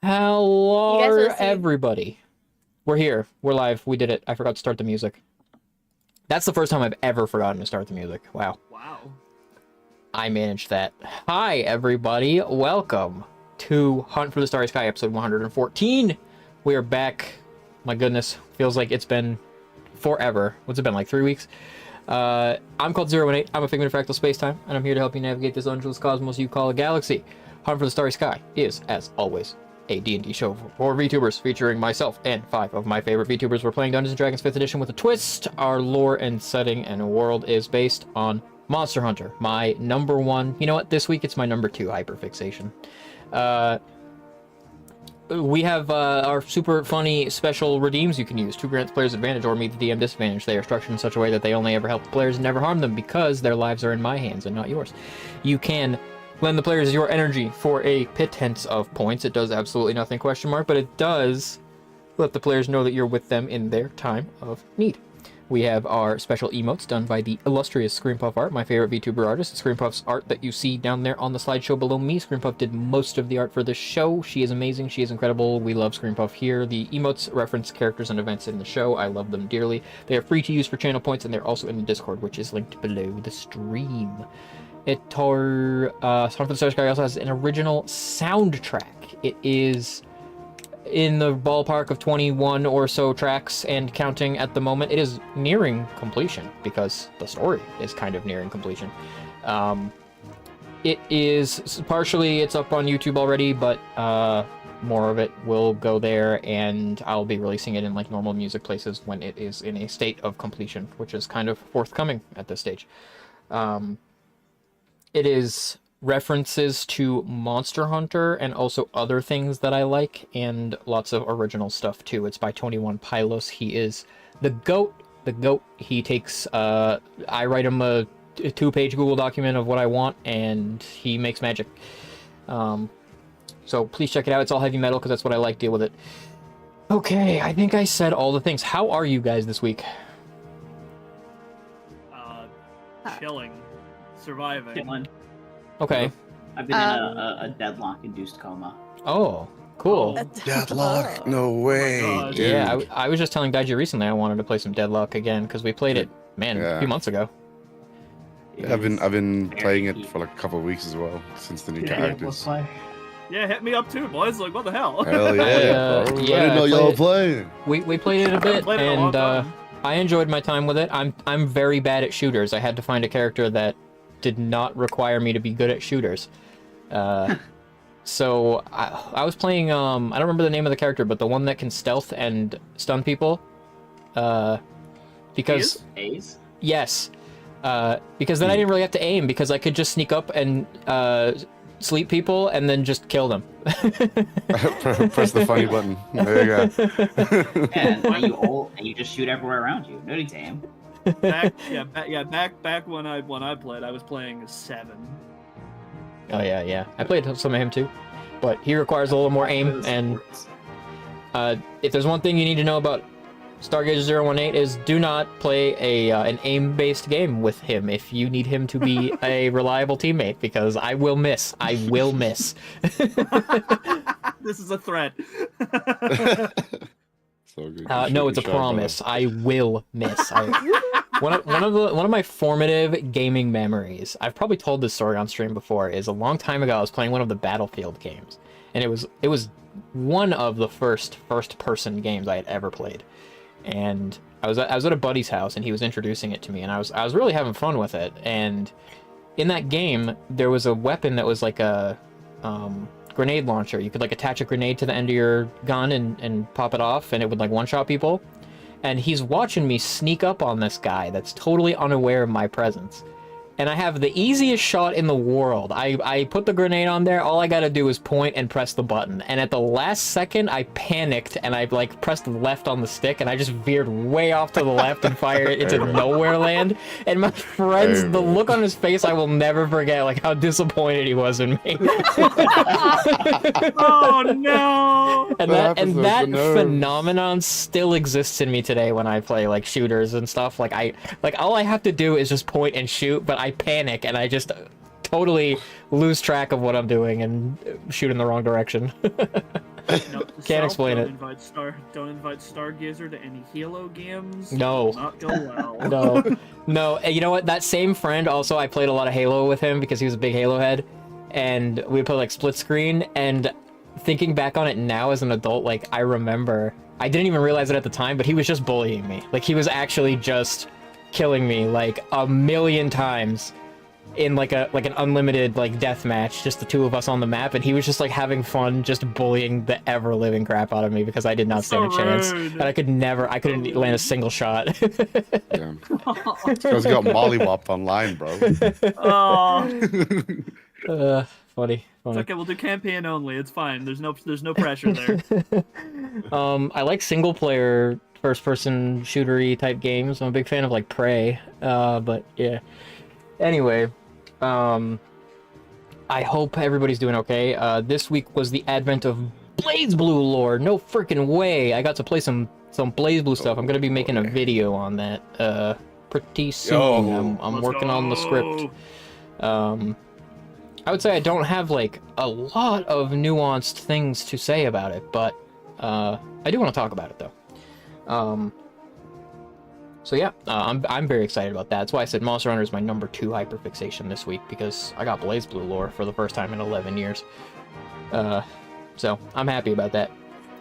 Hello, see. everybody. We're here. We're live. We did it. I forgot to start the music. That's the first time I've ever forgotten to start the music. Wow. Wow. I managed that. Hi, everybody. Welcome to Hunt for the Starry Sky, episode 114. We are back. My goodness. Feels like it's been forever. What's it been, like 3 weeks? I'm called 018. I'm a figment of fractal space-time, and I'm here to help you navigate this undulous cosmos you call a galaxy. Hunt for the Starry Sky is, as always, a D&D show for VTubers, featuring myself and 5 of my favorite VTubers. We're playing Dungeons & Dragons 5th edition with a twist. Our lore and setting and world is based on Monster Hunter, my number 1. You know what? This week it's my number 2 hyperfixation. We have our super funny special redeems you can use to grant players advantage or meet the DM disadvantage. They are structured in such a way that they only ever help the players and never harm them because their lives are in my hands and not yours. You can lend the players your energy for a pittance of points. It does absolutely nothing, question mark, but it does let the players know that you're with them in their time of need. We have our special emotes done by the illustrious Screampuff Art, my favorite VTuber artist. Screampuff's art that you see down there on the slideshow below me. Screampuff did most of the art for this show. She is amazing. She is incredible. We love Screampuff here. The emotes reference characters and events in the show. I love them dearly. They are free to use for channel points, and they're also in the Discord, which is linked below the stream. Hunt for the Starry Sky also has an original soundtrack. It is in the ballpark of 21 or so tracks and counting at the moment. It is nearing completion because the story is kind of nearing completion. It is partially, it's up on YouTube already, but more of it will go there, and I'll be releasing it in like normal music places when it is in a state of completion, which is kind of forthcoming at this stage. It is references to Monster Hunter and also other things that I like, and lots of original stuff too. It's by 21 Pylos. He is the GOAT. The GOAT. He takes, I write him a 2-page Google document of what I want, and he makes magic. So please check it out. It's all heavy metal because that's what I like. Deal with it. Okay, I think I said all the things. How are you guys this week? Chilling. Surviving. Chilling. Okay. I've been in a deadlock-induced coma. Oh, cool. Deadlock? No way. God. Dude. Yeah, I was just telling Daiji recently I wanted to play some Deadlock again because we played it, man, a Yeah. few months ago. I've been playing it very for like a couple of weeks as well since the new Yeah, characters. Yeah, hit me up too, boys. Like, what the hell? Hell yeah! Yeah, I didn't know I y'all were played playing. We played it a bit, played it a long and time. I enjoyed my time with it. I'm very bad at shooters. I had to find a character that did not require me to be good at shooters. So I was playing, I don't remember the name of the character, but the one that can stealth and stun people. Because... A's? Yes. Because then I didn't really have to aim, because I could just sneak up and sleep people and then just kill them. Press the funny button. There you go. And you just shoot everywhere around you. No need to aim. Back when I played, I was playing 7. Oh yeah. I played some of him too, but he requires a little more aim. And if there's one thing you need to know about Stargazer 018 is do not play an aim-based game with him if you need him to be a reliable teammate, because I will miss. I will miss. This is a threat. So good. No, it's a promise. I will miss. One of my formative gaming memories, I've probably told this story on stream before, is a long time ago I was playing one of the Battlefield games, and it was one of the first person games I had ever played. And I was at a buddy's house, and he was introducing it to me, and I was really having fun with it. And in that game, there was a weapon that was like a grenade launcher. You could like attach a grenade to the end of your gun and pop it off, and it would like one-shot people. And he's watching me sneak up on this guy that's totally unaware of my presence. And I have the easiest shot in the world. I put the grenade on there. All I gotta do is point and press the button. And at the last second, I panicked and I like pressed left on the stick, and I just veered way off to the left and fired it into nowhere land. And my friends, the look on his face, I will never forget, like how disappointed he was in me. Oh no! And that phenomenon still exists in me today when I play like shooters and stuff. Like all I have to do is just point and shoot, but I panic and I just totally lose track of what I'm doing and shoot in the wrong direction. Note to Can't self, explain don't it. Don't invite Stargazer to any Halo games. No. It will not go well. No. You know what? That same friend, also, I played a lot of Halo with him because he was a big Halo head. And we played, like, split screen. And thinking back on it now as an adult, like, I remember... I didn't even realize it at the time, but he was just bullying me. Like, he was actually just killing me, like, a million times in, like, an unlimited, like, death match, just the two of us on the map, and he was just, like, having fun, just bullying the ever-living crap out of me because I did not stand a chance. rude. And I couldn't land a single shot. Yeah. This guy's got mollywopped online, bro. Funny. It's okay, we'll do campaign only. It's fine. There's no pressure there. I like single player first person shootery type games. I'm a big fan of like Prey. But yeah. Anyway, I hope everybody's doing okay. This week was the advent of Blaze Blue lore. No freaking way. I got to play some Blaze Blue stuff. I'm gonna be making a video on that pretty soon. I'm working on the script. I would say I don't have, like, a lot of nuanced things to say about it, but, I do want to talk about it, though. So yeah, I'm very excited about that. That's why I said Monster Hunter is my number 2 hyperfixation this week, because I got Blaze Blue lore for the first time in 11 years. So, I'm happy about that.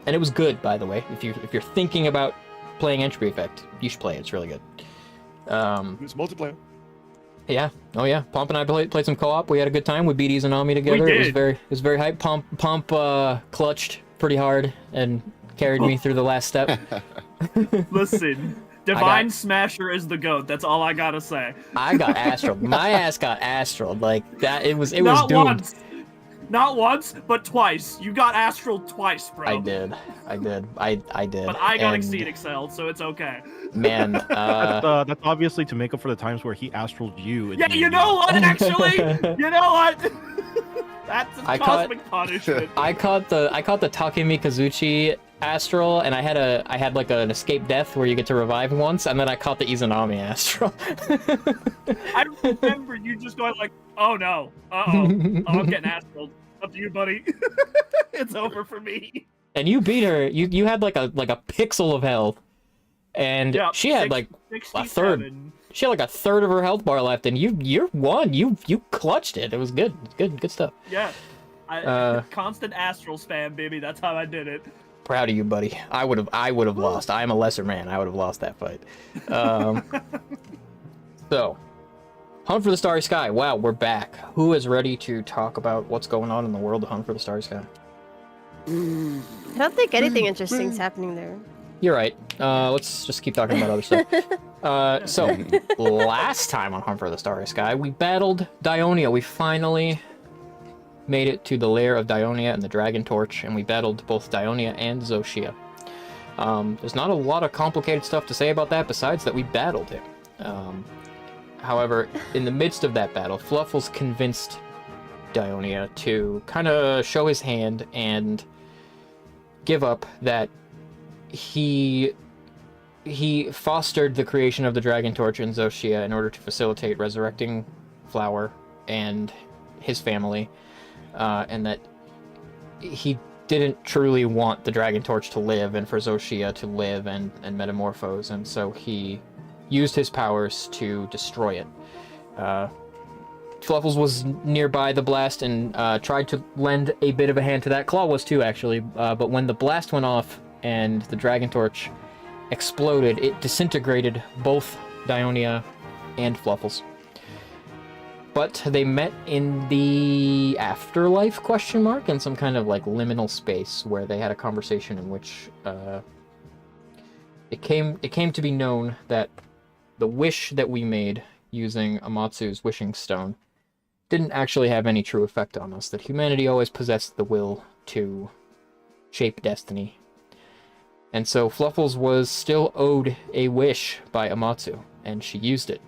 And it was good, by the way. If you're thinking about playing Entropy Effect, you should play it. It's really good. It's multiplayer. Yeah. Oh yeah. Pomp and I played some co-op. We had a good time. We beat Izanami together. We It did. was very hype. Pomp clutched pretty hard and carried me through the last step. Listen, Divine Smasher is the GOAT. That's all I gotta say. I got astraled. My ass got astraled. Like that. It was Not doomed. once. Not once, but twice. You got astral twice, bro. I did. I did. But I got And, Exceed excelled, so it's okay. Man. That's obviously to make up for the times where he astraled you. Yeah, you know what? Actually, you know what? That's a I cosmic punishment. I caught the Takemi Kazuchi astral, and I had like an escape death where you get to revive once, and then I caught the Izanami astral. I remember you just going like, "Oh no, I'm getting astral." Up to you, buddy. It's over for me. And you beat her. You had like a pixel of health, and Yeah, she had like a third. 67. She had like a third of her health bar left, and you won. You clutched it. It was good. Good stuff. Yeah. Constant astral spam, baby. That's how I did it. Proud of you, buddy. I would have lost. I am a lesser man. I would have lost that fight. So, Hunt for the Starry Sky. Wow, we're back. Who is ready to talk about what's going on in the world of Hunt for the Starry Sky? I don't think anything interesting's happening there. You're right. Let's just keep talking about other stuff. So, last time on Hunt for the Starry Sky, we battled Dionia. We finally made it to the lair of Dionia and the Dragon Torch, and we battled both Dionia and Zoshia. There's not a lot of complicated stuff to say about that, besides that we battled him. However, in the midst of that battle, Fluffles convinced Dionia to kind of show his hand and give up that he fostered the creation of the Dragon Torch in Zoshia in order to facilitate resurrecting Flower and his family, and that he didn't truly want the Dragon Torch to live and for Zoshia to live and metamorphose, and so he used his powers to destroy it. Fluffles was nearby the blast and tried to lend a bit of a hand to that. Claw was too, actually, but when the blast went off and the Dragon Torch exploded, it disintegrated both Dionia and Fluffles. But they met in the afterlife, in some kind of like liminal space where they had a conversation in which it came to be known that the wish that we made using Amatsu's wishing stone didn't actually have any true effect on us, that humanity always possessed the will to shape destiny. And so Fluffles was still owed a wish by Amatsu, and she used it,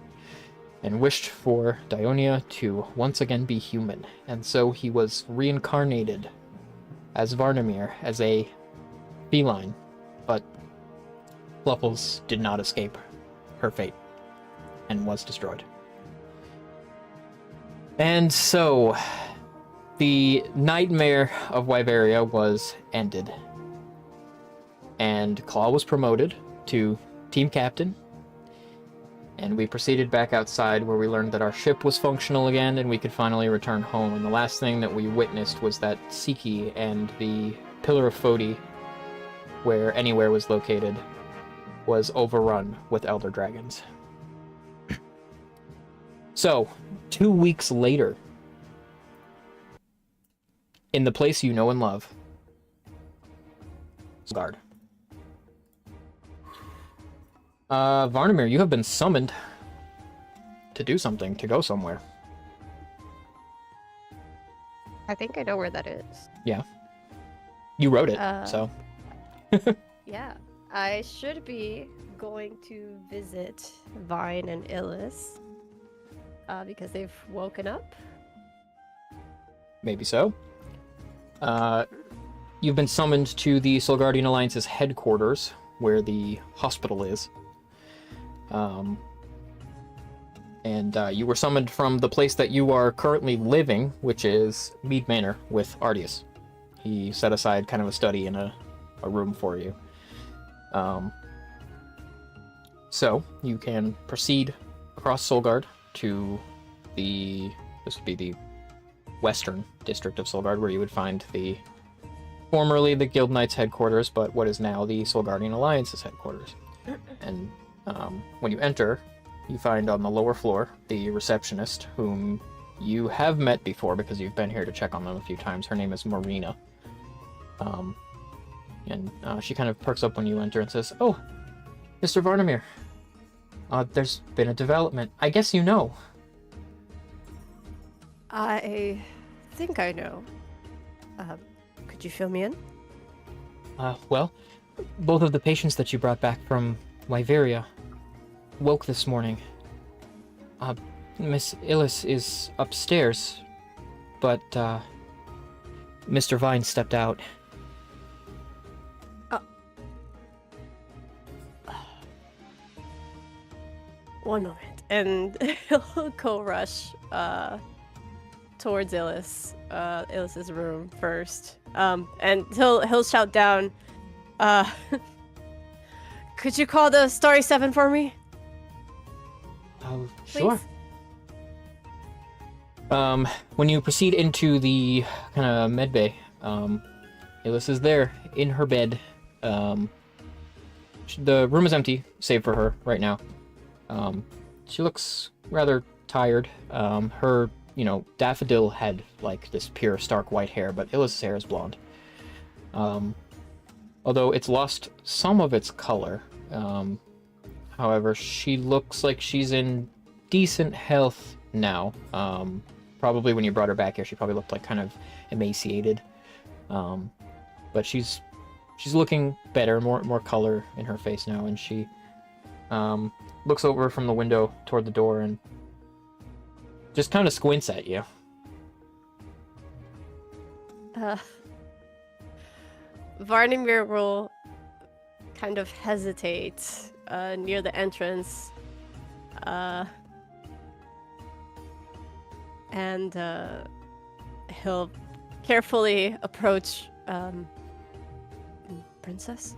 and wished for Dionia to once again be human. And so he was reincarnated as Varnamir, as a feline, but Fluffles did not escape her fate and was destroyed. And so the nightmare of Wyveria was ended. And Claw was promoted to team captain. And we proceeded back outside where we learned that our ship was functional again and we could finally return home. And the last thing that we witnessed was that Siki and the Pillar of Fodi, where Anywhere was located, was overrun with Elder Dragons. So, 2 weeks later, in the place you know and love, Guard. Varnamir, you have been summoned to do something, to go somewhere. I think I know where that is. Yeah. You wrote it, so. Yeah. I should be going to visit Vine and Illis because they've woken up. Maybe so. You've been summoned to the Soul Guardian Alliance's headquarters, where the hospital is. You were summoned from the place that you are currently living, which is Mead Manor, with Ardius. He set aside kind of a study in a room for you. So, you can proceed across Solgard to this would be the western district of Solgard, where you would find formerly the Guild Knights headquarters, but what is now the Soul Guardian Alliance's headquarters. And when you enter, you find on the lower floor the receptionist, whom you have met before because you've been here to check on them a few times. Her name is Marina. She kind of perks up when you enter and says, "Oh, Mr. Varnamir, there's been a development. I guess you know." I think I know. Could you fill me in? Well, both of the patients that you brought back from Wyveria woke this morning. Miss Illis is upstairs, but Mr. Vine stepped out. One moment, and he'll go rush towards Illis's room first. And he'll shout down, "Could you call the Starry 7 for me?" Oh, sure. Please. When you proceed into the kind of med bay, Illis is there in her bed. The room is empty, save for her right now. She looks rather tired. Her, Daffodil had like this pure stark white hair, but Illis' hair is blonde. Although it's lost some of its color. However, she looks like she's in decent health now. Probably when you brought her back here, she probably looked like kind of emaciated. But she's looking better, more color in her face now, and she looks over from the window toward the door and just kind of squints at you. Varnamir will kind of hesitate near the entrance. And he'll carefully approach Princess?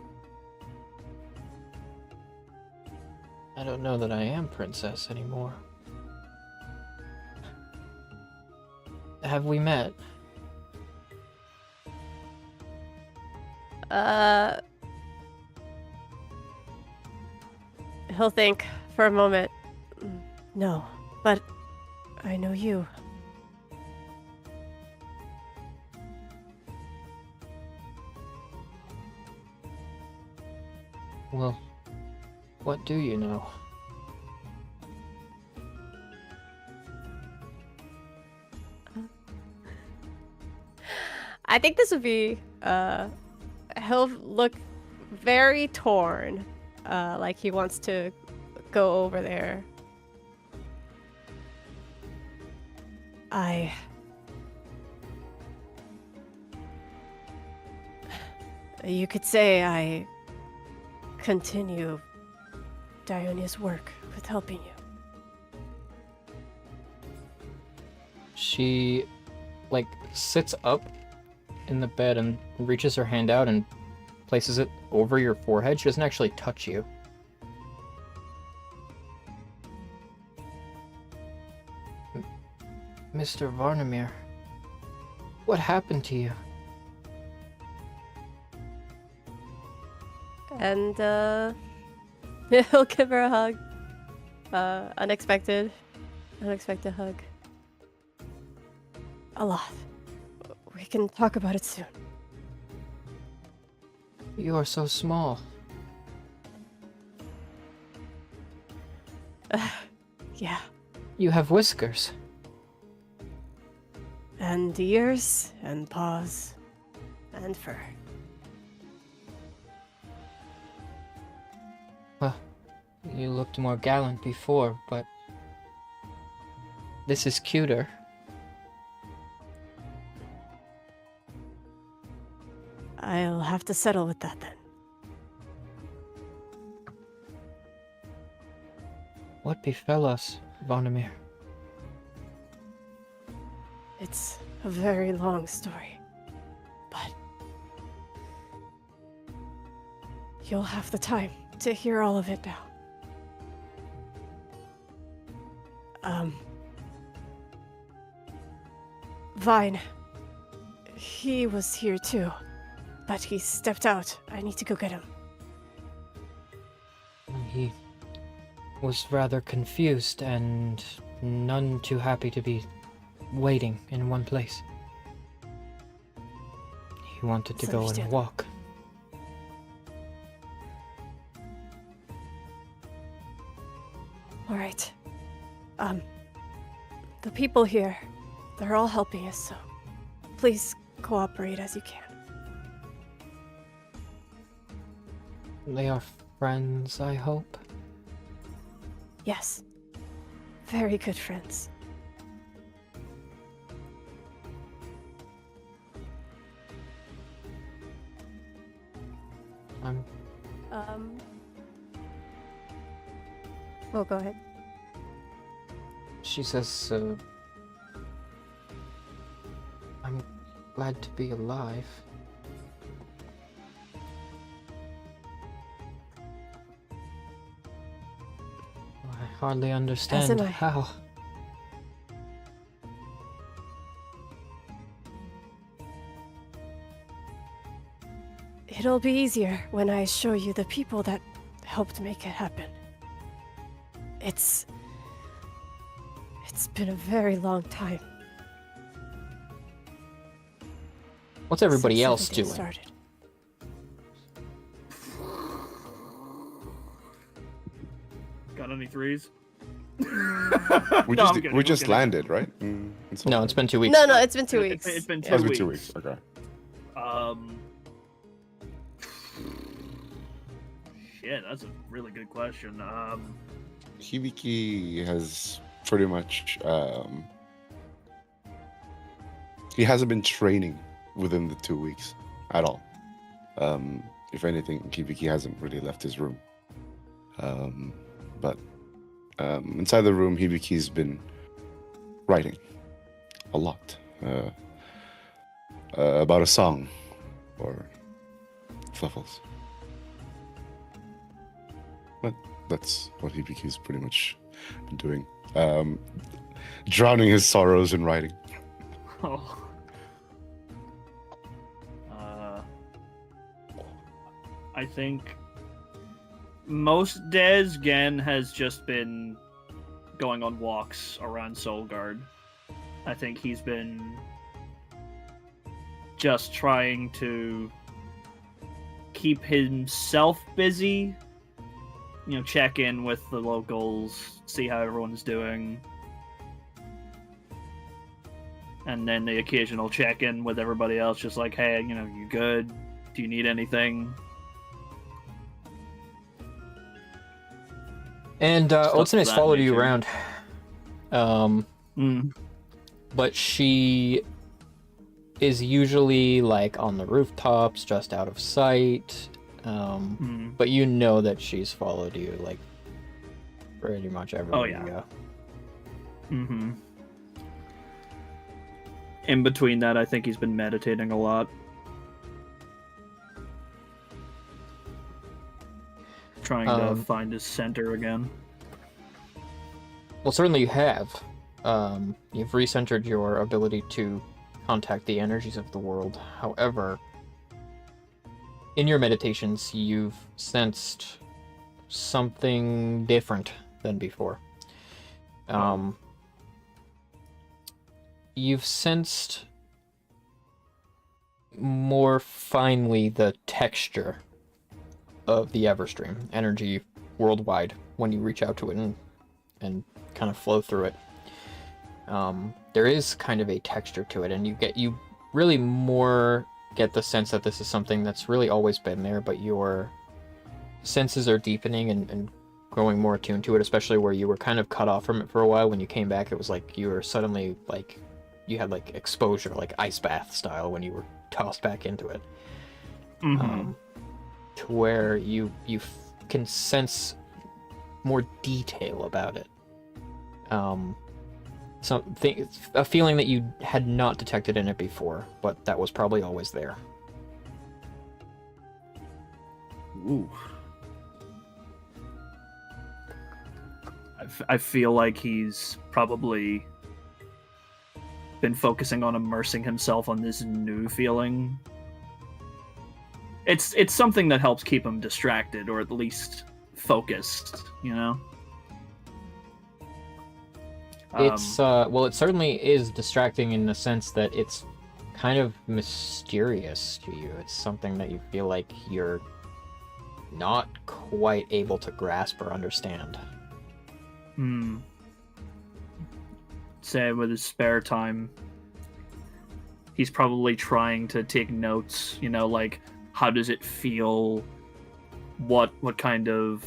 I don't know that I am Princess anymore. Have we met? He'll think for a moment. No, but I know you. Well, what do you know? I think this would be, he'll look very torn, like he wants to go over there. You could say I continue Dionia's work with helping you. She like sits up in the bed and reaches her hand out and places it over your forehead. She doesn't actually touch you. Mr. Varnamir, what happened to you? And he'll give her a hug. Unexpected hug. A lot. We can talk about it soon. You are so small. Yeah. You have whiskers. And ears, and paws, and fur. Well, you looked more gallant before, but this is cuter. I'll have to settle with that then. What befell us, Varnamir? It's a very long story, but you'll have the time to hear all of it now. Vine. He was here too, but he stepped out. I need to go get him. He was rather confused and none too happy to be waiting in one place. He wanted to It's go and understandable. walk. All right. The people here, they're all helping us, so please cooperate as you can. They are friends, I hope. Yes. Very good friends. I'm Oh, go ahead. She says, I'm glad to be alive. I hardly understand I. how. It'll be easier when I show you the people that helped make it happen. It's been a very long time. What's everybody since else everything doing? started. Got any threes? We No, just I'm kidding, we I'm just kidding. landed, right? In Seoul? No, it's been 2 weeks. No, it's been 2 It- weeks. It's been Yeah. two Oh, it's weeks. been 2 weeks. Okay. Shit, that's a really good question. Hibiki has pretty much he hasn't been training within the 2 weeks at all. If anything, Hibiki hasn't really left his room. But inside the room, Hibiki's been writing a lot about a song or Fluffles. But that's what Hibiki's pretty much been doing. Drowning his sorrows in writing. Oh. I think most days Gen has just been going on walks around Soulguard. I think he's been just trying to keep himself busy, you know, check in with the locals, see how everyone's doing. And then the occasional check-in with everybody else, just like, hey, you know, you good? Do you need anything? And Stuff Otsun has of that followed you nature. around. But she is usually like on the rooftops, just out of sight. But you know that she's followed you like pretty much everywhere Oh, yeah. you go. Mm-hmm. in between that, I think he's been meditating a lot. Trying to find his center again. Well, certainly you have. You've recentered your ability to contact the energies of the world. However, in your meditations, you've sensed something different than before. You've sensed more finely the texture of the Everstream energy worldwide when you reach out to it and kind of flow through it. There is kind of a texture to it, and you really more get the sense that this is something that's really always been there, but your senses are deepening and growing more attuned to it, especially where you were kind of cut off from it for a while. When you came back, it was like you were suddenly like you had like exposure, like ice bath style, when you were tossed back into it. To where you can sense more detail about it. A feeling that you had not detected in it before, but that was probably always there. Ooh. I feel like he's probably been focusing on immersing himself on this new feeling. It's something that helps keep him distracted, or at least focused, you know? It's well, it certainly is distracting in the sense that it's kind of mysterious to you. It's something that you feel like you're not quite able to grasp or understand. Say with his spare time, he's probably trying to take notes, you know, like, how does it feel? What kind of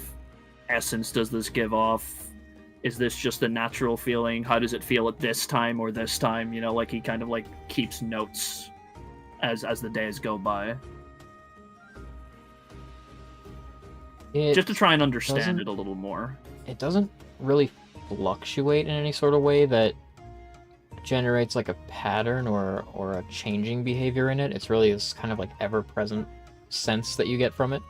essence does this give off? Is this just a natural feeling? How does it feel at this time or this time? You know, like he kind of like keeps notes as the days go by. Just to try and understand it a little more. It doesn't really fluctuate in any sort of way that generates like a pattern or a changing behavior in it. It's really this kind of like ever-present sense that you get from it.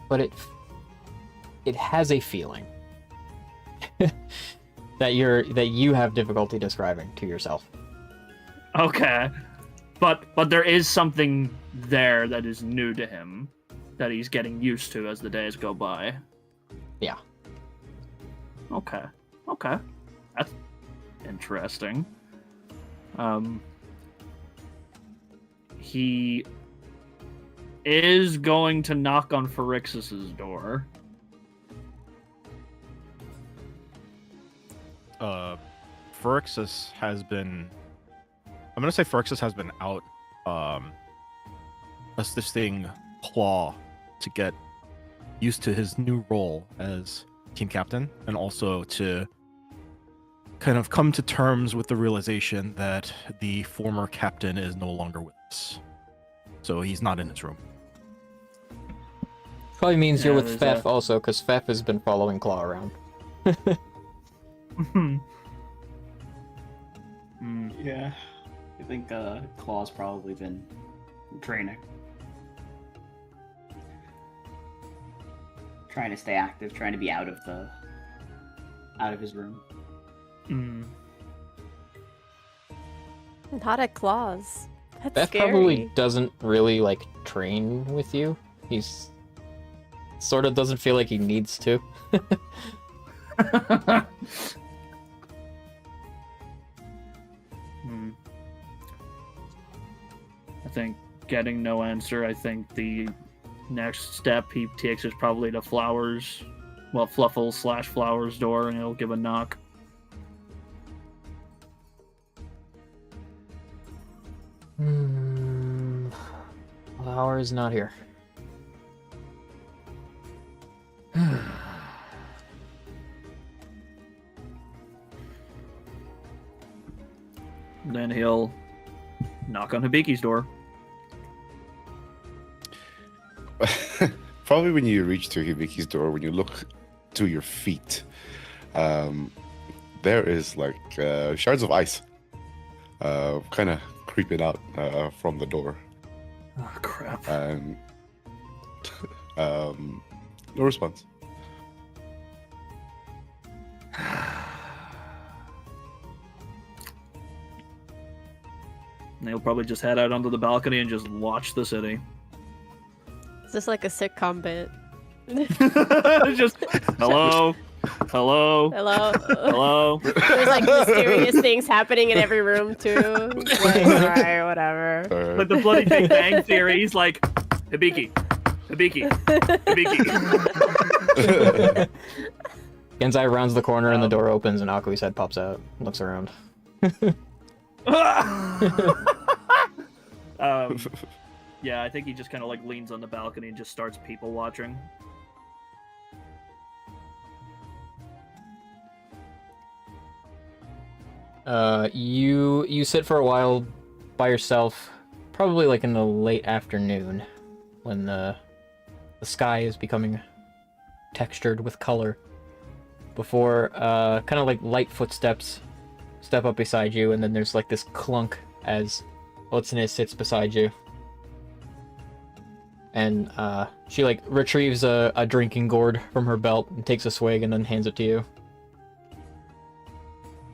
But it has a feeling that you have difficulty describing to yourself. Okay. But there is something there that is new to him that he's getting used to as the days go by. Yeah. Okay. That's interesting. He is going to knock on Pharixus's door. Pharixus has been... I'm going to say Pharixus has been out assisting Claw to get used to his new role as team captain, and also to kind of come to terms with the realization that the former captain is no longer with us. So he's not in his room. Probably means you're with Fef also, because Fef has been following Claw around. Yeah. I think Claw's probably been training. Trying to stay active, trying to be out of his room. Not at claws. That's Beth scary. probably doesn't really like train with you. He's sort of doesn't feel like he needs to. I think getting no answer, I think the next step he takes is probably to Flowers, Fluffle/Flowers' door, and he'll give a knock. Flower is not here. Then he'll knock on Hibiki's door. Probably when you reach through Hibiki's door, when you look to your feet, there is like shards of ice, kind of creeping out from the door, Oh crap. and no response. And he'll probably just head out onto the balcony and just watch the city. Is this like a sitcom bit? Just hello, hello, Hello? hello. There's like mysterious things happening in every room too. Like, alright, whatever. Like the bloody Big Bang Theory. He's like, Hibiki, Hibiki, Hibiki. Genzai rounds the corner and the door opens and Akui's head pops out, looks around. Yeah, I think he just kind of like leans on the balcony and just starts people watching. You sit for a while by yourself, probably like in the late afternoon, when the sky is becoming textured with color, before kind of like light footsteps step up beside you, and then there's like this clunk as Otsune sits beside you. And she like retrieves a drinking gourd from her belt and takes a swig and then hands it to you.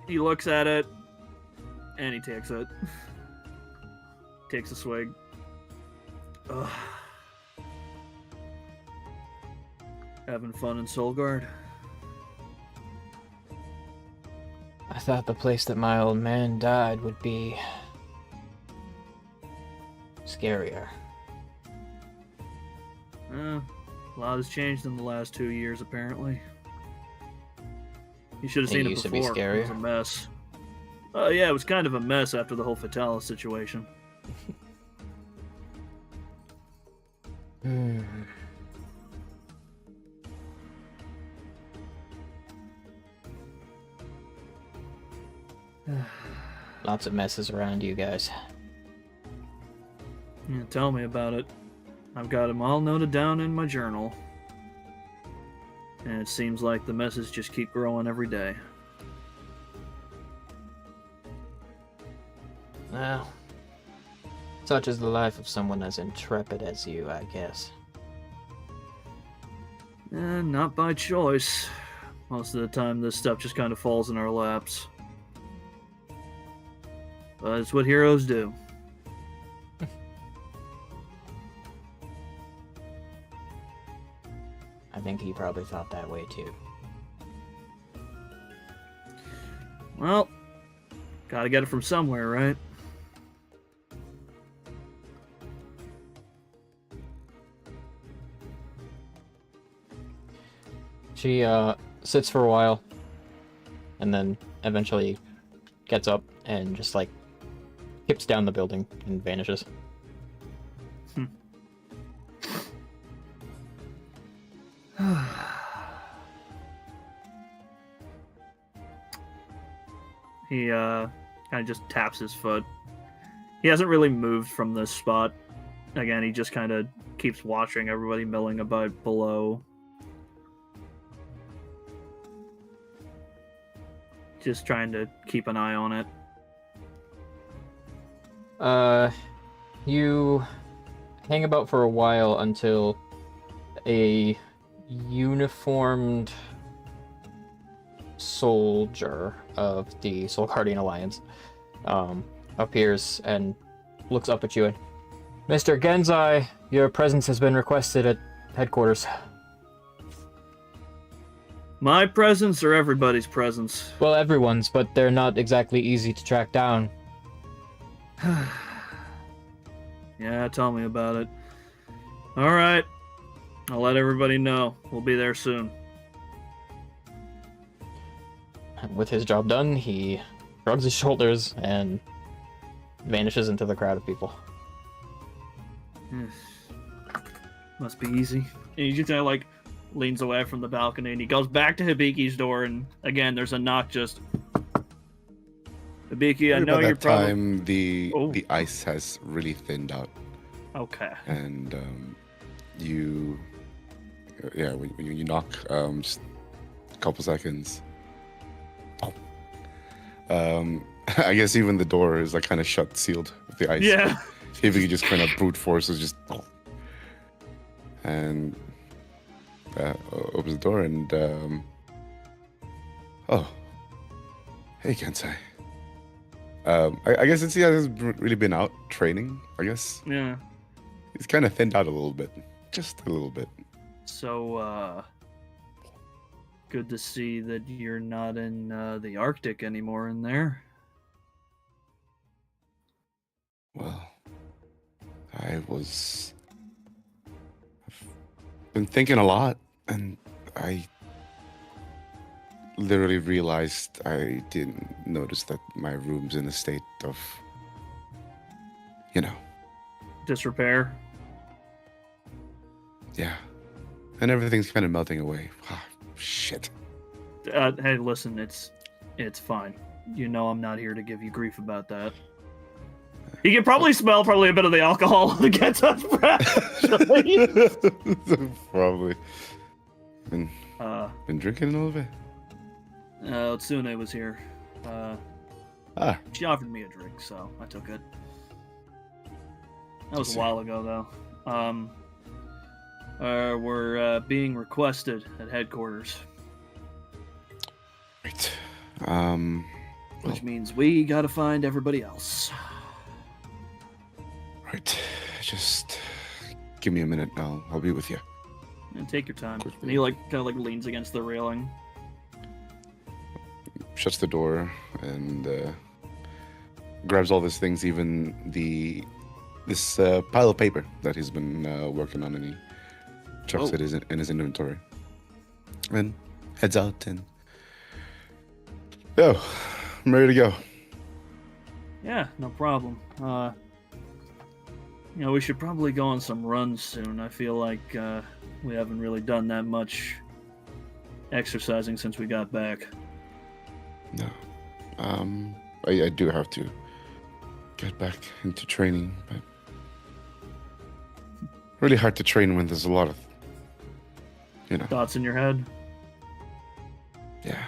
He looks at it, and he takes it. Takes a swig. Ugh. Having fun in Soulguard? I thought the place that my old man died would be scarier. A lot has changed in the last 2 years, apparently. You should have It seen it used to before. be It was scarier? a mess. Yeah, it was kind of a mess after the whole Fatalis situation. Lots of messes around you guys. Yeah, tell me about it. I've got them all noted down in my journal. And it seems like the messes just keep growing every day. Well, such is the life of someone as intrepid as you, I guess. Not by choice. Most of the time, this stuff just kind of falls in our laps. But it's what heroes do. I think he probably thought that way too. Well, gotta get it from somewhere, right? She sits for a while, and then eventually gets up and just like skips down the building and vanishes. He kind of just taps his foot. He hasn't really moved from this spot. Again, he just kind of keeps watching everybody milling about below. Just trying to keep an eye on it. You hang about for a while until a uniformed soldier of the Soul Guardian Alliance appears and looks up at you and, Mr. Genzai, your presence has been requested at headquarters. My presence or everybody's presence? Well, everyone's, but they're not exactly easy to track down. Yeah, tell me about it. Alright. I'll let everybody know. We'll be there soon. With his job done, he shrugs his shoulders and vanishes into the crowd of people. Must be easy. And he just kind of like leans away from the balcony and he goes back to Hibiki's door, and again there's a knock. Just Hibiki, I know By you're that probably time the Oh. the ice has really thinned out, okay. and when you knock, just a couple seconds, I guess even the door is like kind of shut, sealed with the ice. Yeah. If you just kind of brute force is just, and opens the door and oh, hey Kensai. I guess since he hasn't really been out training, I guess Yeah. he's kind of thinned out a little bit, just a little bit. So, good to see that you're not in the Arctic anymore in there. Well, I've been thinking a lot, and I literally realized I didn't notice that my room's in a state of, Disrepair. yeah, and everything's kind of melting away. Ah, shit. Hey, listen, it's fine. You know I'm not here to give you grief about that. You can probably smell a bit of the alcohol that gets us breath. Probably. Been drinking a little bit. Tsune was here. She offered me a drink, so I took it. That was a while ago, though. We're being requested at headquarters. Right. Which means we gotta find everybody else. Right. Just give me a minute. I'll be with you. And take your time. Quickly. And he kind of leans against the railing. Shuts the door and grabs all these things, even this pile of paper that he's been working on, and he chucks it in his inventory, and heads out. And I'm ready to go. Yeah, no problem. We should probably go on some runs soon. I feel like we haven't really done that much exercising since we got back. No. I do have to get back into training, but really hard to train when there's a lot of, Thoughts in your head? Yeah.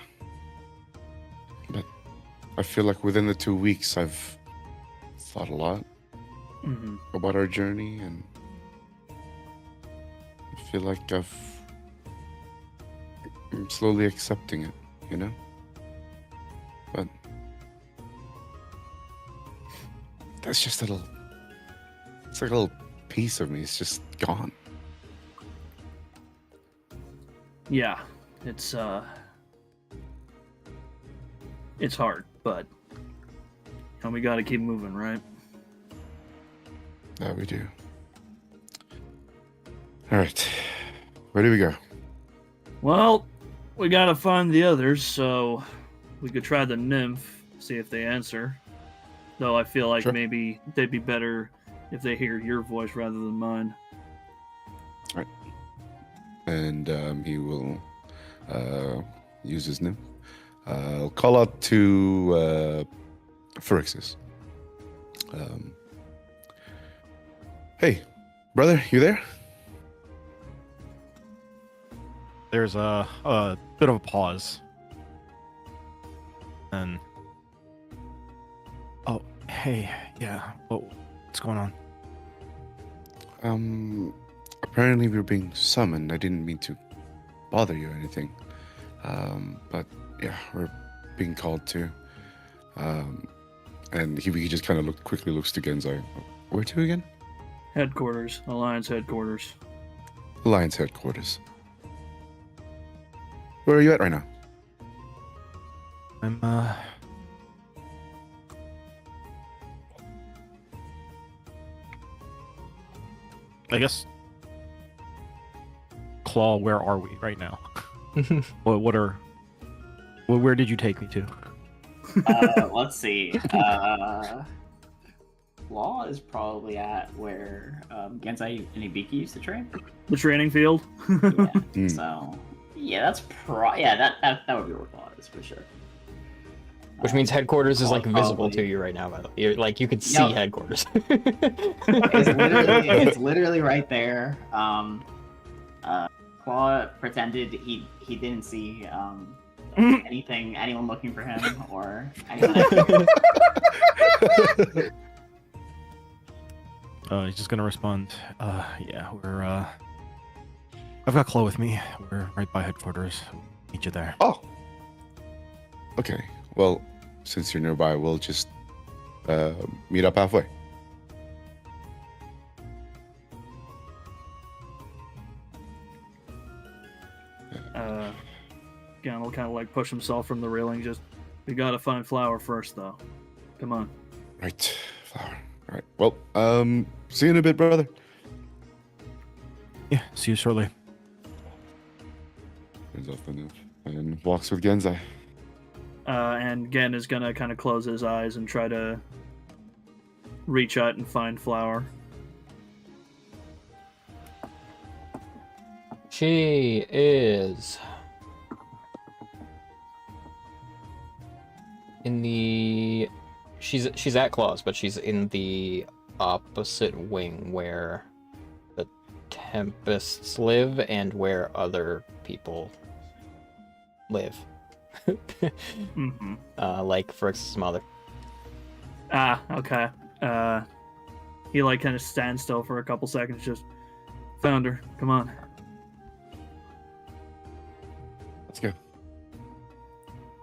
But I feel like within the 2 weeks, I've thought a lot about our journey, and I feel like I'm slowly accepting it, But that's just it's like a little piece of me. It's just gone. Yeah, it's hard, but we gotta keep moving, right? Yeah, we do. All right, where do we go? Well, we gotta find the others, so we could try the nymph, see if they answer. Though I feel like Sure. maybe they'd be better if they hear your voice rather than mine. And he will use his nymph. I'll call out to Phyrexius. Hey, brother, you there? There's a bit of a pause. And oh, hey, yeah. What's going on? Apparently we're being summoned. I didn't mean to bother you or anything. But yeah, we're being called to. And he just kind of quickly looks to Genzai. Where to again? Headquarters, Alliance headquarters. Alliance headquarters. Where are you at right now? I'm I guess Claw, where are we right now? Where did you take me to? Let's see. Law is probably at where Genzai and Ibiki used to train. The training field. Yeah. So yeah, that's that would be where Law is for sure. Which means headquarters is like visible Probably. to you right now. By the way, you could see Yep. headquarters. It's literally right there. Claw pretended he didn't see anyone looking for him or anyone else. He's just gonna respond. Yeah, I've got Chloe with me. We're right by headquarters. Meet you there. Oh. Okay. Well, since you're nearby, we'll just meet up halfway. Gan will kind of like push himself from the railing. Just, we gotta find Flower first, though. Come on. Right, Flower. All right. Well, see you in a bit, brother. Yeah, see you shortly. Turns off the noof and walks with Genzai. And Gen is gonna kind of close his eyes and try to reach out and find Flower. She is in the she's at Claws, but she's in the opposite wing where the Tempests live and where other people live. Mm-hmm. Like Frix's mother. Ah, okay. He like kind of stands still for a couple seconds. Just found her. Come on. Let's go.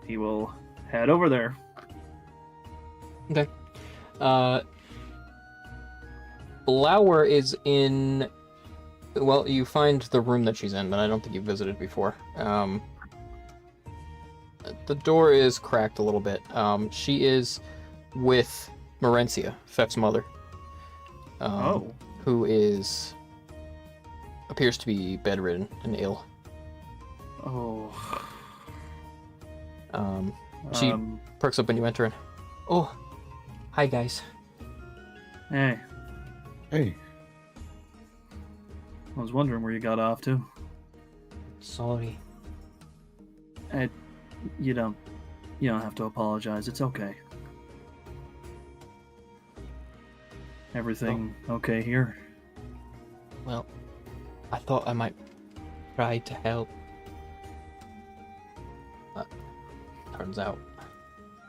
He will head over there. Okay. Flower is in. Well, you find the room that she's in, but I don't think you've visited before. The door is cracked a little bit. She is with Marencia, Fef's mother. Who appears to be bedridden and ill. Oh. She perks up when you enter in. Oh, hi guys. Hey, Hey. I was wondering where you got off to. Sorry. You don't have to apologize. It's okay. Everything okay here? Well, I thought I might try to help. But turns out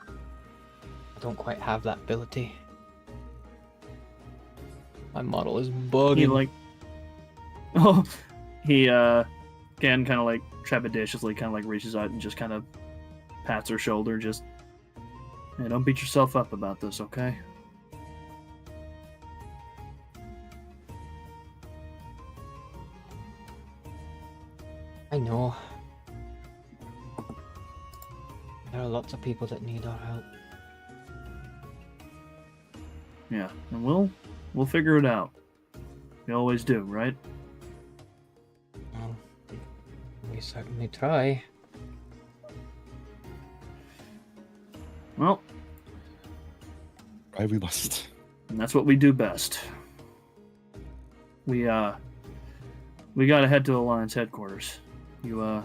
I don't quite have that ability. My model is bugging. He like, oh, he again kind of like trepidatiously kind of like reaches out and just kind of pats her shoulder. Just, hey, don't beat yourself up about this, okay? I know. There are lots of people that need our help. Yeah, and we'll figure it out. We always do, right? Well, we certainly try. Well, Right, we must. and that's what we do best. We gotta head to Alliance headquarters. You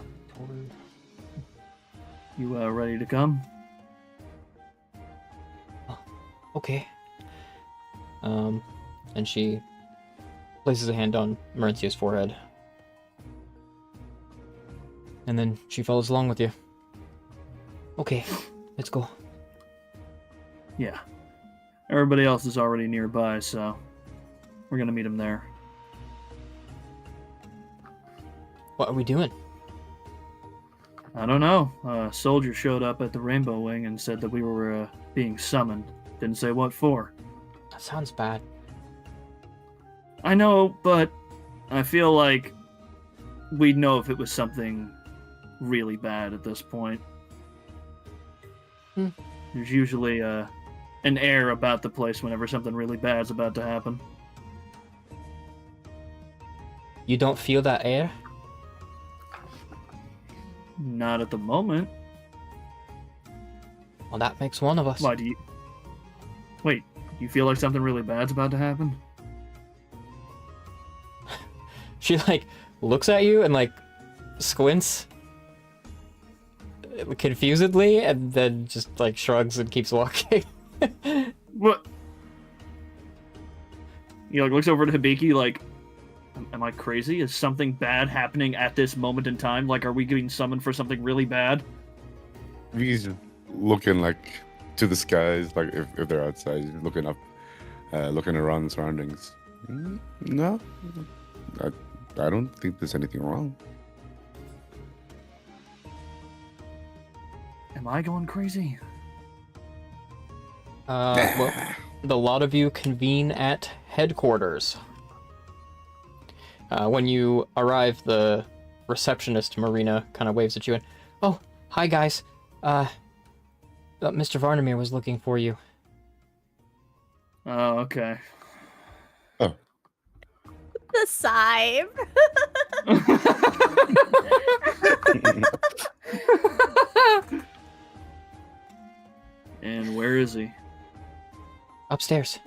ready to come? Okay. And she places a hand on Marencia's forehead. And then she follows along with you. Okay, let's go. Yeah. Everybody else is already nearby, so we're gonna meet him there. What are we doing? I don't know. A soldier showed up at the Rainbow Wing and said that we were being summoned. Didn't say what for. That sounds bad. I know, but I feel like we'd know if it was something really bad at this point. There's usually an air about the place whenever something really bad's about to happen. You don't feel that air? Not at the moment. Well, that makes one of us. Why do you... Wait, you feel like something really bad's about to happen? She, like, looks at you and, like, squints confusedly and then just, like, shrugs and keeps walking. What? He like looks over to Hibiki like, am I crazy? Is something bad happening at this moment in time? Like, are we getting summoned for something really bad? He's just looking like to the skies, like if they're outside, he's looking up, looking around the surroundings. No, I don't think there's anything wrong. Am I going crazy? Well, the lot of you convene at headquarters. When you arrive, the receptionist, Marina, kind of waves at you and, "Oh, hi guys. Mr. Varnamir was looking for you." Oh, okay. Oh, The sigh. And where is he? Upstairs.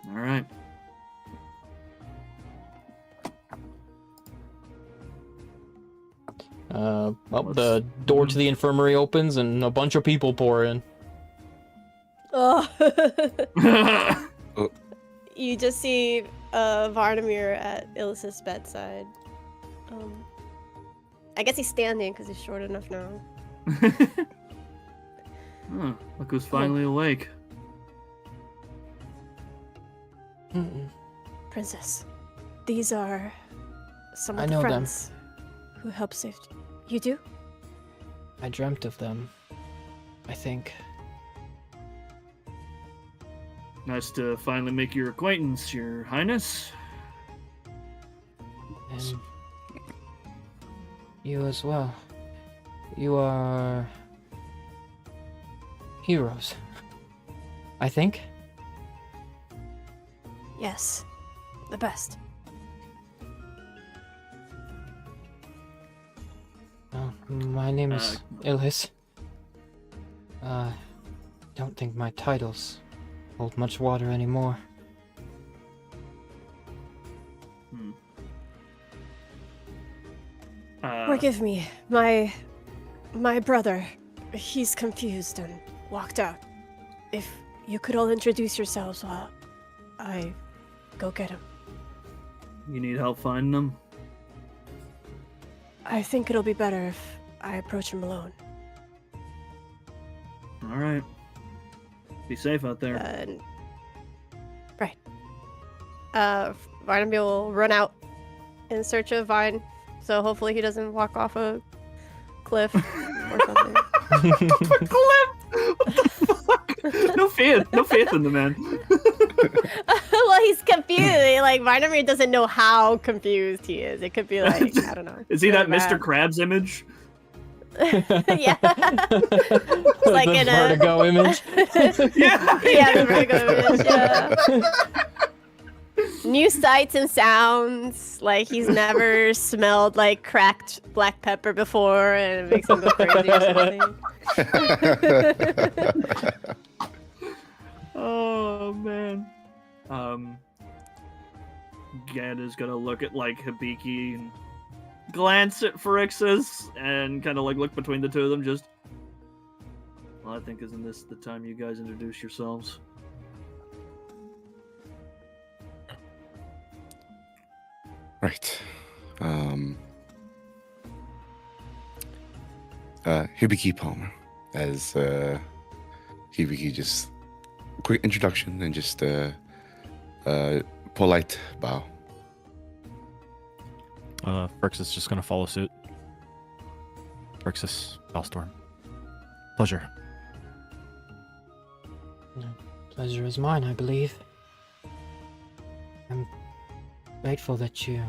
All right. Well, the door to the infirmary opens and a bunch of people pour in. Oh. You just see Varnamir at Illis's bedside. I guess he's standing because he's short enough now. Look who's finally awake. Princess, these are some I of the know them. friends who helped save you. You do? I dreamt of them, I think. Nice to finally make your acquaintance, Your Highness. And you as well. You are heroes, I think. Yes. The best. My name is Ilhis. Don't think my titles hold much water anymore. Forgive me. My brother, he's confused and walked out. If you could all introduce yourselves while I go get him. You need help finding them? I think it'll be better if I approach him alone. All right. Be safe out there. Right. Varnamir will run out in search of Vine, so hopefully he doesn't walk off a cliff or something. No faith in the man. Well, he's confused. Like, Varnamir doesn't know how confused he is. It could be like, I don't know. Is he that really Mr. bad. Krabs image? Yeah. It's like the in vertigo image. Yeah. Yeah, the vertigo image, yeah. New sights and sounds. Like, he's never smelled, like, cracked black pepper before, and it makes him go crazy or something. Oh, man. Ganda's gonna look at, like, Hibiki and glance at Phyrexius and kind of, like, look between the two of them, just... Well, I think isn't this the time you guys introduce yourselves? right. Hibiki Palmer, as Hibiki just quick introduction and just polite bow. Phyrexius is just gonna follow suit. Phyrexius, Bellstorm. Pleasure. Pleasure is mine, I believe. I'm grateful that you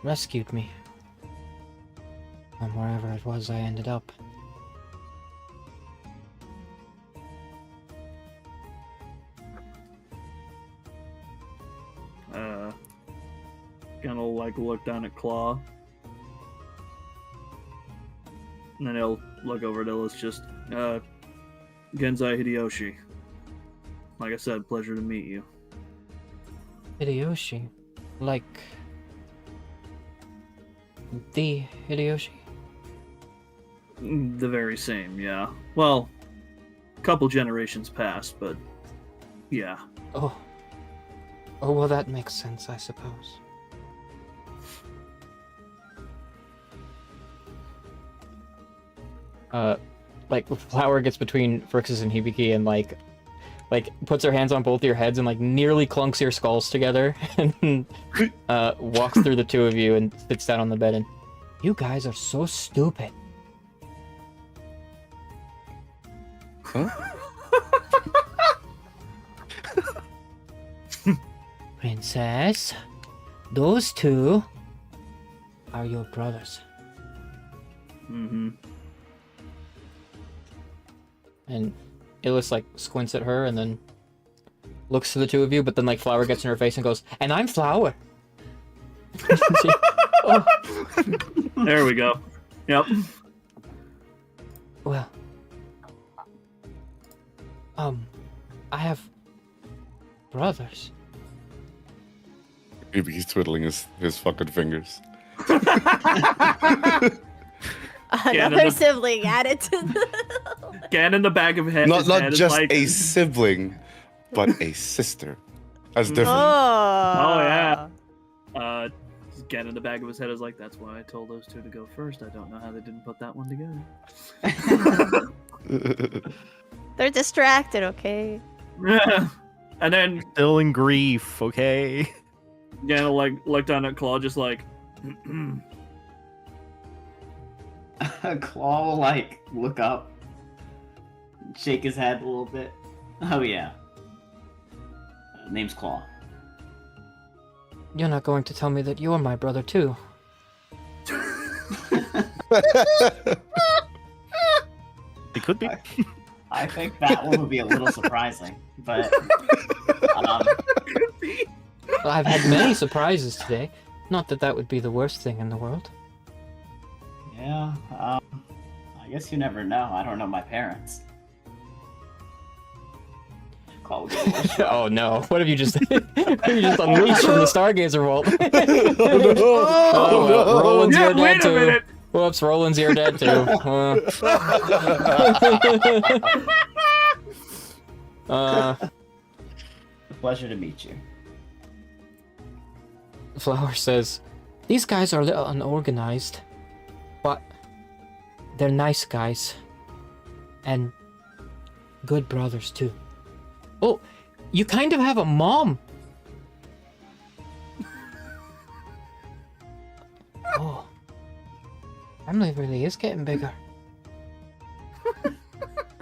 rescued me from wherever it was I ended up. Gonna, like, look down at Claw. And then he'll look over at Illis, just, Genzai Hideyoshi. Like I said, pleasure to meet you. Hideyoshi? Like... the Hideyoshi? The very same, yeah. Well, a couple generations past, but yeah. Oh. Oh, well, that makes sense, I suppose. like Flower gets between Phrixus and Hibiki and like puts her hands on both your heads and like nearly clunks your skulls together and walks through the two of you and sits down on the bed and you guys are so stupid. Huh? Princess, those two are your brothers. Mm-hmm. And Illis like squints at her and then looks to the two of you, but then like Flower gets in her face and goes, and I'm Flower. Oh. There we go. Yep. Well, I have brothers. Maybe he's twiddling his fucking fingers. Another sibling added to the... Gan in the back of head. Not head just is like, a sibling, but a sister. That's different. Oh yeah. Gan in the back of his head is like, that's why I told those two to go first. I don't know how they didn't put that one together. They're distracted, okay? And then Still in grief, okay? Gan will like look down at Claw, just like. Claw will like look up, shake his head a little bit. Oh yeah. Name's Claw. You're not going to tell me that you're my brother too. It could be. I think that one would be a little surprising, but I've had many surprises today. Not that that would be the worst thing in the world. yeah. I guess you never know. I don't know my parents. Claw will get a little shocked. Oh no! What have you just? What have you just unleashed from the Stargazer vault? Oh, well, Roland's Yeah, your dad wait a too. minute. Whoops, Roland's your dad too. Pleasure to meet you. Flower says, "These guys are a little unorganized, but they're nice guys, and good brothers too. Oh, you kind of have a mom." Oh, family really is getting bigger.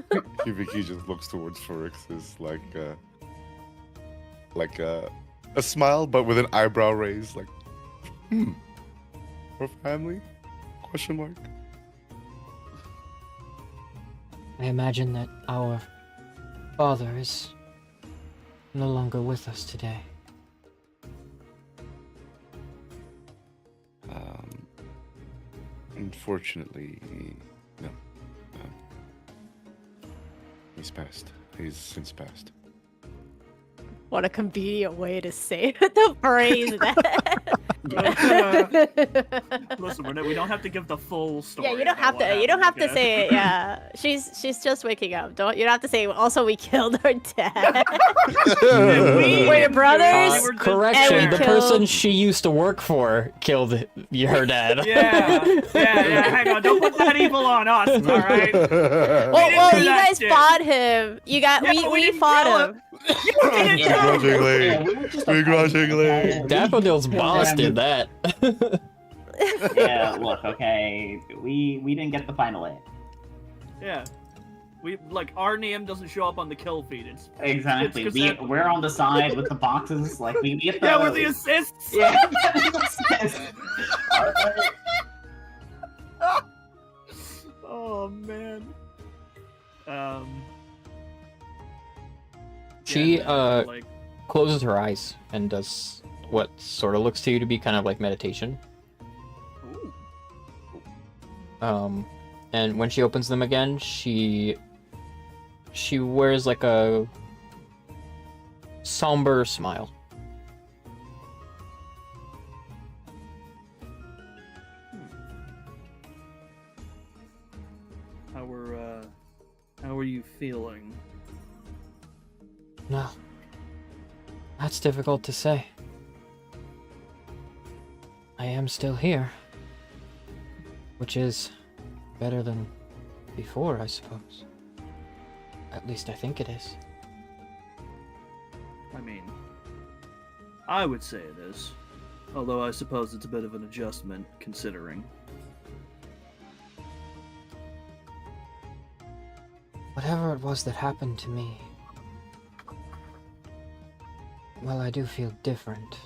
Hibiki just looks towards Phyrexius like a smile, but with an eyebrow raise, like, her family? Question mark. I imagine that our father is no longer with us today. Unfortunately, no. He's passed. He's since passed. What a convenient way to say it, to phrase that. Listen, we don't have to give the full story. Yeah, you don't about have what to. You don't have happened, to okay? say it. Yeah, she's just waking up. You don't have to say. Also, we killed her dad. We're brothers. were just- Correction, And we the person killed- she used to work for killed her dad. Yeah. Hang on, don't put that evil on us. All right. Well, do you that guys shit. fought him. You got Yeah, we didn't fought kill him. Begrudgingly. we were just Begrudgingly. Daffodil's boss did that. Yeah, look, okay, we didn't get the final A. Yeah. We like our name doesn't show up on the kill feed. It's Exactly. It's We're on the side with the boxes, like we get the. yeah, with the assists. Yeah. Oh man. She yeah, like closes her eyes and does what sort of looks to you to be kind of like meditation. ooh. And when she opens them again, she wears like a somber smile. How are you feeling? No, that's difficult to say. I am still here, which is better than before, I suppose. At least I think it is. I mean, I would say it is. Although I suppose it's a bit of an adjustment, considering. Whatever it was that happened to me, well, I do feel different.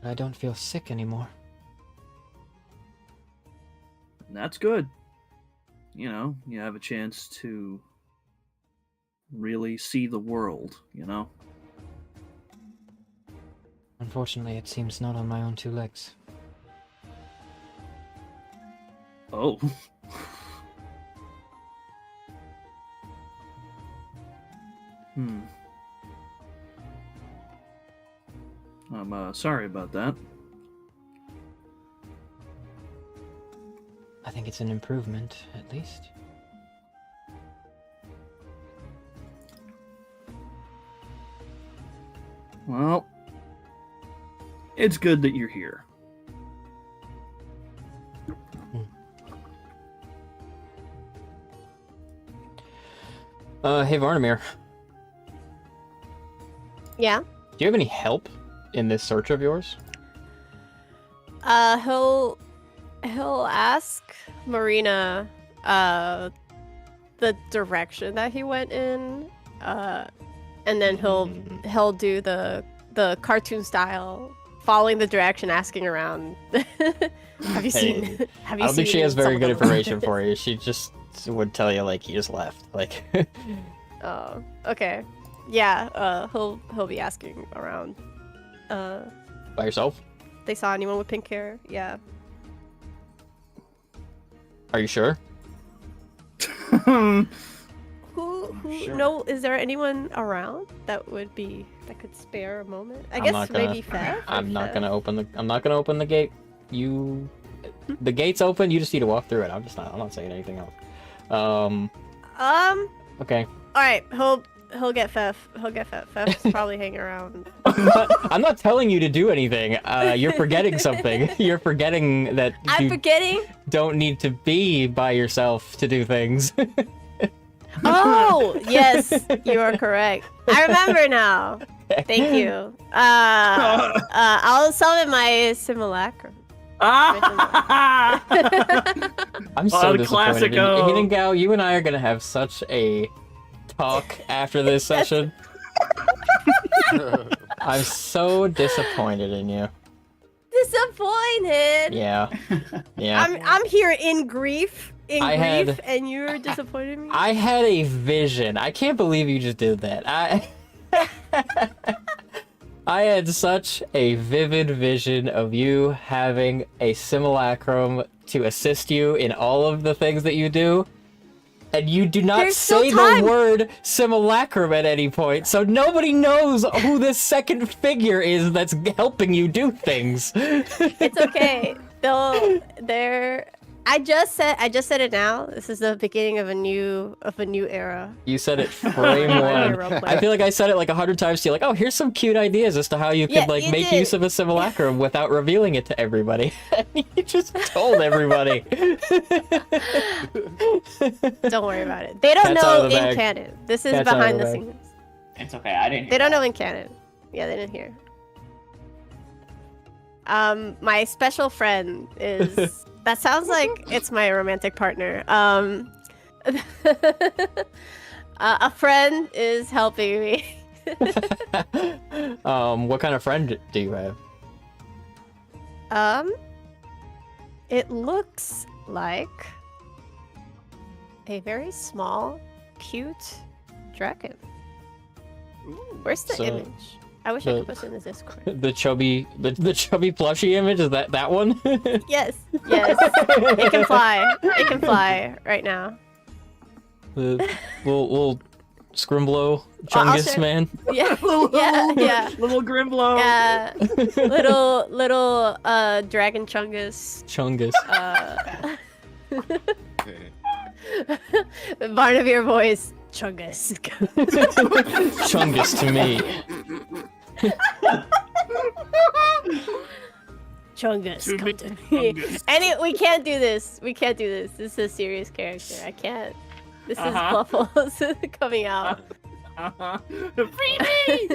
I don't feel sick anymore. And that's good. You know, you have a chance to really see the world, you know? Unfortunately, it seems not on my own two legs. Oh. I'm sorry about that. I think it's an improvement, at least. Well, it's good that you're here. Hey Varnamir, Yeah. do you have any help in this search of yours? He'll ask Marina the direction that he went in, and then he'll do the cartoon style, following the direction, asking around. Have you seen? Have you I don't think she seen has very some good of the- information for you. She just would tell you like he just left. Like, Oh, okay. Yeah. He'll be asking around. by yourself? They saw anyone with pink hair? Yeah. Are you sure? Who? Sure. No. Is there anyone around that could spare a moment? I I'm guess not gonna- maybe Fev. I'm not gonna open the gate. The gate's open. You just need to walk through it. I'm not saying anything else. Okay. All right. He'll get Fev. Fev's probably hanging around. I'm not telling you to do anything. You're forgetting something. You're forgetting that I'm you forgetting. don't need to be by yourself to do things. Oh, yes, you are correct. I remember now. Thank you. I'll summon my simulacrum. Ah! I'm so Oh, the disappointed. classico. Hidden Gao, you and I are gonna have such a talk after this session. I'm so disappointed in you. Disappointed. Yeah. Yeah. I'm here in grief. I And you're disappointed in me. I had a vision. I can't believe you just did that. I had such a vivid vision of you having a simulacrum to assist you in all of the things that you do. And you do not There's still say time. the word simulacrum at any point, so nobody knows who this second figure is that's helping you do things. It's okay. They're. I just said it now. This is the beginning of a new era. You said it frame one. Roleplay. I feel like I said it like 100 times to you, like, oh, here's some cute ideas as to how you Yeah, could like you make did. use of a simulacrum without revealing it to everybody. You just told everybody. Don't worry about it. They don't Cat's out know of the in bag. canon. This is Cat's out of behind the the bag. scenes. It's okay. I didn't. They hear don't that. know in canon. Yeah, they didn't hear. My special friend is. That sounds like it's my romantic partner. A friend is helping me. What kind of friend do you have? It looks like a very small, cute dragon. Where's the So, image? I wish I the- could put it in the Discord. The chubby plushie image, is that one? Yes, it can fly. It can fly right now. The little Scrimblow I'll Chungus share- man. Yeah, yeah. Little Grimblow. Yeah, little dragon chungus. Chungus. Barnavir voice, chungus. Chungus to me. Chungus, To come me, to me. Chungus. We can't do this. We can't do this. This is a serious character. I can't. This is Uh-huh. Fluffles coming out. Free me!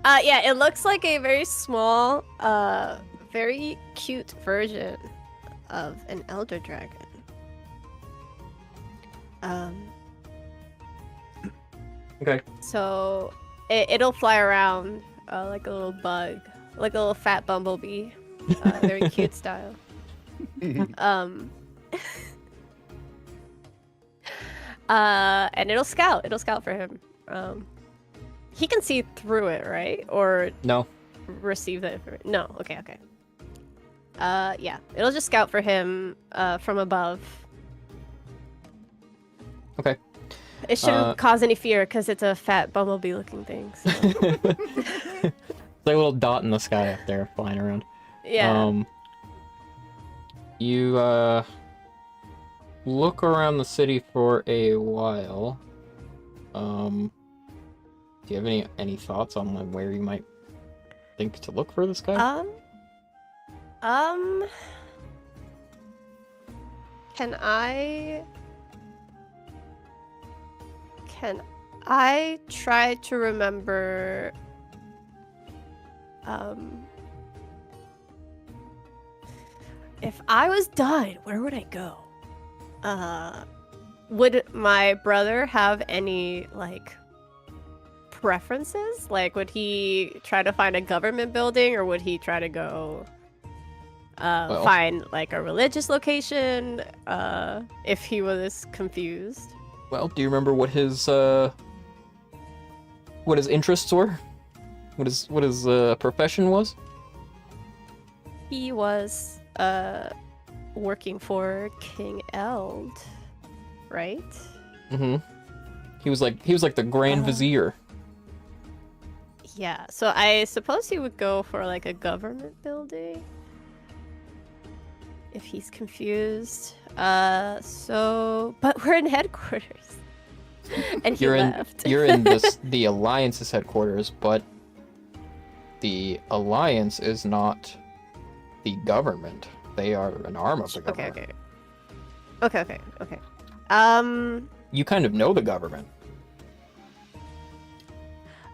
Yeah, it looks like a very small, very cute version of an elder dragon. Okay. So it'll fly around like a little bug, like a little fat bumblebee, very cute style. And it'll scout. It'll scout for him. He can see through it, right? Or No. receive the information. No. Okay. Okay. Yeah. It'll just scout for him from above. Okay. It shouldn't cause any fear because it's a fat bumblebee-looking thing. So. It's like a little dot in the sky up there flying around. Yeah. You look around the city for a while. Do you have any thoughts on like where you might think to look for this guy? Can I try to remember if I was done, where would I go? Would my brother have any like preferences? Like would he try to find a government building or would he try to go Well. find like a religious location if he was confused? Well, do you remember what his interests were? What his profession was? He was working for King Eld, right? Mm-hmm. He was like the Grand Vizier. Yeah, so I suppose he would go for like a government building if he's confused. But we're in headquarters. And he left. You're in the Alliance's headquarters, but the Alliance is not the government. They are an arm of the government. Okay. You kind of know the government.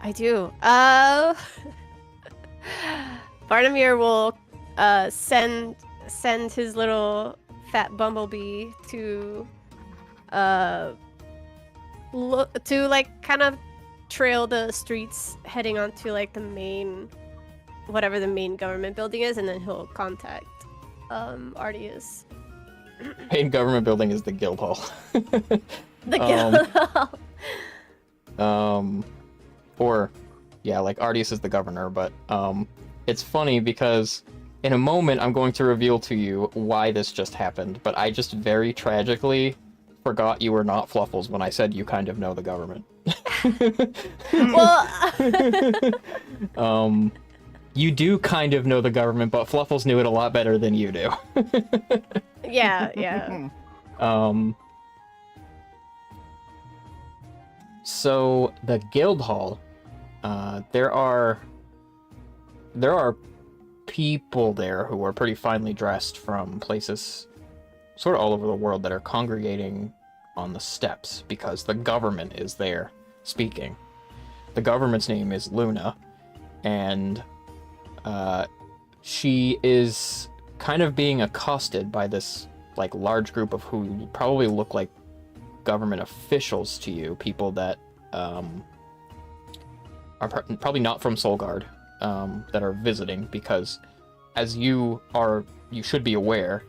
I do. Barnamir will send his little fat bumblebee to look to like kind of trail the streets heading onto like the main whatever the main government building is, and then he'll contact Ardius. Main government building is the guild hall. The guild. Or yeah, like Ardius is the governor, but it's funny because in a moment I'm going to reveal to you why this just happened, but I just very tragically forgot you were not Fluffles when I said you kind of know the government. Well, you do kind of know the government, but Fluffles knew it a lot better than you do. yeah. So the guild hall, there are people there who are pretty finely dressed from places sort of all over the world that are congregating on the steps because the government is there speaking. The government's name is Luna, and she is kind of being accosted by this like large group of who probably look like government officials to you, people that are probably not from Solgard, that are visiting, because as you should be aware,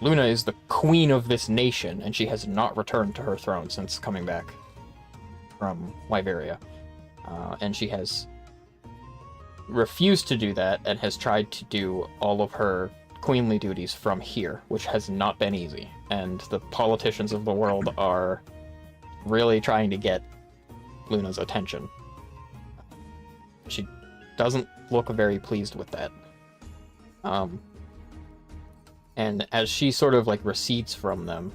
Luna is the queen of this nation, and she has not returned to her throne since coming back from Wyveria. And she has refused to do that and has tried to do all of her queenly duties from here, which has not been easy. And the politicians of the world are really trying to get Luna's attention. She doesn't look very pleased with that. And as she sort of like recedes from them,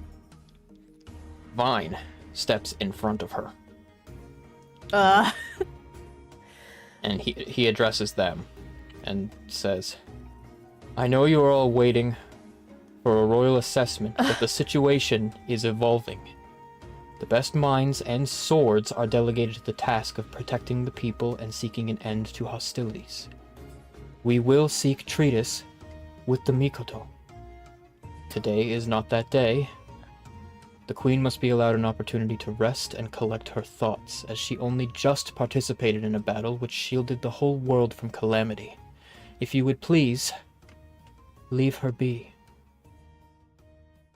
Vine steps in front of her. And he addresses them. and says, I know you are all waiting for a royal assessment, but the situation is evolving. The best minds and swords are delegated to the task of protecting the people and seeking an end to hostilities. We will seek treatise with the Mikoto. Today is not that day. The Queen must be allowed an opportunity to rest and collect her thoughts, as she only just participated in a battle which shielded the whole world from calamity. If you would please, leave her be.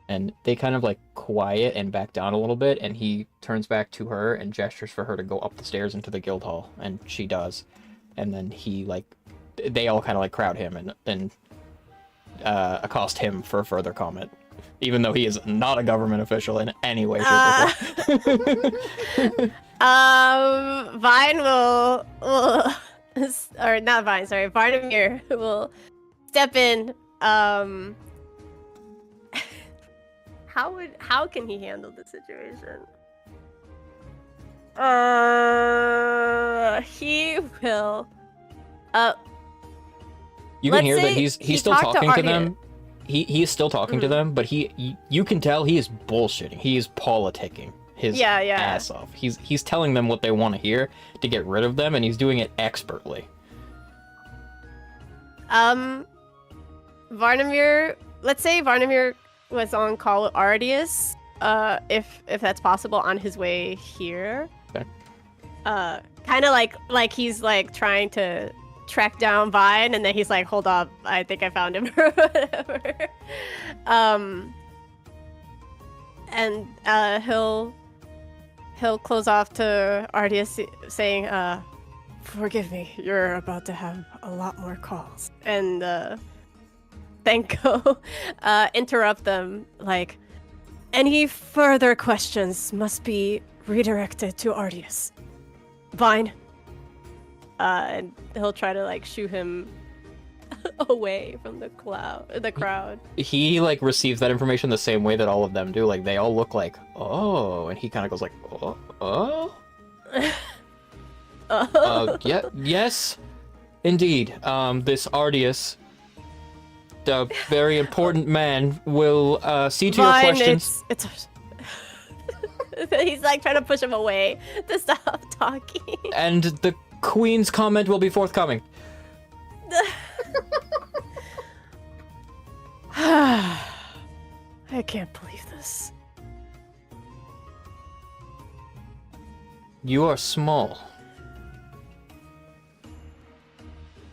And they kind of like quiet and back down a little bit, and he turns back to her and gestures for her to go up the stairs into the guild hall, and she does. And then he like, they all kind of like crowd him and accost him for further comment, even though he is not a government official in any way, shape, or form. Vine will or not Vine, sorry, Varnamir will step in. How can he handle the situation? He will. You can let's hear that say he's he still talked to talking to Arya. them. He is still talking to them, but you can tell he is bullshitting. He is politicking his Yeah. ass off. He's telling them what they want to hear to get rid of them, and he's doing it expertly. Varnamir. Let's say Varnamir was on call with Ardius, if that's possible, on his way here. Okay. Kind of like he's like trying to track down Vine, and then he's like, hold up, I think I found him or whatever. And he'll close off to Ardius saying, forgive me, you're about to have a lot more calls. And then go interrupt them, like, any further questions must be redirected to Ardius. Vine. And he'll try to like shoo him away from the crowd. He like receives that information the same way that all of them do. Like they all look like, oh, and he kind of goes like, oh. Yeah, yes, indeed. This Ardius, the very important man, will see to your questions. It's he's like trying to push him away to stop talking. And the Queen's comment will be forthcoming. I can't believe this. You are small.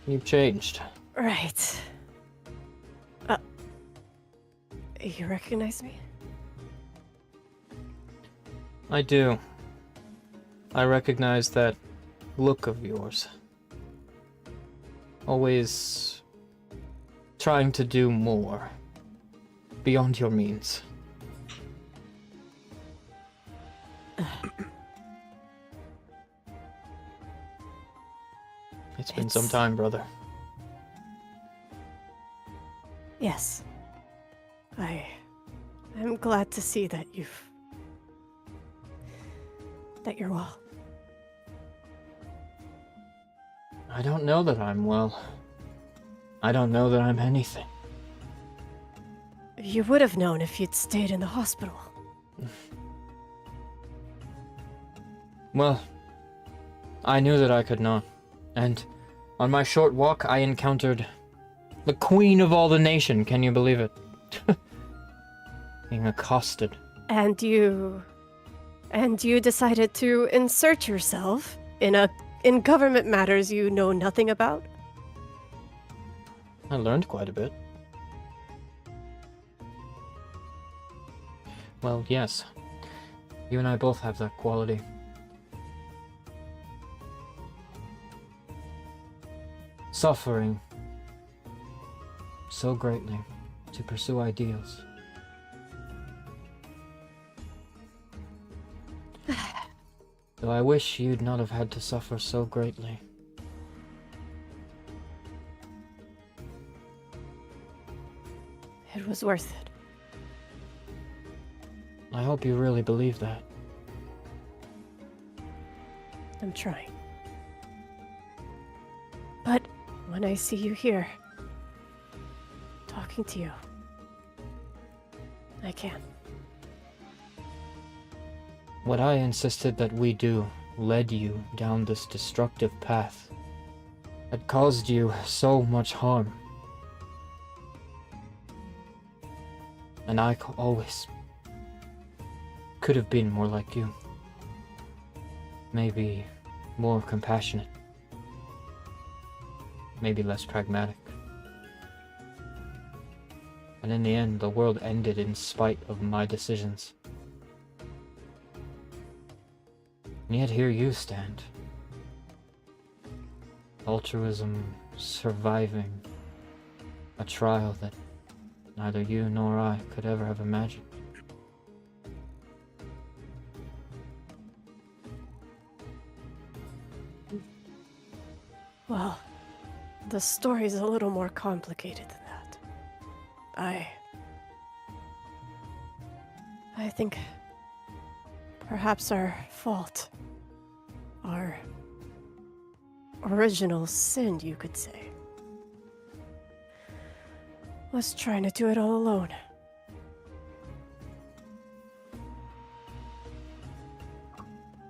You've changed. Right. You recognize me? I do. I recognize that look of yours. Always trying to do more. Beyond your means. It's been some time, brother. Yes. I'm glad to see that you're well. I don't know that I'm well. I don't know that I'm anything. You would have known if you'd stayed in the hospital. Well, I knew that I could not. And on my short walk, I encountered the queen of all the nation. Can you believe it? Being accosted. And you decided to insert yourself in government matters you know nothing about? I learned quite a bit. Well, yes. You and I both have that quality. Suffering so greatly to pursue ideals. Though I wish you'd not have had to suffer so greatly. It was worth it. I hope you really believe that. I'm trying. But when I see you here, talking to you, I can. What I insisted that we do led you down this destructive path that caused you so much harm. And I always could have been more like you. Maybe more compassionate. Maybe less pragmatic. And in the end, the world ended in spite of my decisions. And yet here you stand. Altruism, surviving a trial that neither you nor I could ever have imagined. Well, the story's a little more complicated than that. I think perhaps our fault, our original sin, you could say, was trying to do it all alone.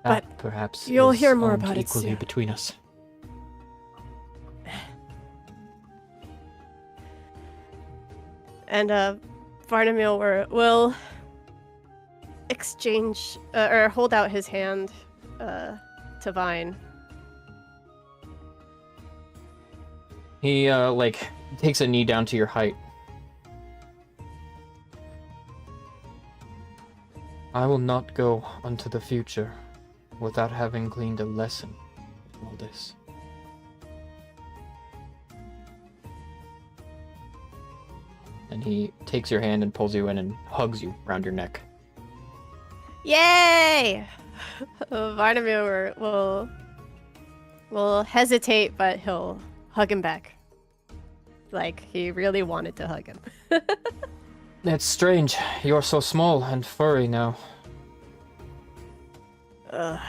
That But perhaps you'll is hear more owned about it equally soon. between us. And Varnamil will exchange or hold out his hand to Vine. He takes a knee down to your height. I will not go unto the future without having gleaned a lesson from all this. And he takes your hand and pulls you in and hugs you around your neck. Yay! Varnamil will hesitate, but he'll hug him back. Like he really wanted to hug him. It's strange. You're so small and furry now. Ugh.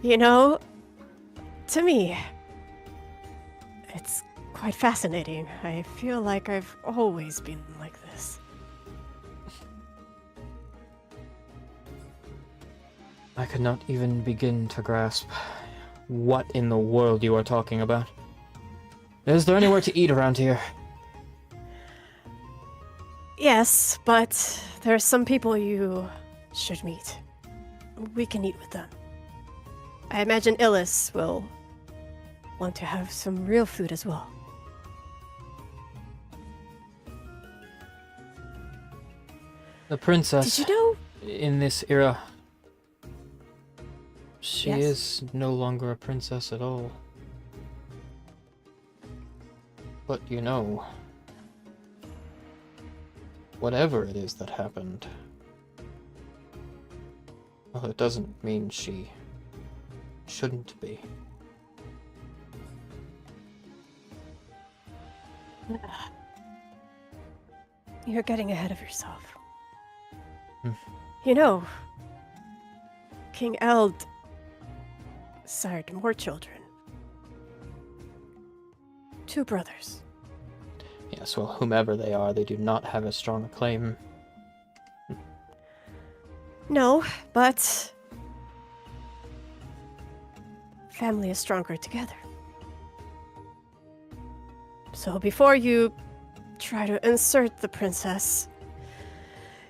You know, to me, it's quite fascinating. I feel like I've always been like this. I could not even begin to grasp what in the world you are talking about. Is there anywhere to eat around here? Yes, but there are some people you should meet. We can eat with them. I imagine Illis will want to have some real food as well. The princess Did you know? in this era, she Yes. is no longer a princess at all. But you know, whatever it is that happened, well, it doesn't mean she shouldn't be. You're getting ahead of yourself. Hmm. You know, King Eld sired more children. 2 brothers. Yes, well, whomever they are, they do not have as strong a claim. No, but family is stronger together. So before you try to insert the princess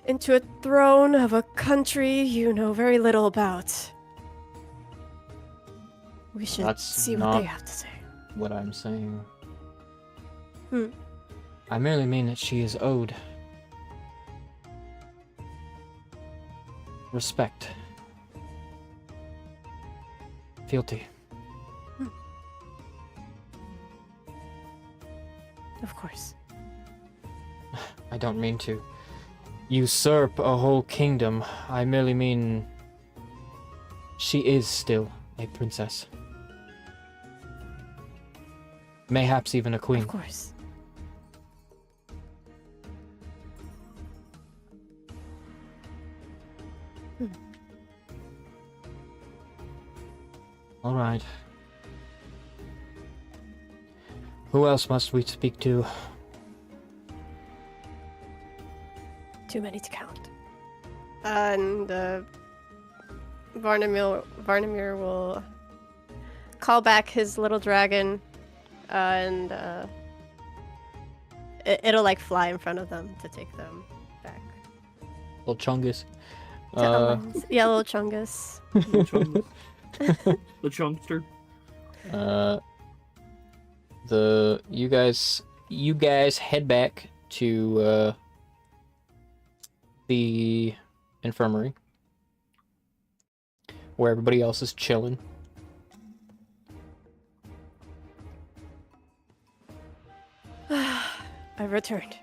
into a throne of a country you know very little about, we should That's see what not- they have to say. What I'm saying. Hmm. I merely mean that she is owed respect, fealty. Of course. I don't mean to usurp a whole kingdom. I merely mean she is still a princess. Mayhaps even a queen. Of course. All right. Who else must we speak to? Too many to count. And Varnamir will call back his little dragon, and it'll like fly in front of them to take them back. Little Chungus. To Elrond's. Yeah, little Chungus. The chunkster. You guys head back to the infirmary where everybody else is chilling. I returned.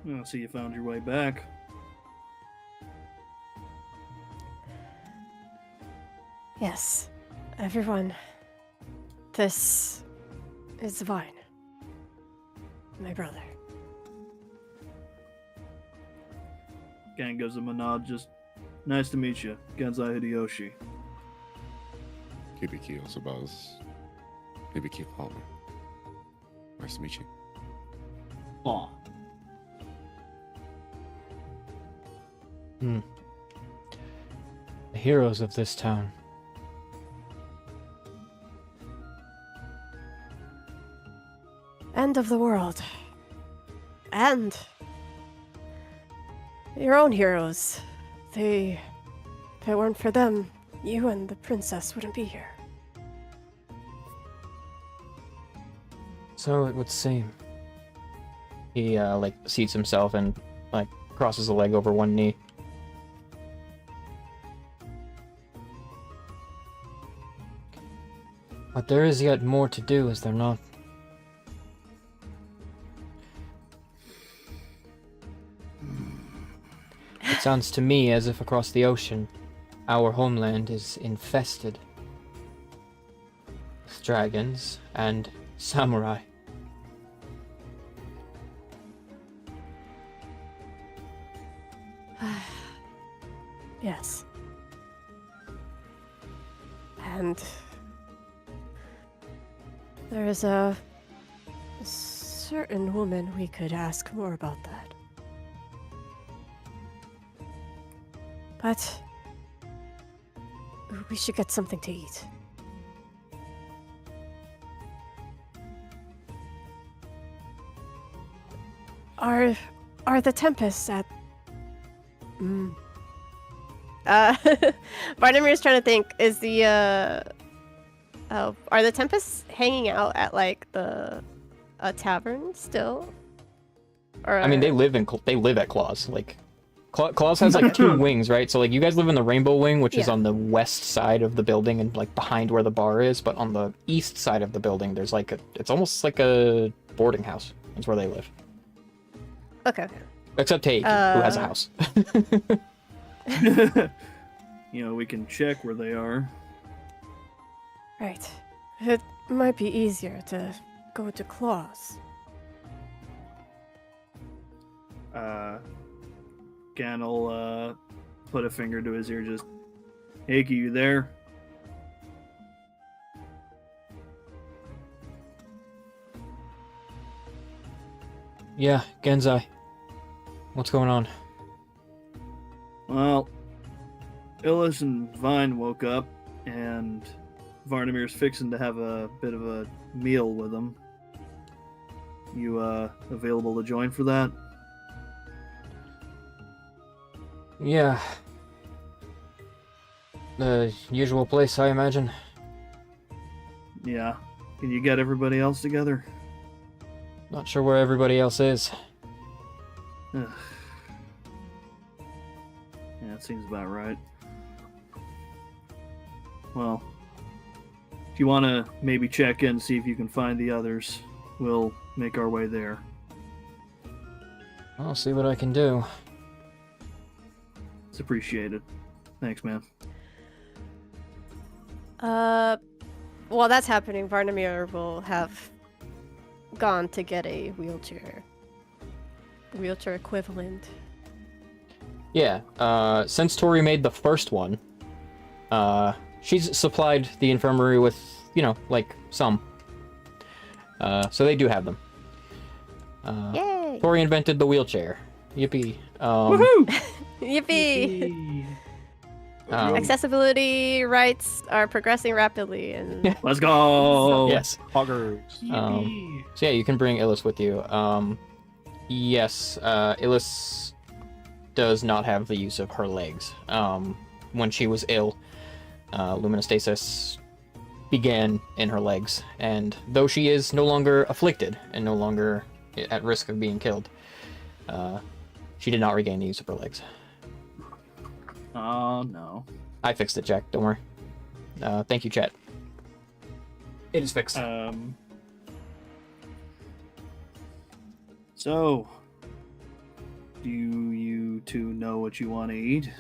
Oh, so you found your way back. Yes, everyone. This is Vine, my brother. Gang gives him a nod, just, nice to meet you, Genzai Hideyoshi. Kibiki also bows. Kibiki Palmer. Nice to meet you. Aw. The heroes of this town. End of the world. And your own heroes. If it weren't for them, you and the princess wouldn't be here. So it would seem. He like seats himself and like crosses a leg over one knee. But there is yet more to do, is there not? It sounds to me as if across the ocean, our homeland is infested with dragons and samurai. Yes. And there is a certain woman we could ask more about that. But we should get something to eat. Are the tempests at Vardamir's trying to think, is the are the tempests hanging out at like the tavern still? Or I mean, they live at Claws. Like, Claws has like two wings, right? So like, you guys live in the Rainbow Wing, which is Yeah. on the west side of the building and like behind where the bar is. But on the east side of the building, there's like it's almost like a boarding house. That's where they live. Okay. Except Take, who has a house. You know, we can check where they are. Right. It might be easier to go to Claws. Gan will put a finger to his ear, just, Heiki, you there? Yeah, Genzai. What's going on? Well, Illis and Vine woke up, and Vardamir's fixing to have a bit of a meal with them. You available to join for that? Yeah. The usual place, I imagine. Yeah. Can you get everybody else together? Not sure where everybody else is. Ugh. Yeah, that seems about right. Well, if you want to maybe check in, see if you can find the others, we'll make our way there. I'll see what I can do. It's appreciated. Thanks, man. While that's happening, Varnamir will have gone to get a wheelchair equivalent. Yeah, since Tori made the first one, she's supplied the infirmary with, like some. So they do have them. Yay! Tori invented the wheelchair. Yippee. Woohoo! Yippee! Um, Accessibility rights are progressing rapidly, and Let's go. yes. Poggers. So yeah, you can bring Illis with you. Yes, Illis does not have the use of her legs. When she was ill, luminostasis began in her legs, and though she is no longer afflicted and no longer at risk of being killed, she did not regain the use of her legs. Oh no. I fixed it, Jack. Don't worry. Thank you, chat. It is fixed. So, do you two know what you want to eat?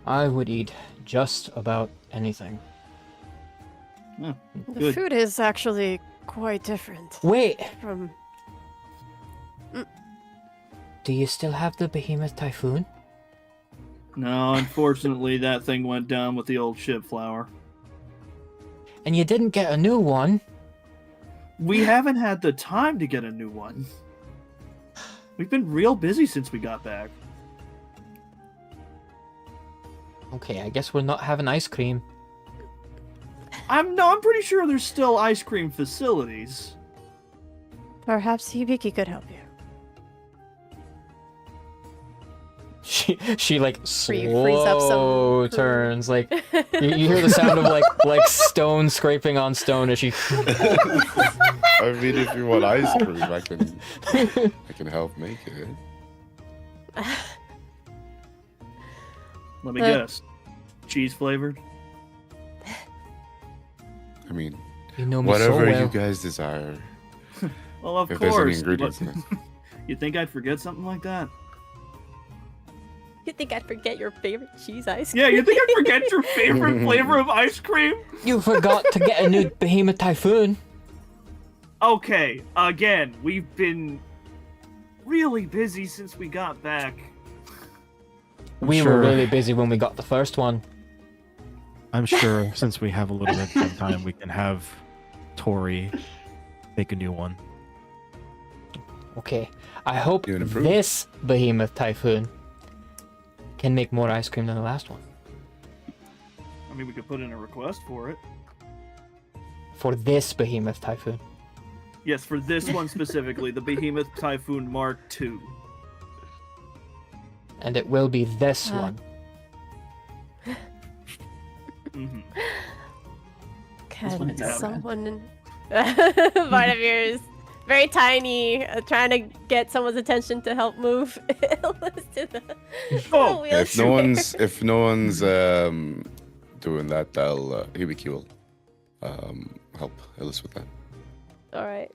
I would eat just about anything. the Good. food is actually quite different Wait, from. do you still have the Behemoth Typhoon? No, unfortunately, that thing went down with the old ship flower. And you didn't get a new one? We haven't had the time to get a new one. We've been real busy since we got back. Okay, I guess we're not having ice cream. I'm pretty sure there's still ice cream facilities. Perhaps Hibiki could help you. She like Freeze up some slow cream. turns, like you hear the sound of like stone scraping on stone as she. I mean, if you want ice cream, I can help make it. Let me guess. Cheese flavored? I mean, You know me whatever so well. you guys desire. Well, of If there's any course. ingredients in it. You think I'd forget something like that? You think I'd forget your favorite cheese ice cream? Yeah, you think I'd forget your favorite flavor of ice cream? You forgot to get a new Behemoth Typhoon. Okay, again, we've been really busy since we got back. We were really busy when we got the first one. I'm sure since we have a little bit of time, we can have Tori make a new one. Okay, I hope You wanna prove? this Behemoth Typhoon can make more ice cream than the last one. I mean, we could put in a request for it. For this Behemoth Typhoon. Yes, for this one specifically, the Behemoth Typhoon Mark II. And it will be this Uh, one. Mm-hmm. Can one is out, someone part of yours very tiny, trying to get someone's attention to help move Illis to the Oh, wheelchair. If no one's doing that, I'll Hibiki will help Illis with that. All right.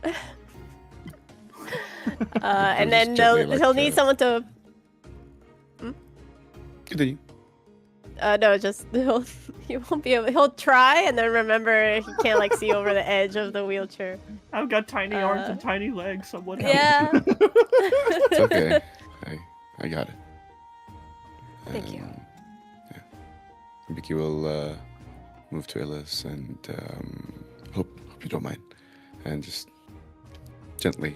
Just And then gently, like, he'll need someone to. Continue. No, just he won't be able. He'll try and then remember he can't like see over the edge of the wheelchair. I've got tiny arms and tiny legs. Someone help. Yeah. It's okay. I got it. Thank you. Yeah. Hibiki will move to Illis and hope you don't mind, and just gently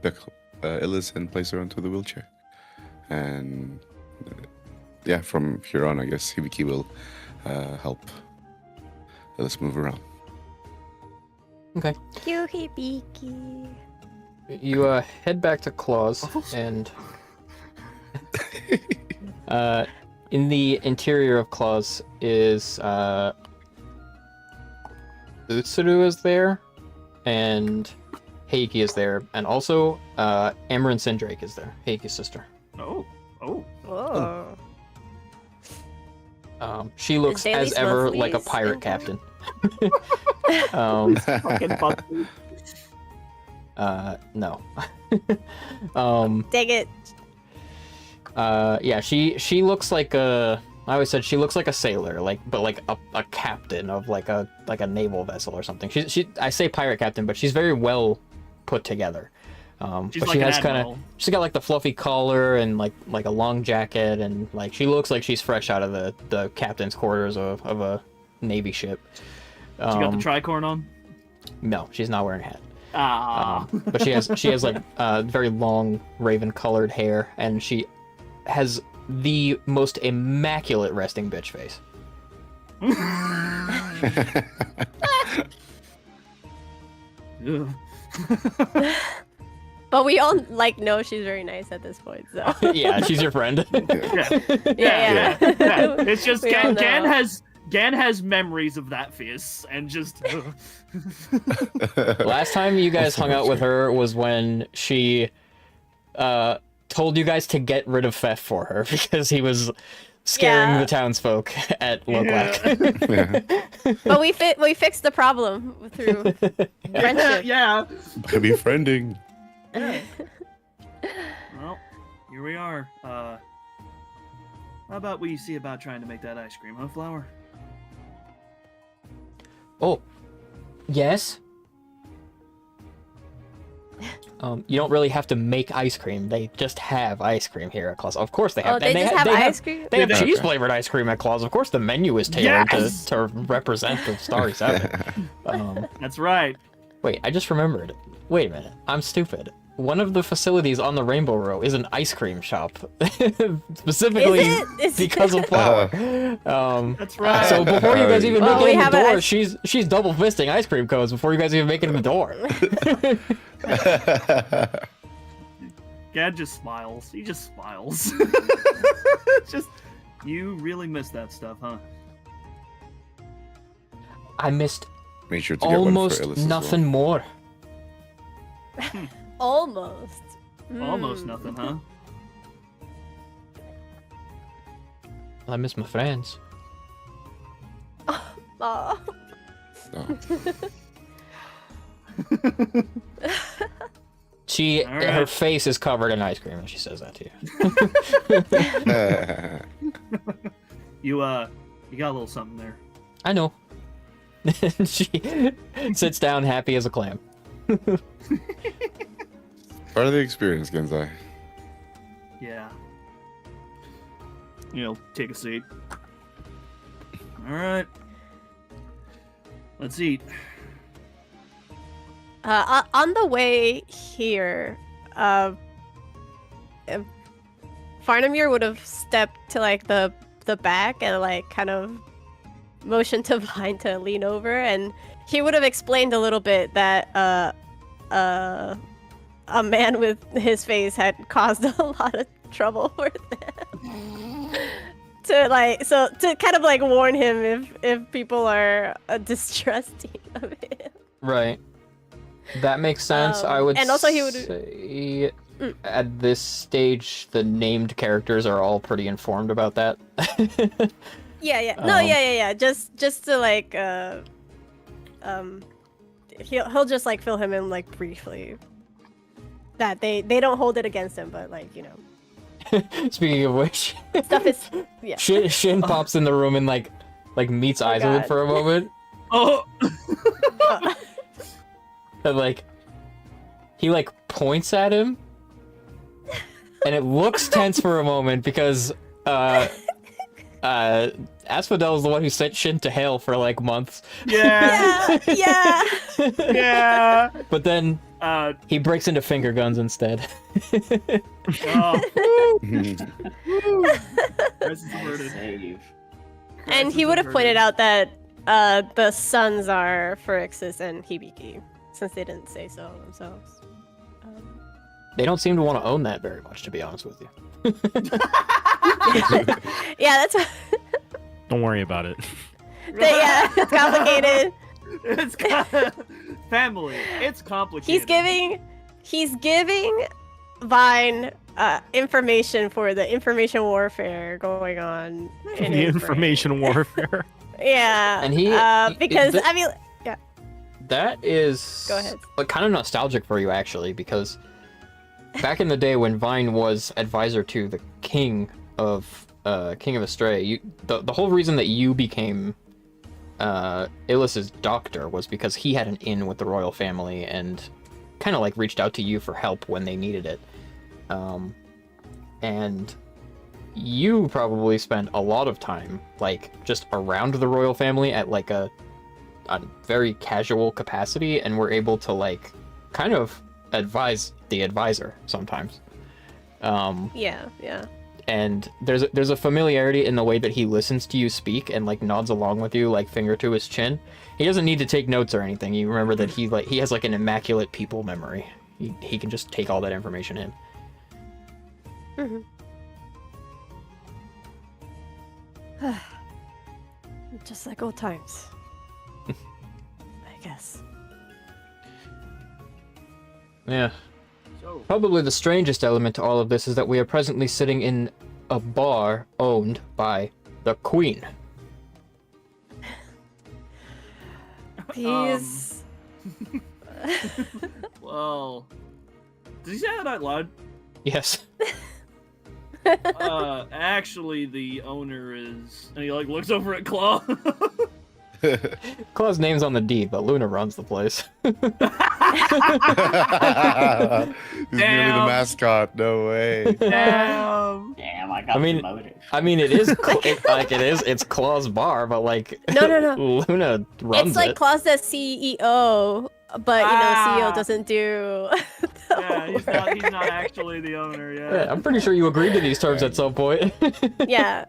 pick Illis and place her onto the wheelchair, and yeah, from here on, I guess Hibiki will help Illis move around. Okay. You Hibiki. You head back to Claus, and in the interior of Claus is Utsuru is there, and Heiki is there, and also Amarin Sindrake is there, Heiki's sister. Oh. Whoa. She looks Daily as ever Monthlies like a pirate in captain. Fucking Buckley. No. Dang it. Yeah, she looks like a. I always said she looks like a sailor, but like a captain of like a naval vessel or something. I say pirate captain, but she's very well put together. She's But like she an has admiral. she's got like the fluffy collar and like a long jacket, and like she looks like she's fresh out of the captain's quarters of a navy ship. She got the Um, tricorn on. no, she's not wearing a hat. Ah. But she has like very long raven colored hair, and she has the most immaculate resting bitch face. Ugh. But we all like know she's very nice at this point. So Yeah, she's your friend. Yeah. yeah. Yeah. It's just We all Gan know. has memories of that face and just Last time you guys hung out with her was when she told you guys to get rid of Fef for her because he was scaring Yeah. the townsfolk at Loglak. Yeah. But we fixed the problem through friendship. yeah. By befriending. Well, here we are. How about we see about trying to make that ice cream, huh, Flower? Oh, yes. You don't really have to make ice cream. They just have ice cream here at Claus. Of course they have. Oh, they and just have they ice cream? They have Yeah. cheese flavored ice cream at Claus. Of course, the menu is tailored Yes! to represent the Starry 7. That's right. Wait, I just remembered. Wait a minute. I'm stupid. One of the facilities on the Rainbow Row is an ice cream shop, specifically Is it? Is because of Flower. That's right. So before you guys even Well, make we it in have the an door, ice- she's double fisting ice cream cones before you guys even make it in the door. Gad just smiles. He just smiles. It's just you really miss that stuff, huh? I missed Make sure to get one almost for Illis as nothing more. Almost. Almost Hmm. nothing, huh? I miss my friends. Aw. well. She, All her right. face is covered in ice cream, and she says that to you. You got a little something there. I know. She sits down happy as a clam. Part of the experience, Genzai. Yeah. Take a seat. All right. Let's eat. On the way here, Farnamir would have stepped to like the back and like kind of motioned to Vine to lean over, and he would have explained a little bit that a man with his face had caused a lot of trouble for them. to kind of like warn him if people are distrusting of him. Right. That makes sense. I would and also he would- say at this stage the named characters are all pretty informed about that. Yeah. No, yeah. Just to like he'll just like fill him in like briefly. That they don't hold it against him, but like, Speaking of which, stuff is yeah. Shin pops in the room and like meets eyes with him God. for a moment. Oh. And like he like points at him and it looks tense for a moment because Asphodel is the one who sent Shin to hell for like months. Yeah. Yeah. Yeah. But then Uh. he breaks into finger guns instead. Oh. Crisis averted. Save. And he Crisis would have pointed averted. out that the sons are Phyrexius and Hibiki, since they didn't say so themselves. They don't seem to want to own that very much, to be honest with you. Yeah, that's Don't worry about it. yeah, it's complicated. It's family. It's complicated. He's giving Vine information for the information warfare going on in The his brain. information warfare. Yeah, And he- because th- I mean, That is Go ahead. kind of nostalgic for you, actually, because back in the day when Vine was advisor to the King of Astray, the whole reason that you became Illis's doctor was because he had an in with the royal family, and kind of like reached out to you for help when they needed it. And you probably spent a lot of time like just around the royal family at like a very casual capacity, and were able to like kind of advise the advisor sometimes. Yeah. And there's a familiarity in the way that he listens to you speak and like nods along with you, like finger to his chin. He doesn't need to take notes or anything. You remember that he has like an immaculate people memory. He can just take all that information in. Just like old times. I guess. Yeah. So, Probably the strangest element to all of this is that we are presently sitting in a bar owned by the Queen. He's. well, did he say that out loud? Yes. Actually, the owner is, and he like looks over at Claw. Claw's name's on the deed, but Luna runs the place. He's nearly the mascot. No way. Damn. Damn, I got promoted. I mean, it is it's Claw's bar, but like No. Luna runs It's like it. Claus the CEO, but you know, CEO doesn't do. Yeah, he's not actually the owner. Yeah, I'm pretty sure you agreed to these terms at some point. Yeah.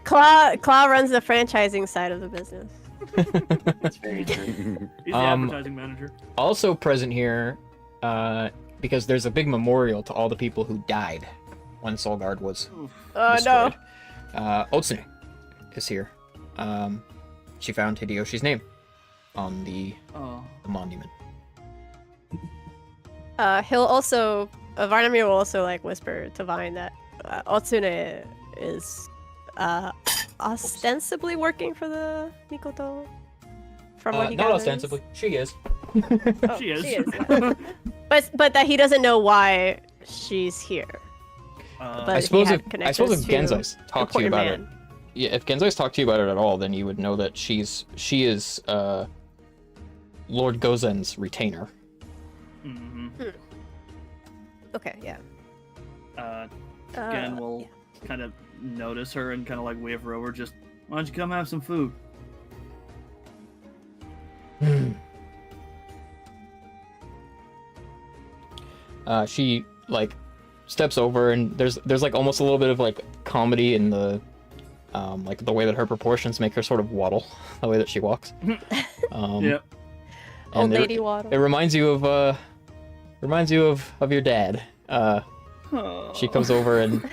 Claw runs the franchising side of the business. That's very true. He's the advertising manager. Also present here, because there's a big memorial to all the people who died when Solgard was Oh destroyed. no. Otsune is here. She found Hideyoshi's name on the monument. He'll also. Varnamir will also like whisper to Vine that Otsune is ostensibly working for the Mikoto. From what he not gathers. ostensibly, she is. Oh, She is. yeah. but that he doesn't know why she's here. But I he suppose had if connections to Genzai's talked to you about important it, yeah, if Genzai's talked to you about it at all, then you would know that she is Lord Gozen's retainer. Mm-hmm. Okay, yeah. Gen will kind of notice her and kind of like wave her over. Just, why don't you come have some food? She like steps over, and there's like almost a little bit of like comedy in the like the way that her proportions make her sort of waddle, the way that she walks. Yep. Old and lady waddle. It reminds you of your dad. She comes over and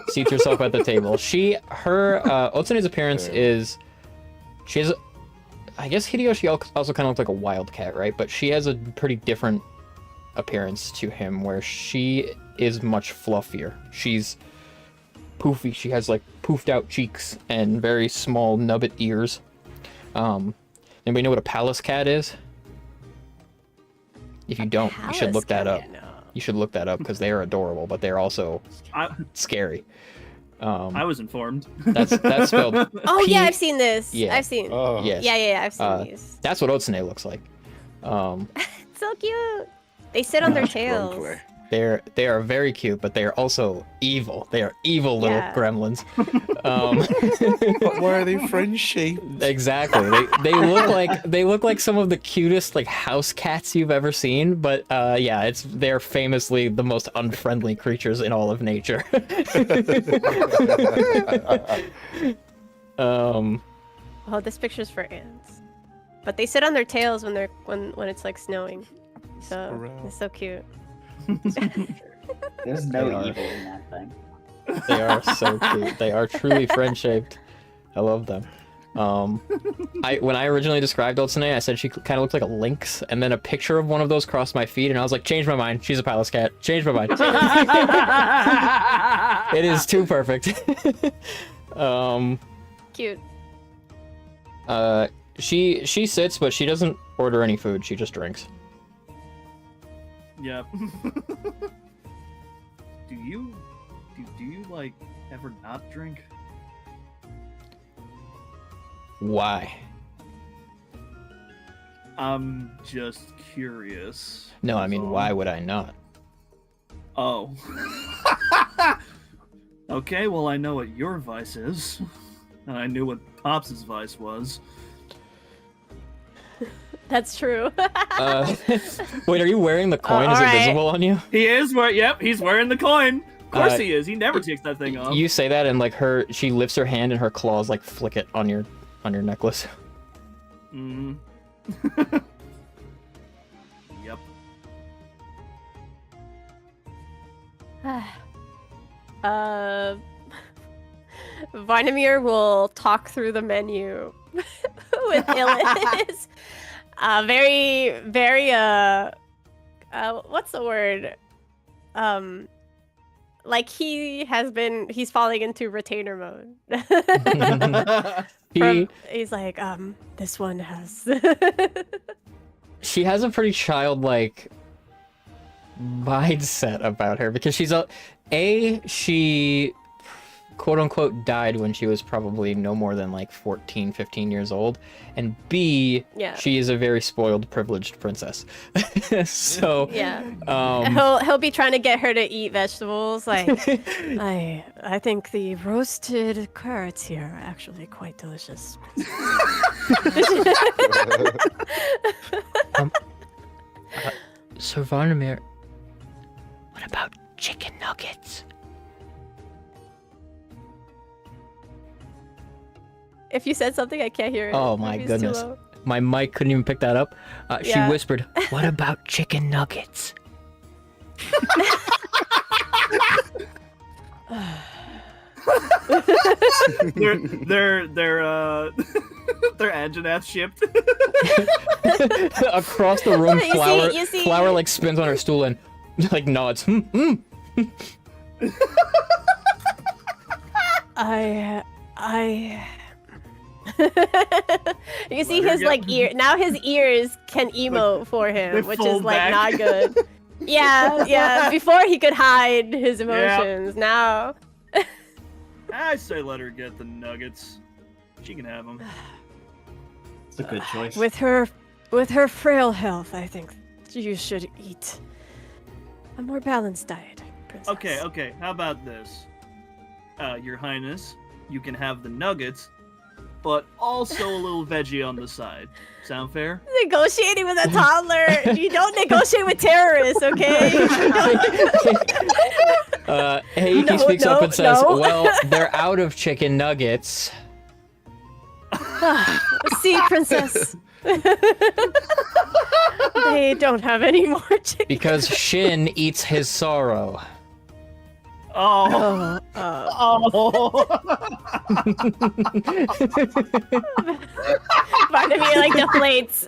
seats herself at the table. Otsune's appearance is, she has, I guess Hideyoshi also kind of looks like a wildcat, right? But she has a pretty different appearance to him, where she is much fluffier. She's poofy. She has like poofed out cheeks and very small nubbit ears. Anybody know what a palace cat is? If you don't, you should look that up. You should look that up because they are adorable, but they're also scary. I was informed. That's spelled. Oh yeah, I've seen this. Yeah. I've seen. Oh. Yes. Yeah, I've seen these. That's what Otsune looks like. So cute. They sit on their tails. Grunkler. They are very cute, but they are also evil. They are evil little Yeah. gremlins. But why are they friend shaped? Exactly. They look like some of the cutest like house cats you've ever seen. But yeah, they're famously the most unfriendly creatures in all of nature. Oh, this picture's for ants. But they sit on their tails when it's like snowing. So Squirrel. it's so cute. There's They no are. evil in that thing. They are so cute. They are truly friend-shaped. I love them. When I originally described Otsune, I said she kind of looked like a lynx, and then a picture of one of those crossed my feed, and I was like, change my mind. She's a palace cat. Change my mind. It is too perfect. Cute. She sits, but she doesn't order any food. She just drinks. Yep. Do you like ever not drink? Why? I'm just curious. No, I That's mean, all. why would I not? Oh. Okay, well, I know what your vice is. And I knew what Pops' vice was. That's true. Wait, are you wearing the coin? Is it alright. visible on you? He is yep, he's wearing the coin. Of course Uh, he is. He never takes that thing off. You say that, and like she lifts her hand, and her claws like flick it on your necklace. Mm. Yep. Varnamir will talk through the menu with Illis. Very, very, what's the word? Like he's falling into retainer mode. He's like, this one has. She has a pretty childlike mindset about her because she quote unquote died when she was probably no more than like 14, 15 years old, and B, Yeah. she is a very spoiled, privileged princess. So Yeah. um He'll be trying to get her to eat vegetables. Like, I think the roasted carrots here are actually quite delicious. Sir Varnamir, what about chicken nuggets? If you said something, I can't hear it. Oh my Maybe it's too goodness. low. My mic couldn't even pick that up. She Yeah. whispered, what about chicken nuggets? They're they're Anjanath shipped. Across the room, You see- Flower like spins on her stool and like nods. I. You see Let her his get- like ear now. His ears can emote for they him, which is fold like back. not good. Yeah. Before he could hide his emotions. Now. I say let her get the nuggets. She can have them. It's a good choice. With her frail health, I think you should eat a more balanced diet, princess. Okay. How about this? Your Highness, you can have the nuggets, but also a little veggie on the side. Sound fair? Negotiating with a toddler. You don't negotiate with terrorists, okay? Heiki speaks up no, and says, no. well, they're out of chicken nuggets. See, princess. They don't have any more chicken. Because Shin eats his sorrow. Oh. Barnaby like deflates.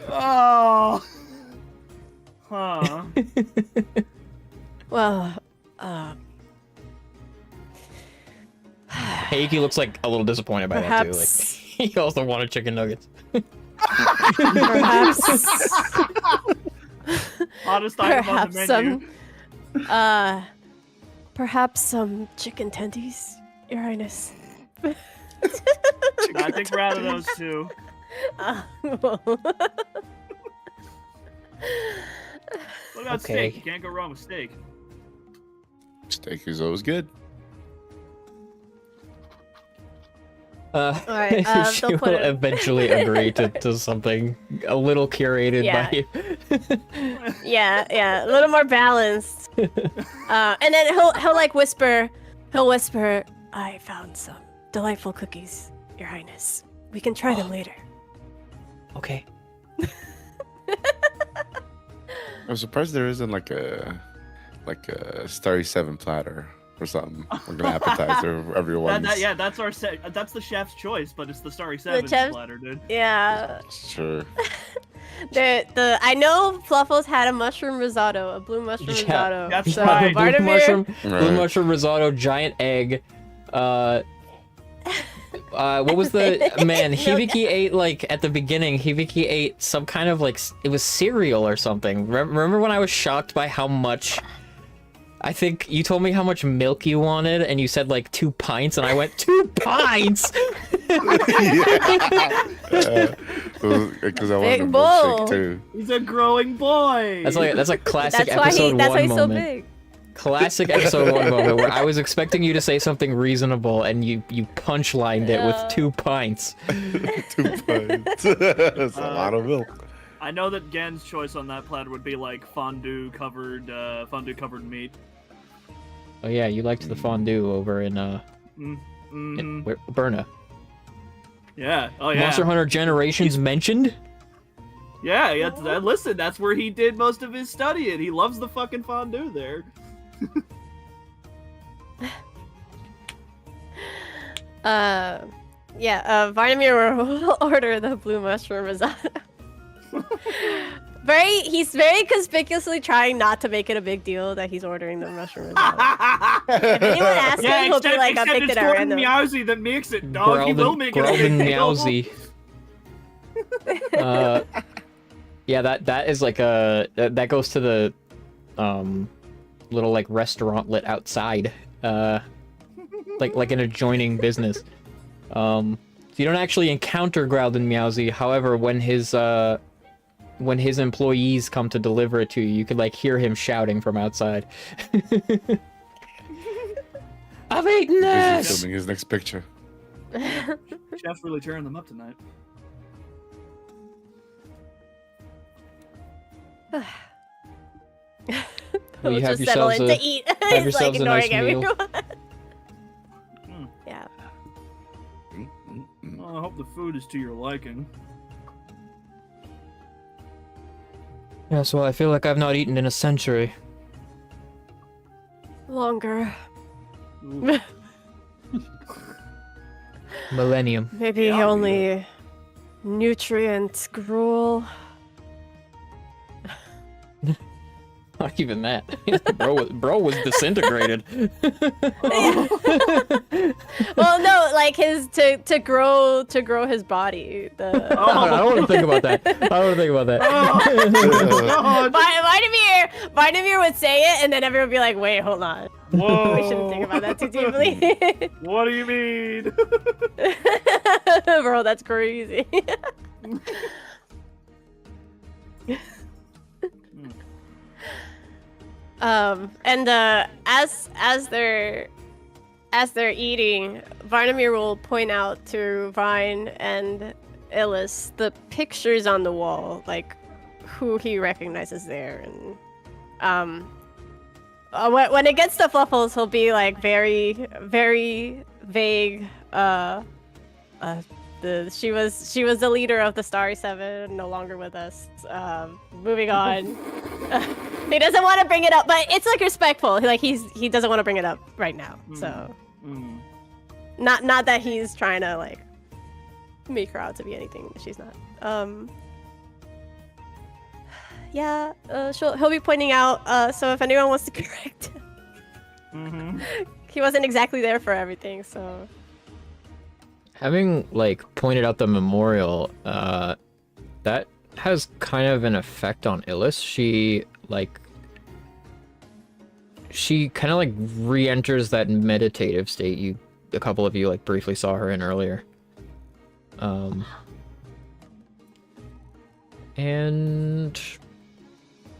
Oh. Huh. Well, Heiki looks like a little disappointed by that too. Like, perhaps, he also wanted chicken nuggets. perhaps, Hottest item on perhaps the some, menu. perhaps some chicken tendies, Your Highness. I think we're out of those two. Well, What about Okay. steak? You can't go wrong with steak. Steak is always good. Alright, she they'll put will it- eventually agree to something a little curated Yeah. by you. yeah, a little more balanced. And then he'll like whisper, I found some delightful cookies, Your Highness. We can try them later. Okay. I'm surprised there isn't like a Starry 7 platter or something. Like an appetizer for everyone's. That's our that's the chef's choice, but it's the Starry 7 chef's- platter, dude. Yeah. Sure. I know Fluffles had a mushroom risotto, a blue mushroom Yeah, risotto. that's So right. Blue Varnamir, mushroom, blue Right. mushroom risotto, giant egg. What was the man? Hibiki ate like at the beginning. Hibiki ate some kind of like it was cereal or something. Remember when I was shocked by how much I think you told me how much milk you wanted, and you said like 2 pints, and I went 2 pints. Because I Big wanted a bowl. milkshake too. He's a growing boy. That's a classic That's why episode that's why 1 he's so moment. big. Classic episode 1 moment where I was expecting you to say something reasonable, and you punchlined it with 2 pints. 2 pints. That's a lot of milk. I know that Gen's choice on that platter would be like fondue covered meat. Oh yeah, you liked the fondue over in Berna. Yeah. Oh yeah. Monster Hunter Generations mentioned? Yeah. Listen, that's where he did most of his studying. He loves the fucking fondue there. Varnamir will order the blue mushroom risotto. He's very conspicuously trying not to make it a big deal that he's ordering the mushroom risotto. If anyone asks him, he'll be like, I picked it at random. Meowsy that makes it, dog. He will make it a big deal. Meowsy. Yeah, that is like that goes to the little like restaurant lit outside, like an adjoining business. So you don't actually encounter Growled and Meowsy. However, when his employees come to deliver it to you, you could like hear him shouting from outside. I've eaten Busy this. filming his next picture. Chef's really tearing them up tonight. Well, you He'll have just settle in yourselves to eat. have He's like yourselves a ignoring nice meal. everyone. Mm. Yeah. Oh, I hope the food is to your liking. Yes, well, I feel like I've not eaten in a century. Longer. Ooh. Millennium. Maybe Yeah, only nutrient gruel. Not even that. bro was disintegrated. Well, no, like his to grow his body. I don't want to think about that. Oh, Varnamir would say it, and then everyone would be like, "Wait, hold on. whoa. We shouldn't think about that too deeply." What do you mean? Bro, that's crazy. And as they're eating, Varnamir will point out to Vine and Illis the pictures on the wall, like who he recognizes there, and when it gets to Fluffles, he'll be like very, very vague. She was the leader of the Starry Seven, no longer with us. Moving on. He doesn't want to bring it up, but it's like respectful. He doesn't want to bring it up right now. So not that he's trying to like make her out to be anything that she's not. He'll be pointing out. So if anyone wants to correct him, he wasn't exactly there for everything. So. Having like pointed out the memorial, that has kind of an effect on Illis. She kind of like re-enters that meditative state a couple of you like briefly saw her in earlier. And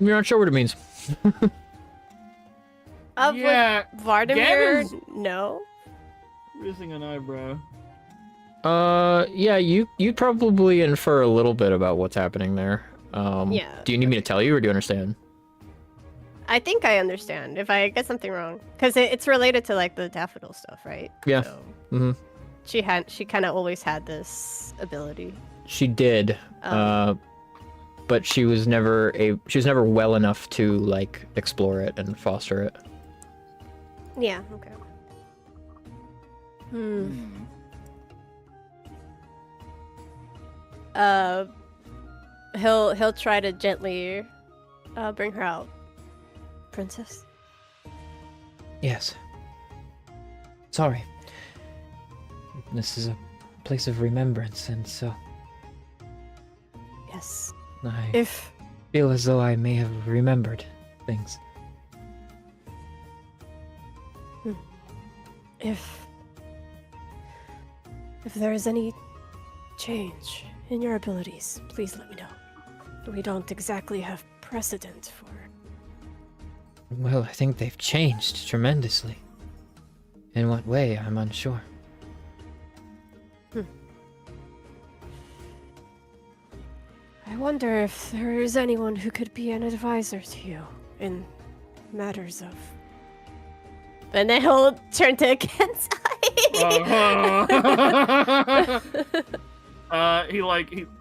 you're not sure what it means. Yeah, Vardamir, no. Raising an eyebrow. Yeah, you'd probably infer a little bit about what's happening there. Yeah. Do you need me to tell you, or do you understand? I think I understand if I get something wrong, because it's related to like the daffodil stuff, right? Yeah. So Mm-hmm. she kind of always had this ability. She did, but she was never well enough to like explore it and foster it. Yeah. Okay. He'll try to gently bring her out. Princess? Yes. Sorry. This is a place of remembrance, and so Yes. I feel as though I may have remembered things. if there is any change in your abilities, please let me know. We don't exactly have precedent for... Well, I think they've changed tremendously. In what way, I'm unsure. I wonder if there is anyone who could be an advisor to you in matters of... And then he'll turn to Kensai.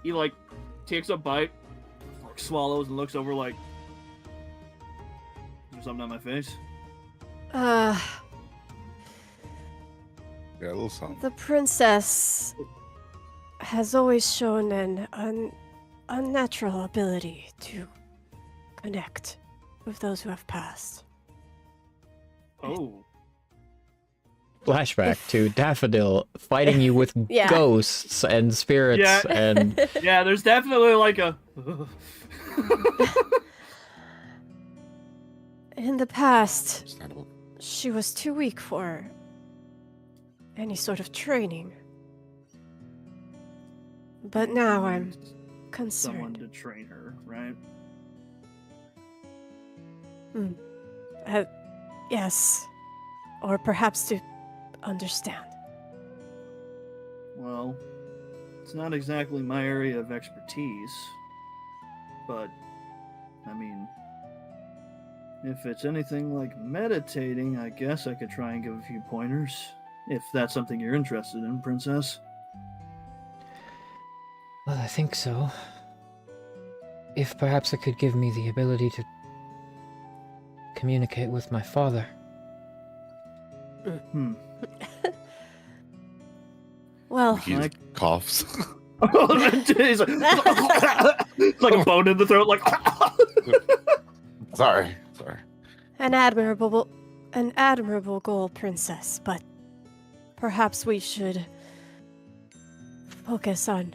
He takes a bite, like swallows and looks over like, is there something on my face? Yeah, a little something. The princess has always shown an unnatural ability to connect with those who have passed. Oh. Flashback to Daffodil fighting you with Yeah. ghosts and spirits Yeah. and... Yeah, there's definitely like a... In the past, Understandable. she was too weak for any sort of training. But now I'm Someone concerned. to train her, right? Yes. Or perhaps to understand. Well, it's not exactly my area of expertise, but, I mean, if it's anything like meditating, I guess I could try and give a few pointers, if that's something you're interested in, Princess. Well, I think so. If perhaps it could give me the ability to communicate with my father. Well, He Like- just coughs. He's like a bone in the throat, like... Sorry. an admirable goal, princess, but perhaps we should focus on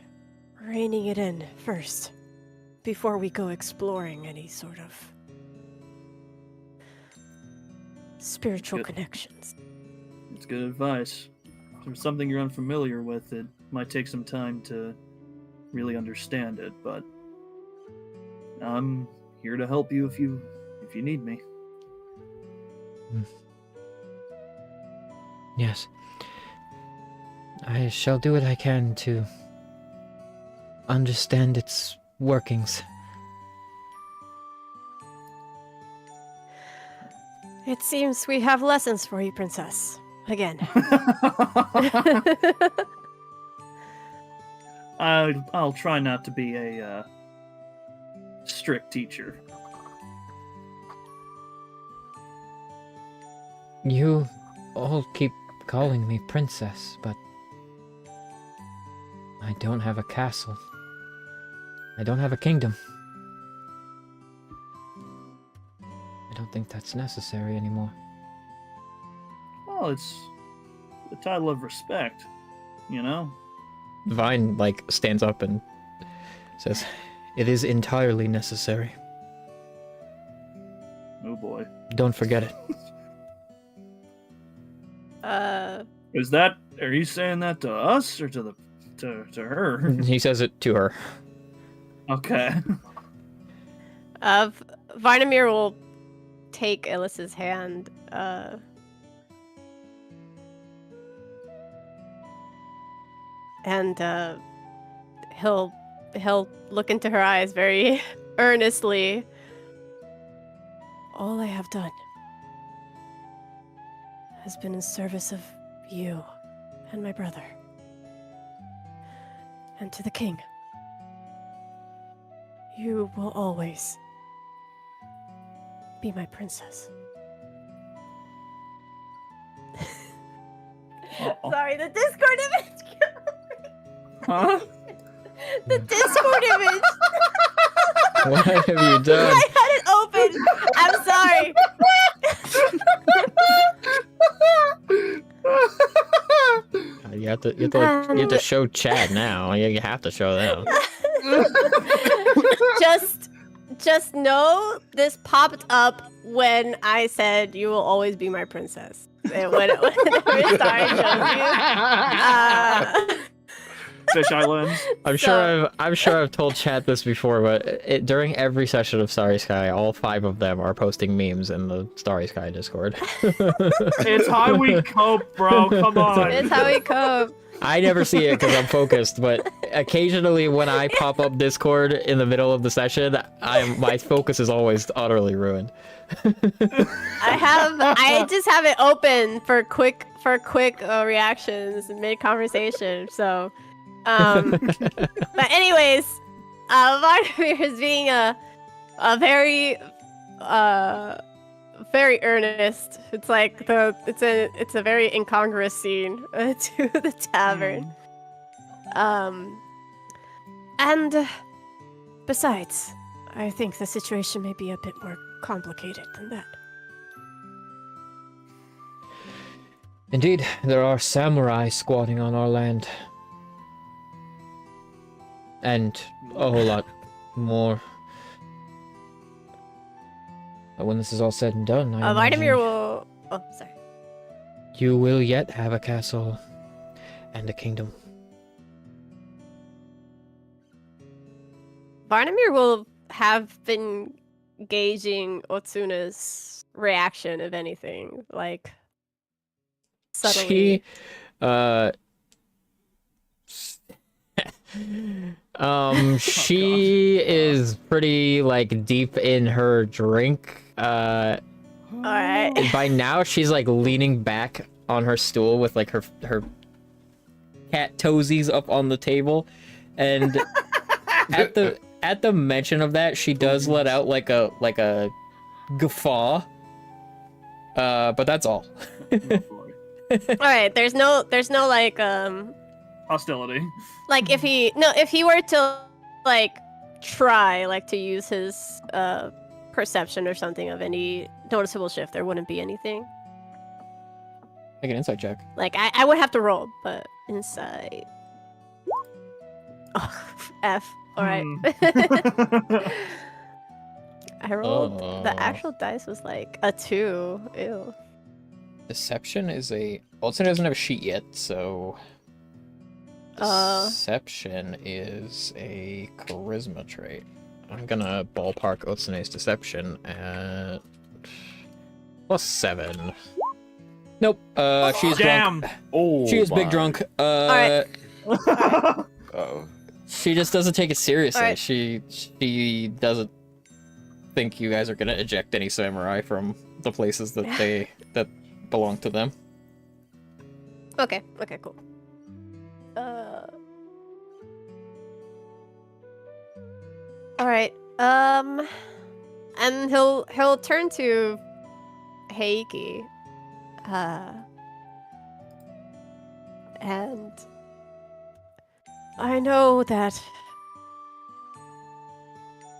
reining it in first before we go exploring any sort of spiritual Good. connections. It's good advice. If there's something you're unfamiliar with, it might take some time to really understand it, but I'm here to help you if you need me. Yes. I shall do what I can to understand its workings. It seems we have lessons for you, princess. Again. I'll try not to be a strict teacher. You all keep calling me princess, but I don't have a castle. I don't have a kingdom. I don't think that's necessary anymore. Well, it's the title of respect, you know? Vine, stands up and says, "It is entirely necessary. Oh boy. Don't forget it." Are you saying that to us or to her? He says it to her. Okay. Vinamir will take Illis's hand, and he'll look into her eyes very earnestly. All I have done has been in service of you and my brother, and to the king. You will always be my princess. Uh-oh. Sorry, the Discord image. Huh? The Discord image. What have you done? I had it open. I'm sorry. You have to show Chad now. You have to show them. just know this popped up when I said you will always be my princess. Whenever Starry shows you. Fish Islands. I'm sure I've told chat this before, but during every session of Starry Sky, all 5 of them are posting memes in the Starry Sky Discord. It's how we cope, bro. Come on. It's how we cope. I never see it because I'm focused, but occasionally when I pop up Discord in the middle of the session, my focus is always utterly ruined. I just have it open for quick reactions mid conversation. So, but anyways, Vladimir is being a very very earnest. It's like it's a very incongruous scene to the tavern. And besides, I think the situation may be a bit more complicated than that. Indeed, there are samurai squatting on our land. And a whole lot more. But when this is all said and done, I Vladimir imagine will... Oh, sorry. you will yet have a castle and a kingdom. Vladimir will have been gauging Otsuna's reaction, if anything, like subtly. She is pretty like deep in her drink. All right. By now she's like leaning back on her stool with like her cat toesies up on the table, and at the mention of that, she does let out like a guffaw. But that's all. All right. There's no like Hostility. like if he were to like try like to use his perception or something of any noticeable shift, there wouldn't be anything. Make an insight check. Like I would have to roll, but insight. Oh, F. All right. I rolled. The actual dice was like a 2. Ew. Deception is a... Olsen doesn't have a sheet yet, so... Deception is a charisma trait. I'm gonna ballpark Otsune's deception at... +7. Nope. She's Damn. drunk. Oh, She is big drunk. Alright. Oh, She just doesn't take it seriously. Alright. She doesn't think you guys are gonna eject any samurai from the places that that belong to them. Okay, cool. All right. And he'll turn to Heiki. And I know that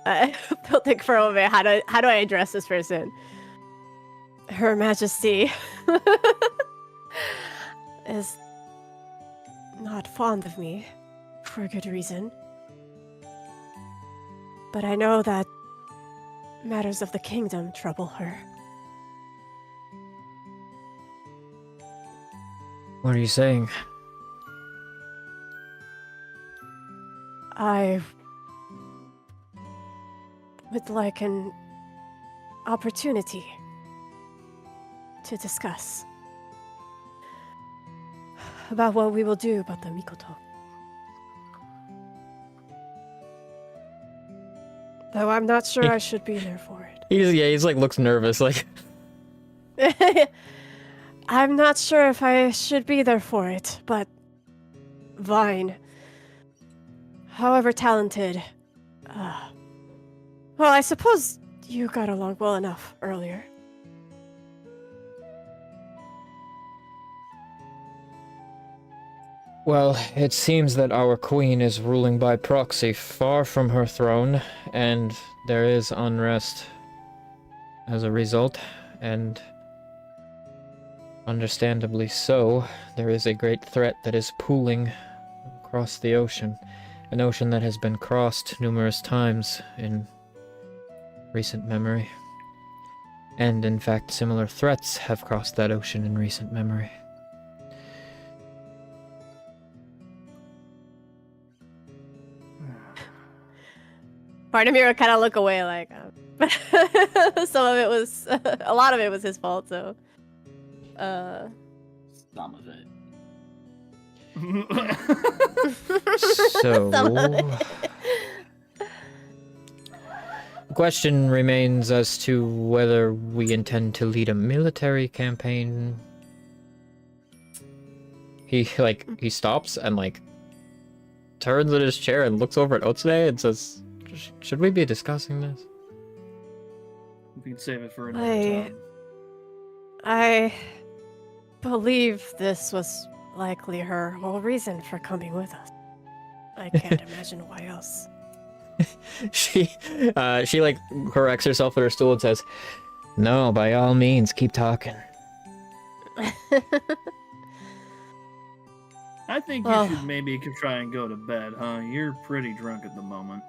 I'll think for a moment, how do I address this person? Her Majesty is not fond of me, for a good reason. But I know that matters of the kingdom trouble her. What are you saying? I would like an opportunity to discuss about what we will do about the Mikoto. Though I'm not sure I should be there for it. He's like looks nervous, like I'm not sure if I should be there for it, but Vine, however talented, well, I suppose you got along well enough earlier. Well, it seems that our queen is ruling by proxy far from her throne, and there is unrest as a result, and understandably so. There is a great threat that is pooling across the ocean, an ocean that has been crossed numerous times in recent memory. And in fact, similar threats have crossed that ocean in recent memory. Barnamir would kind of look away, like some of it was, a lot of it was his fault. So, Some of it. So, Some of it. the question remains as to whether we intend to lead a military campaign. He stops and turns in his chair and looks over at Otsune and says, "Should we be discussing this?" We can save it for another time. I believe this was likely her whole reason for coming with us. I can't imagine why else. She corrects herself at her stool and says, "No, by all means, keep talking." I think you should maybe try and go to bed, huh? You're pretty drunk at the moment.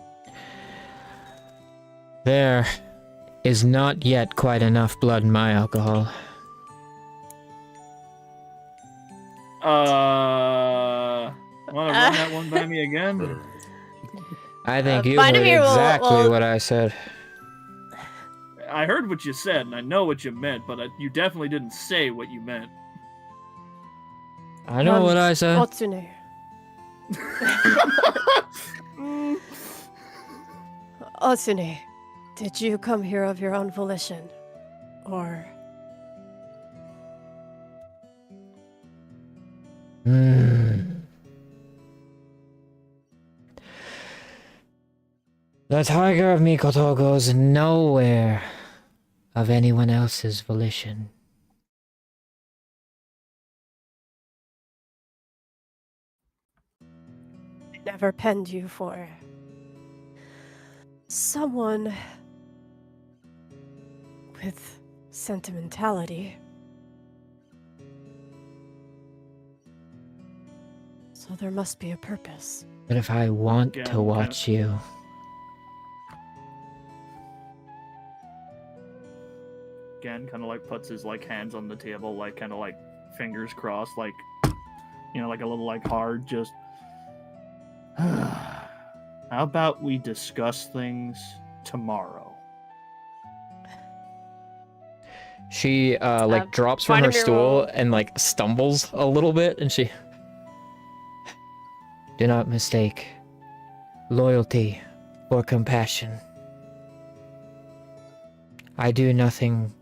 There is not yet quite enough blood in my alcohol. Wanna run that one by me again? I think you heard Vladimir exactly what I said. I heard what you said, and I know what you meant, but you definitely didn't say what you meant. I know what I said. Otsune. Otsune, did you come here of your own volition? Or... The tiger of Mikoto goes nowhere of anyone else's volition. I never penned you for someone with sentimentality. So there must be a purpose. But if I want Again, to watch you, Again, kind of puts his hands on the table, fingers crossed, like a little hard, just. How about we discuss things tomorrow? she drops from her Vladimir stool will- and stumbles a little bit, and she. Do not mistake loyalty for compassion. I do nothing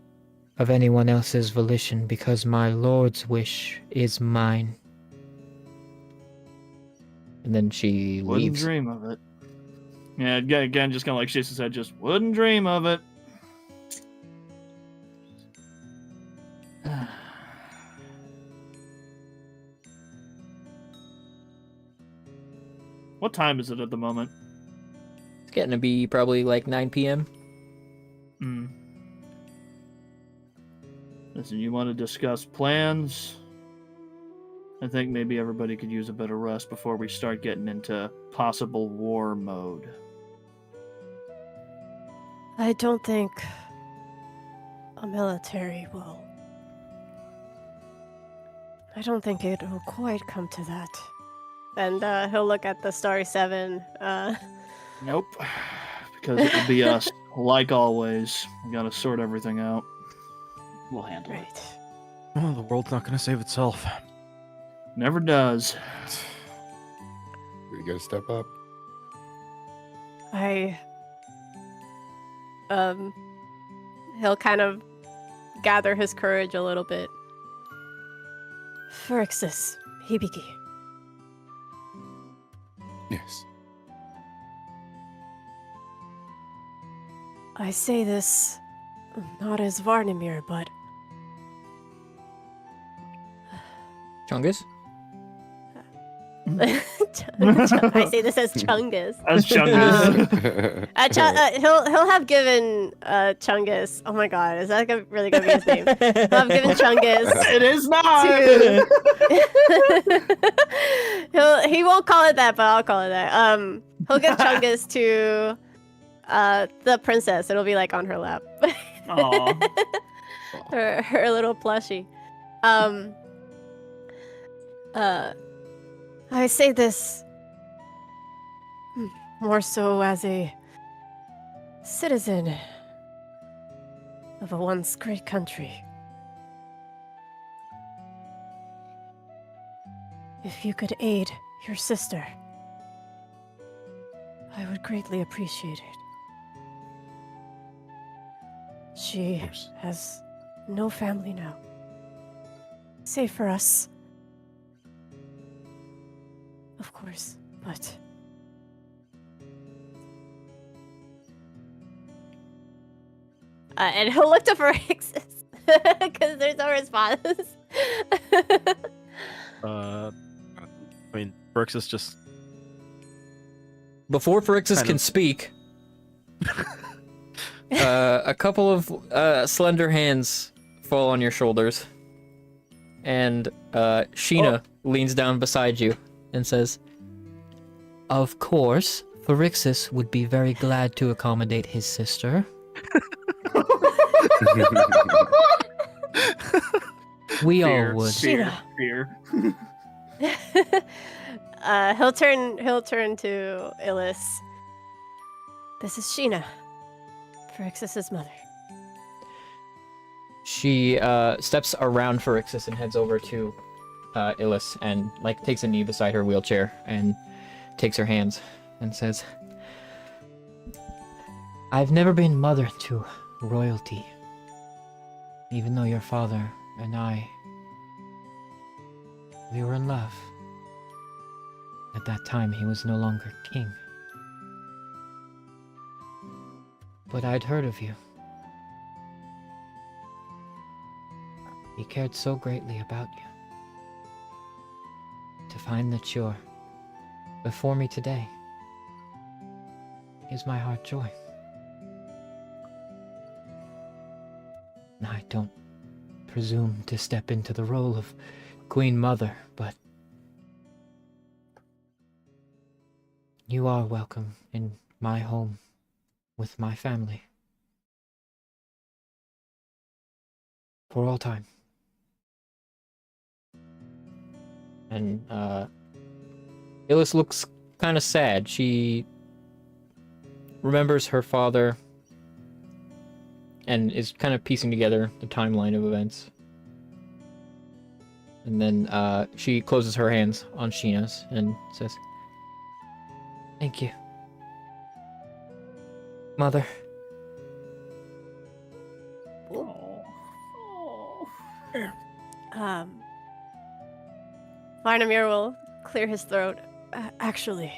of anyone else's volition because my lord's wish is mine. And then she Wouldn't leaves. dream of it. Yeah, again, just kind of shakes his head, just wouldn't dream of it. What time is it at the moment? It's getting to be probably 9 p.m. Listen, you want to discuss plans? I think maybe everybody could use a bit of rest before we start getting into possible war mode. I don't think a military will. I don't think it will quite come to that. And he'll look at the Starry 7. Nope. Because it will be us, like always. We gotta sort everything out. We'll handle it. Right. Well, the world's not going to save itself. Never does. We gotta step up. He'll kind of gather his courage a little bit. Phyrexius, Hibiki. Yes. I say this not as Varnamir, but Chungus? I say this as Chungus. As Chungus. He'll have given Chungus. Oh my god, is that really gonna be his name? He'll have given Chungus. It is not! He won't call it that, but I'll call it that. He'll give Chungus to The princess. It'll be like on her lap. Aw. her little plushie. I say this more so as a citizen of a once great country. If you could aid your sister, I would greatly appreciate it. She course. has no family now, save for us. Of course, but... and he'll look to Phyrexius, because there's no response. I mean, Phyrexius just Before Phyrexius Kind can of. speak, a couple of slender hands fall on your shoulders, and Sheena leans down beside you and says, "Of course, Phyrexius would be very glad to accommodate his sister. We all would." Fear. He'll turn to Illis. This is Sheena, Phyrexius' mother. She steps around Phyrexius and heads over to Illis and like takes a knee beside her wheelchair and takes her hands and says, "I've never been mother to royalty, even though your father and we were in love. At that time, he was no longer king. But I'd heard of you. He cared so greatly about you. To find that you're before me today gives my heart joy. I don't presume to step into the role of Queen Mother, but you are welcome in my home with my family for all time." And Illis looks kind of sad. She remembers her father and is kind of piecing together the timeline of events. And then she closes her hands on Sheena's and says, "Thank you, Mother." Varnamir will clear his throat. Actually,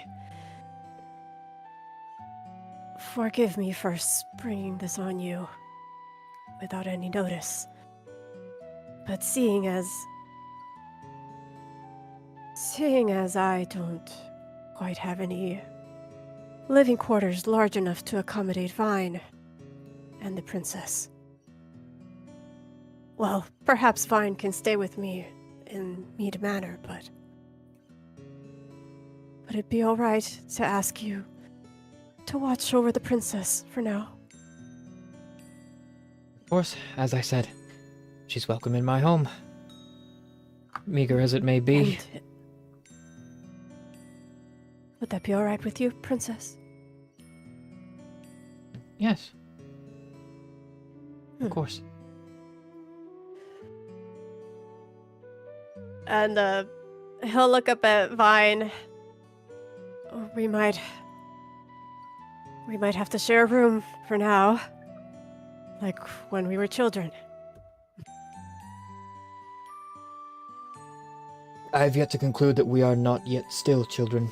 forgive me for springing this on you without any notice. But seeing as I don't quite have any living quarters large enough to accommodate Vine and the princess, well, perhaps Vine can stay with me in Mead Manor, but would it be all right to ask you to watch over the princess for now? Of course, as I said, she's welcome in my home, meager as it may be. And would that be all right with you, princess? Yes. Of course. And he'll look up at Vine. We might have to share a room for now, like when we were children. I have yet to conclude that we are not yet still children.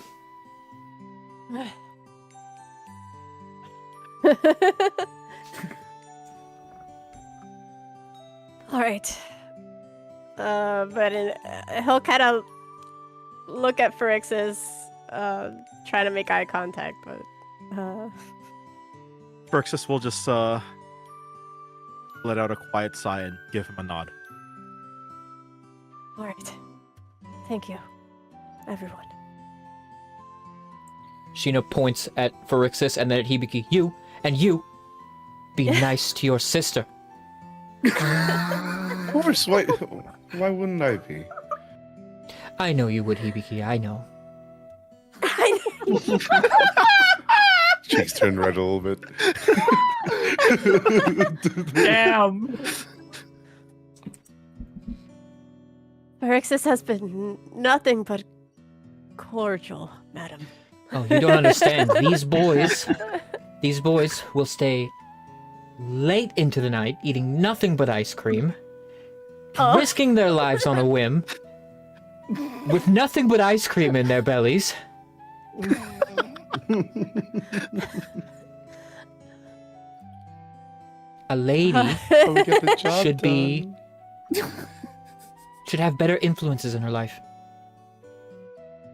All right. But he'll kind of look at Phyrexius, try to make eye contact, but Phyrexius will just let out a quiet sigh and give him a nod. all right. Thank you, everyone. Sheena points at Phyrexius and then at Hibiki, you, And you, be nice to your sister. Of course, why wouldn't I be? I know you would, Hibiki, I know. Cheeks turn red a little bit. Damn. Phyrexius has been nothing but cordial, madam. Oh, you don't understand. These boys will stay late into the night eating nothing but ice cream, risking their lives on a whim, with nothing but ice cream in their bellies. A lady How we get the job should be done. should have better influences in her life.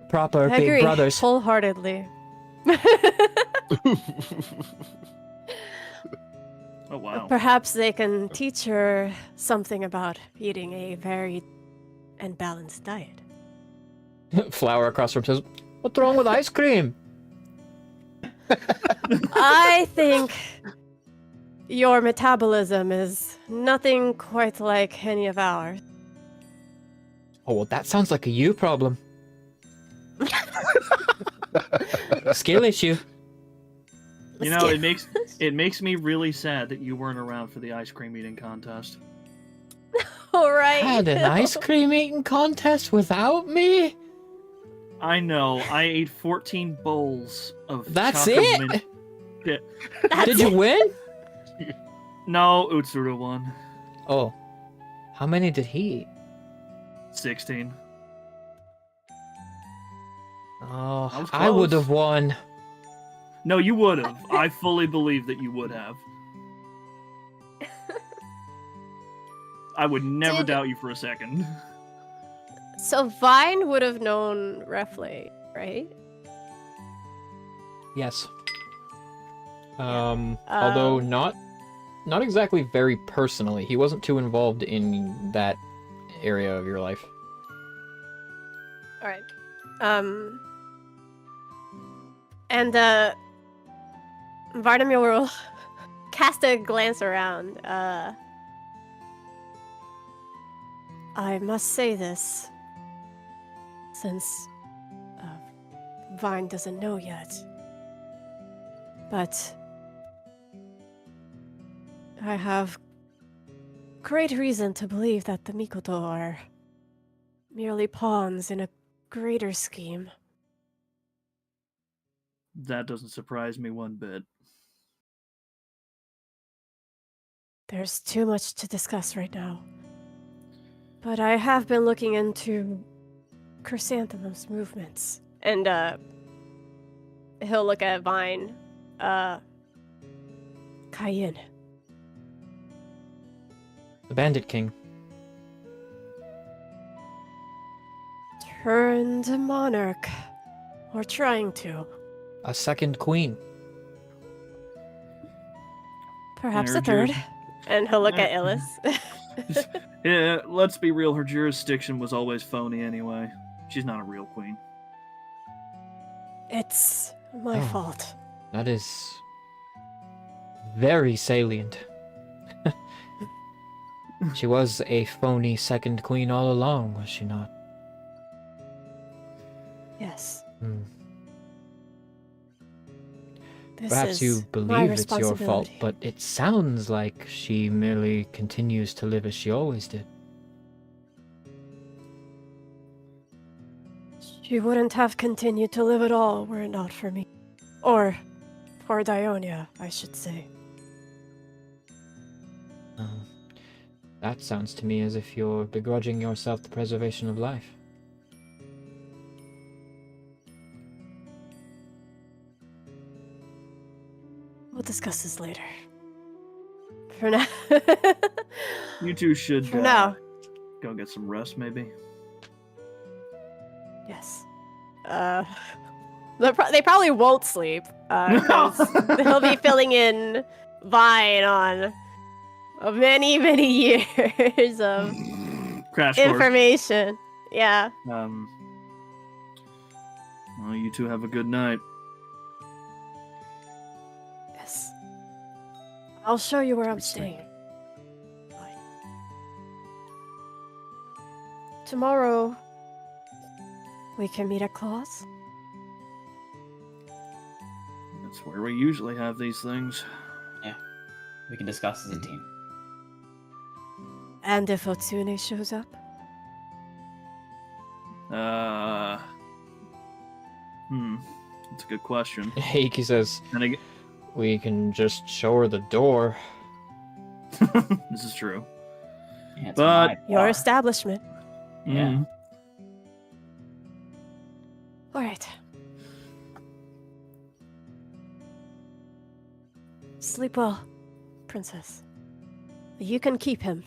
Proper I big agree brothers. wholeheartedly. Oh wow. Perhaps they can teach her something about eating a varied and balanced diet. Flower across the room says, "What's wrong with ice cream?" I think your metabolism is nothing quite like any of ours. Oh, well, that sounds like a you problem. Skill issue. You know, it makes me really sad that you weren't around for the ice cream eating contest. All right. Had an ice cream eating contest without me? I know. I ate 14 bowls of. That's chocolate it? mint- Did you win? No, Utsuru won. Oh. How many did he eat? 16. Oh, That was I would close. have won. No, you would have. I fully believe that you would have. I would never Did- doubt you for a second. So Vine would have known Reflate, right? Yes. Although not exactly very personally. He wasn't too involved in that area of your life. All right. And Varnamir will cast a glance around. I must say this, since Vine doesn't know yet. But I have great reason to believe that the Mikoto are merely pawns in a greater scheme. That doesn't surprise me one bit. There's too much to discuss right now. But I have been looking into Chrysanthemum's movements. And he'll look at Vine. Cayenne. The Bandit King. Turned monarch. Or trying to. A second queen. Perhaps a her third. juris- And he'll look at Illis. Yeah, let's be real, her jurisdiction was always phony anyway. She's not a real queen. It's my Oh. fault. That is very salient. She was a phony second queen all along, was she not? Yes. Hmm. This Perhaps is you my believe it's your fault, responsibility. but it sounds like she merely continues to live as she always did. She wouldn't have continued to live at all were it not for me. Or for Dionia, I should say. That sounds to me as if you're begrudging yourself the preservation of life. We'll discuss this later. For now. You two should For now. go get some rest, maybe. Yes. They probably won't sleep. 'Cause he'll be filling in Vine on many, many years of Crash course. information. Yeah. Well, you two have a good night. Yes. I'll show you where I'm It's staying. Bye. Tomorrow, we can meet at Claw's. That's where we usually have these things. We can discuss as a team. And if Otsune shows up? That's a good question. Heiki says, And again, we can just show her the door. this is true. Yeah, it's But- my Your bar. establishment. Yeah. Mhm. All right. Sleep well, princess. You can keep him.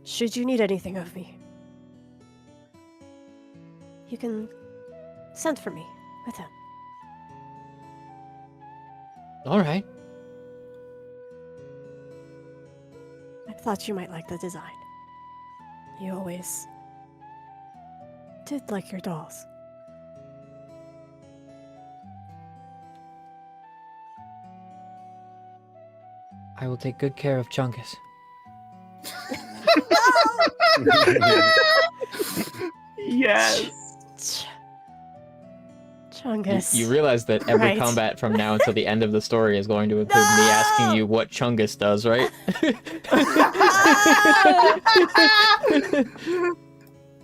Should you need anything of me, you can send for me with him. All right. I thought you might like the design. You always did like your dolls. I will take good care of Chungus. Yes. Chungus. You realize that every Right. combat from now until the end of the story is going to include me asking you what Chungus does, right?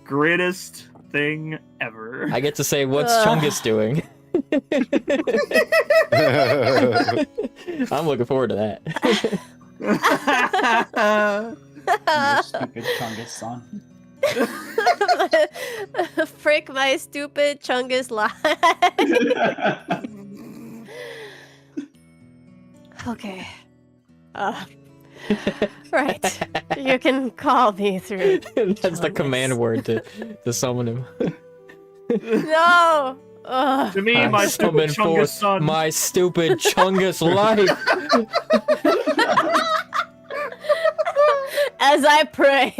Greatest thing ever. I get to say, what's Ugh. Chungus doing? I'm looking forward to that. You stupid Chungus son. Frick my stupid Chungus lie. Okay. Right. You can call me through. That's the command word to summon him. No! Ugh. To me, I my summon stupid Chungus forth son. my stupid Chungus life. As I pray,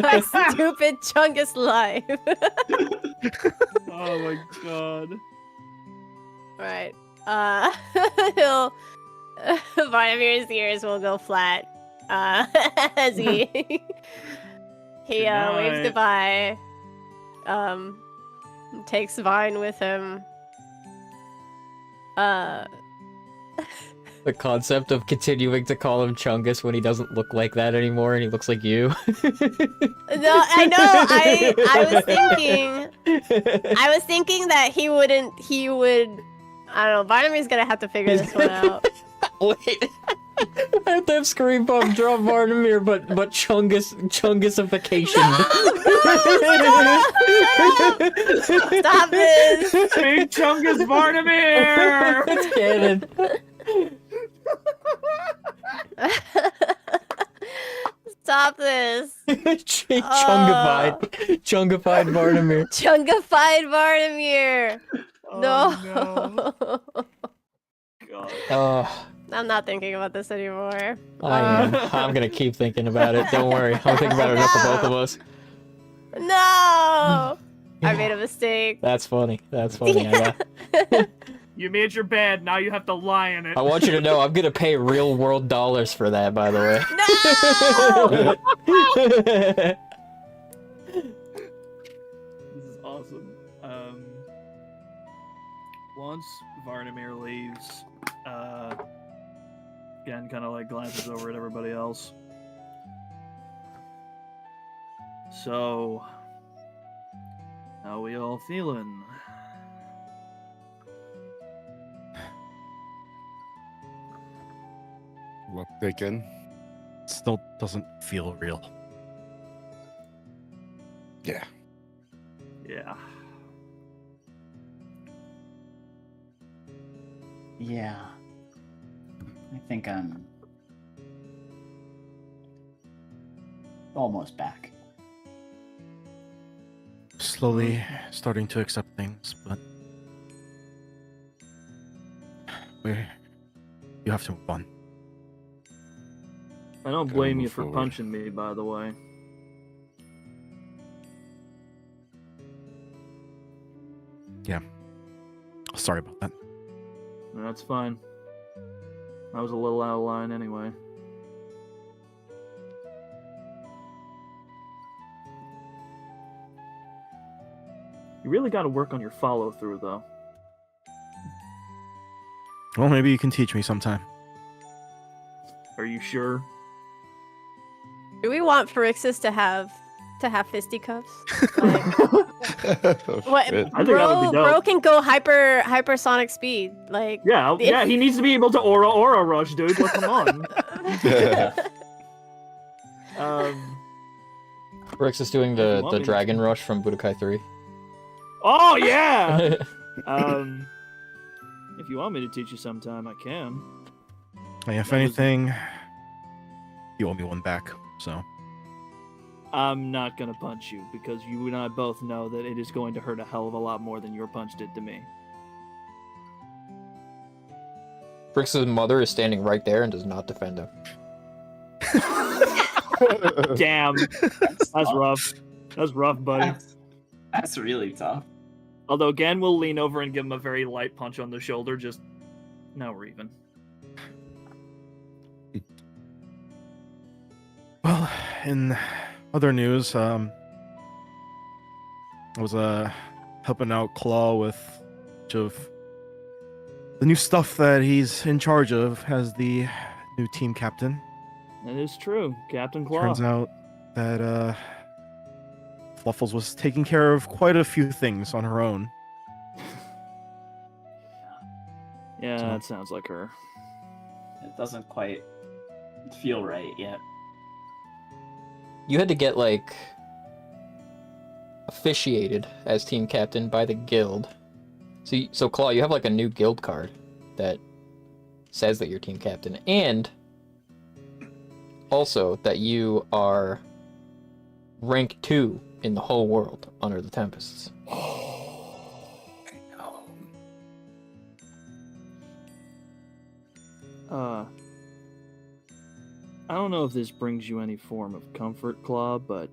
my stupid Chungus life. Oh my god. Right. He'll. Vardamir's ears will go flat. As he. He waves Good goodbye. Takes Vine with him. The concept of continuing to call him Chungus when he doesn't look like that anymore and he looks like you. No, I know. I was thinking that he would. I don't know. Vardamir's gonna have to figure this one out. Wait. I have to have Scream Pump drop Vardamir, but Chungusification. Stop this! Big Chungus Vardamir! It's canon. Stop this! Chungified Vardamir. Chungified Vardamir! Oh, No. God. Oh, I'm not thinking about this anymore. I am. I'm gonna keep thinking about it. Don't worry. I'm thinking about it enough for both of us. No! I made a mistake. That's funny. That's funny. You made your bed, now you have to lie in it. I want you to know I'm gonna pay real world dollars for that, by the way. This is awesome. Once Vardamir leaves, again, kind of like glances over at everybody else. So, how we all feeling? Well taken. Still doesn't feel real. Yeah. Yeah. Yeah. I think I'm almost back. Slowly starting to accept things, but you have to move on. I don't Gotta blame move you for forward. punching me, by the way. Sorry about that. No, that's fine. I was a little out of line anyway. You really got to work on your follow through, though. Well, maybe you can teach me sometime. Are you sure? Do we want Pharixis to have fisticuffs? Like, Oh, what? shit. I think that would be dope. Bro can go hypersonic speed. Like, Yeah, if- yeah. He needs to be able to aura rush, dude. Like, come on. Rix is doing If you the want me to- dragon rush from Budokai 3. Oh yeah. If you want me to teach you sometime, I can. Hey, if That was- anything, you owe me one back. So I'm not gonna punch you because you and I both know that it is going to hurt a hell of a lot more than your punch did to me. Rix's mother is standing right there and does not defend him. Damn, that's rough. That's rough, buddy. That's really tough. Although again, we'll lean over and give him a very light punch on the shoulder. Just now we're even. well, in other news, I was helping out Claw with much of the new stuff that he's in charge of as the new team captain. That is true, Captain Claw. Turns out that Fluffles was taking care of quite a few things on her own. Yeah, So- that sounds like her. It doesn't quite feel right yet. You had to get, like, officiated as team captain by the guild. So Claw, you have, like, a new guild card that says that you're team captain, and also that you are rank 2 in the whole world under the Tempests. I don't know if this brings you any form of comfort, Claw, but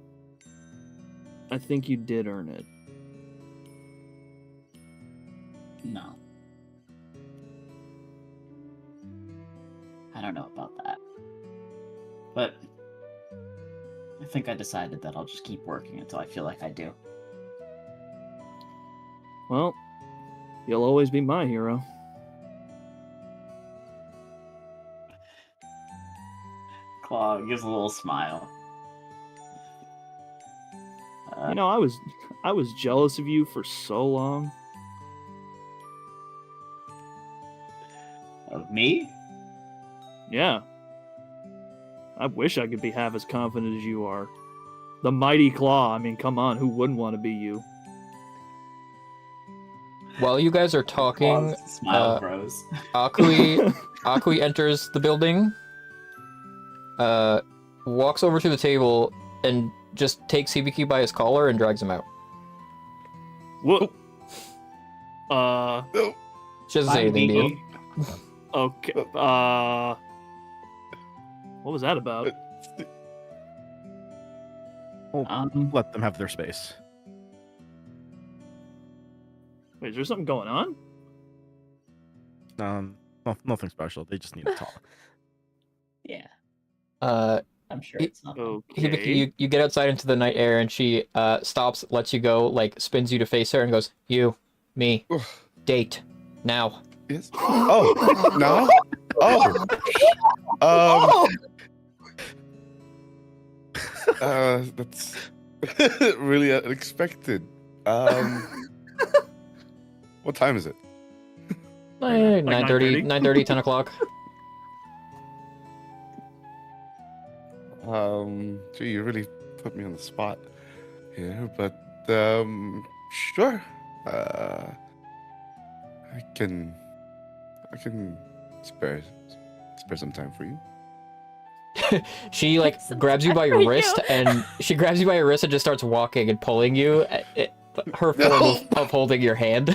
I think you did earn it. No. I don't know about that. But I think I decided that I'll just keep working until I feel like I do. Well, you'll always be my hero. Claw gives a little smile. You know, I was jealous of you for so long. Of me? Yeah. I wish I could be half as confident as you are. The mighty Claw, I mean, come on, who wouldn't want to be you? While you guys are talking, Claw's smile uh, grows. Akui enters the building, walks over to the table, and just takes Hibiki by his collar and drags him out. Whoa. She doesn't say anything to you. Okay. What was that about? Let them have their space. Wait, is there something going on? Nothing special. They just need to talk. Yeah, Uh, I'm sure it's not. Okay. Hibiki, you get outside into the night air, and she stops, lets you go, like spins you to face her, and goes, "You, me, Ugh. date, now." Yes. Oh, no. Oh. That's really unexpected. What time is it? 9:30, 9:30, 10 o'clock. Gee, you really put me on the spot here, but sure. I can spare some time for you. She like Some grabs you by time your for wrist, you. and she grabs you by your wrist and just starts walking and pulling you. Her form No. of holding your hand.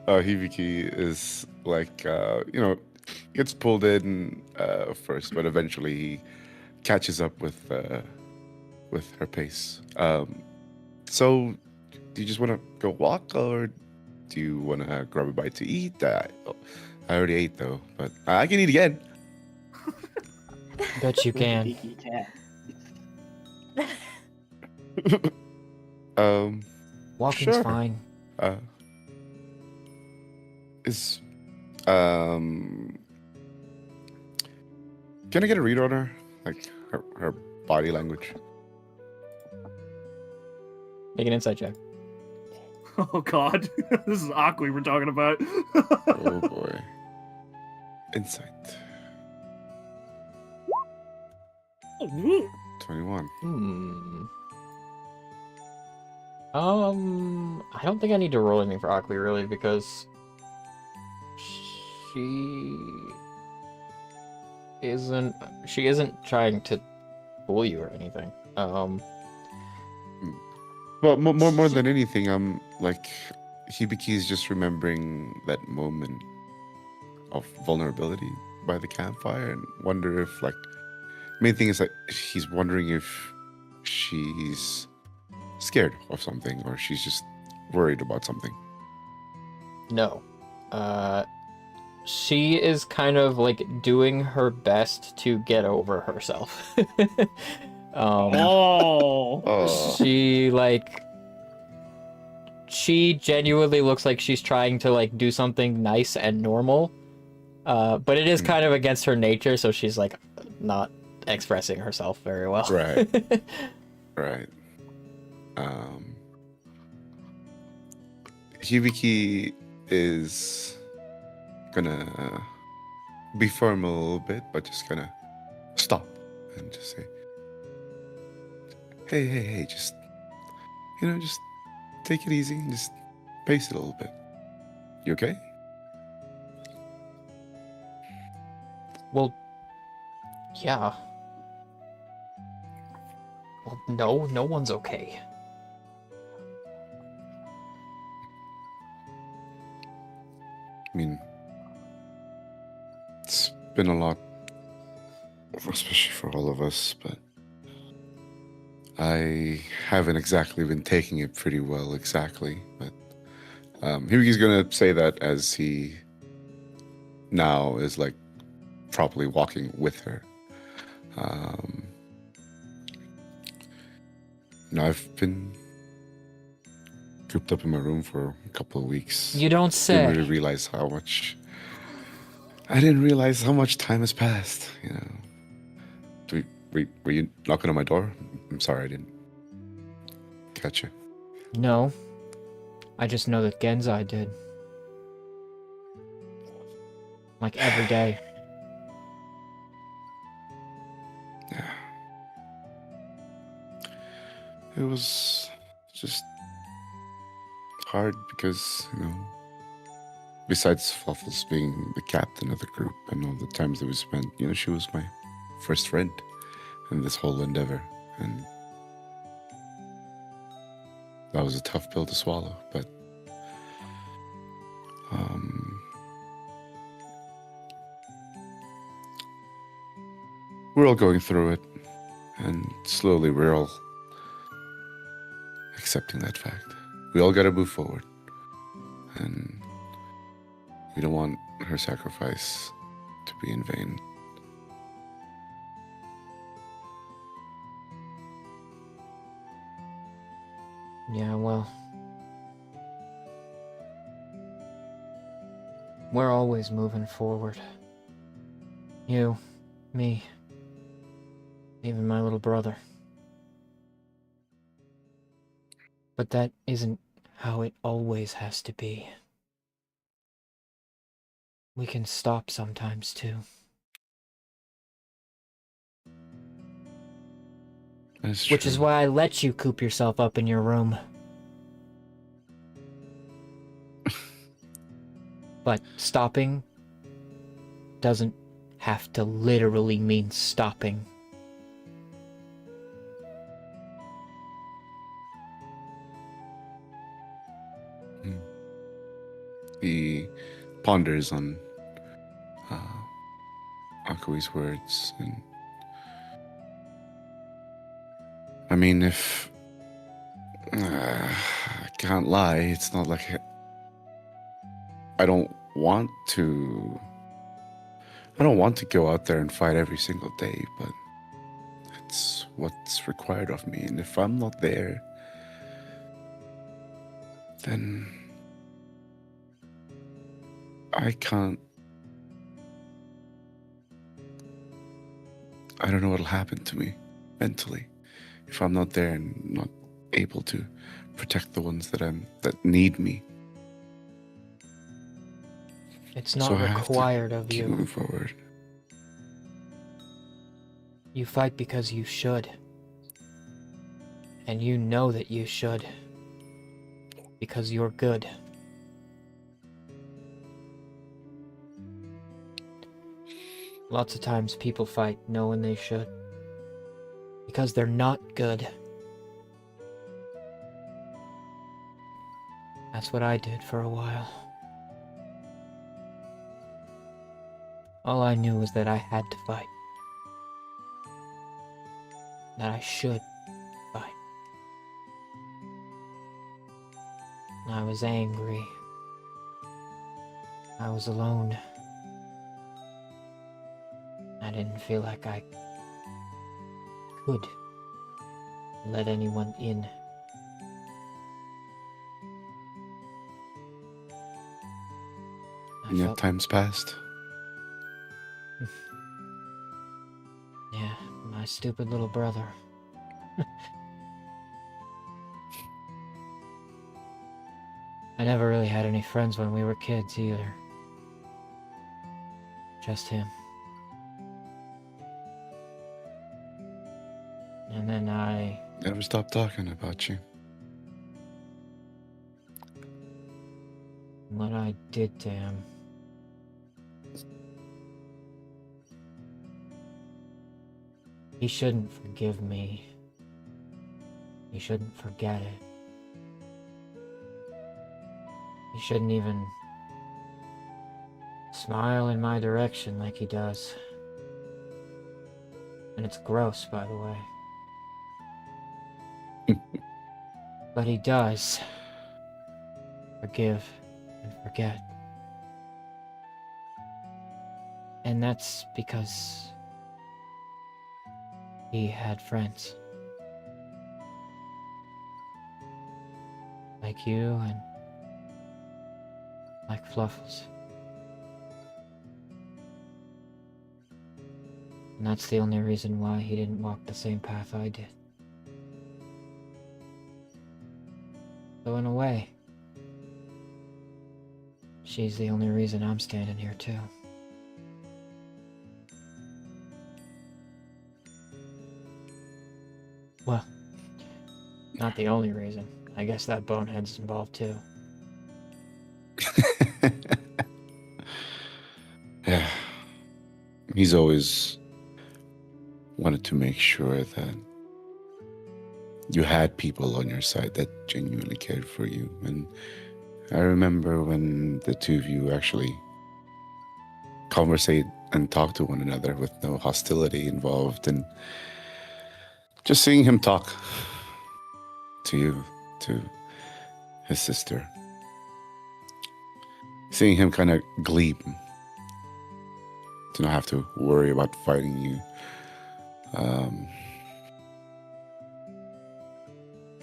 Hibiki is like, gets pulled in first, but eventually he catches up with her pace. So, do you just want to go walk, or do you want to grab a bite to eat? I already ate though, but I can eat again. Bet you can. Sneaky cat. Walking's Sure. fine. Uh, is um, can I get a read on her, like her body language? Make an insight check. Oh god, this is Aqua we're talking about. Oh boy, insight 21. I don't think I need to roll anything for Akli really because she isn't trying to fool you or anything. But more than anything, I'm like, Hibiki's just remembering that moment of vulnerability by the campfire and wonder if, like, main thing is that he's wondering if she's scared of something or she's just worried about something. No. She is kind of like doing her best to get over herself. Oh. She genuinely looks like she's trying to like do something nice and normal. But it is kind of against her nature, so she's like not expressing herself very well. Right. Right. Hibiki is gonna be firm a little bit, but just gonna stop and just say, hey, just take it easy and just pace it a little bit. You okay? Well, yeah. Well, no one's okay. I mean, it's been a lot, especially for all of us, but I haven't exactly been taking it pretty well, exactly. But Hibiki's gonna say that as he now is like properly walking with her. I've been cooped up in my room for a couple of weeks. You don't say. I didn't realize how much time has passed. Were you knocking on my door? I'm sorry, I didn't catch you. No. I just know that Genzai did. Like every day. Yeah. It was just hard because, besides Fluffles being the captain of the group and all the times that we spent, she was my first friend in this whole endeavor. And that was a tough pill to swallow, but we're all going through it, and slowly we're all accepting that fact. We all gotta move forward, and we don't want her sacrifice to be in vain. Yeah, well. We're always moving forward. You, me, even my little brother. But that isn't how it always has to be. We can stop sometimes, too. That's Which is true. why I let you coop yourself up in your room. But stopping doesn't have to literally mean stopping. He ponders on Akui's words, and I mean, if I can't lie. It's not like I don't want to. I don't want to go out there and fight every single day, but it's what's required of me. And if I'm not there, then I can't. I don't know what'll happen to me mentally if I'm not there and not able to protect the ones that need me. It's not So I have to required of keep you. moving forward. You fight because you should. And you know that you should. Because you're good. Lots of times people fight knowing they should. Because they're not good. That's what I did for a while. All I knew was that I had to fight. That I should fight. I was angry. I was alone. I didn't feel like I could let anyone in. I And yet felt, time's passed. yeah, my stupid little brother. I never really had any friends when we were kids either. Just him. And then I... Never stop talking about you. what I did to him. He shouldn't forgive me. He shouldn't forget it. He shouldn't even smile in my direction like he does. And it's gross, by the way. But he does forgive and forget. And that's because he had friends. Like you and like Fluffles. And that's the only reason why he didn't walk the same path I did. So in a way, she's the only reason I'm standing here too. Well, not the only reason. I guess that bonehead's involved too. Yeah. He's always wanted to make sure that you had people on your side that genuinely cared for you. And I remember when the two of you actually conversate and talk to one another with no hostility involved, and just seeing him talk to you, to his sister, seeing him kind of gleam, to not have to worry about fighting you,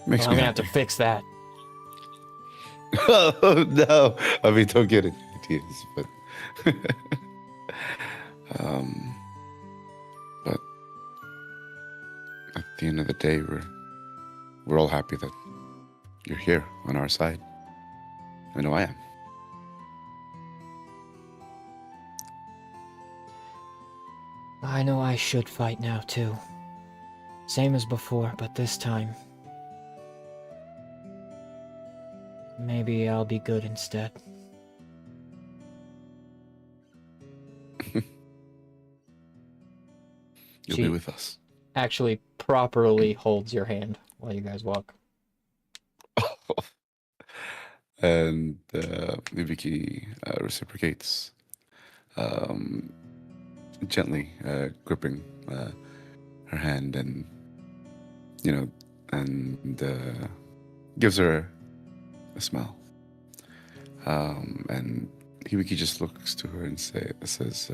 makes Well, I'm me gonna have to happy. fix that. Oh no! I mean, don't get it, ideas, but but at the end of the day, we're all happy that you're here on our side. I know I am. I know I should fight now too. Same as before, but this time, maybe I'll be good instead. You'll She- be with us. Actually, properly holds your hand while you guys walk. And Ibiki reciprocates, gently gripping her hand, and and gives her a smell. And Hibiki just looks to her and says,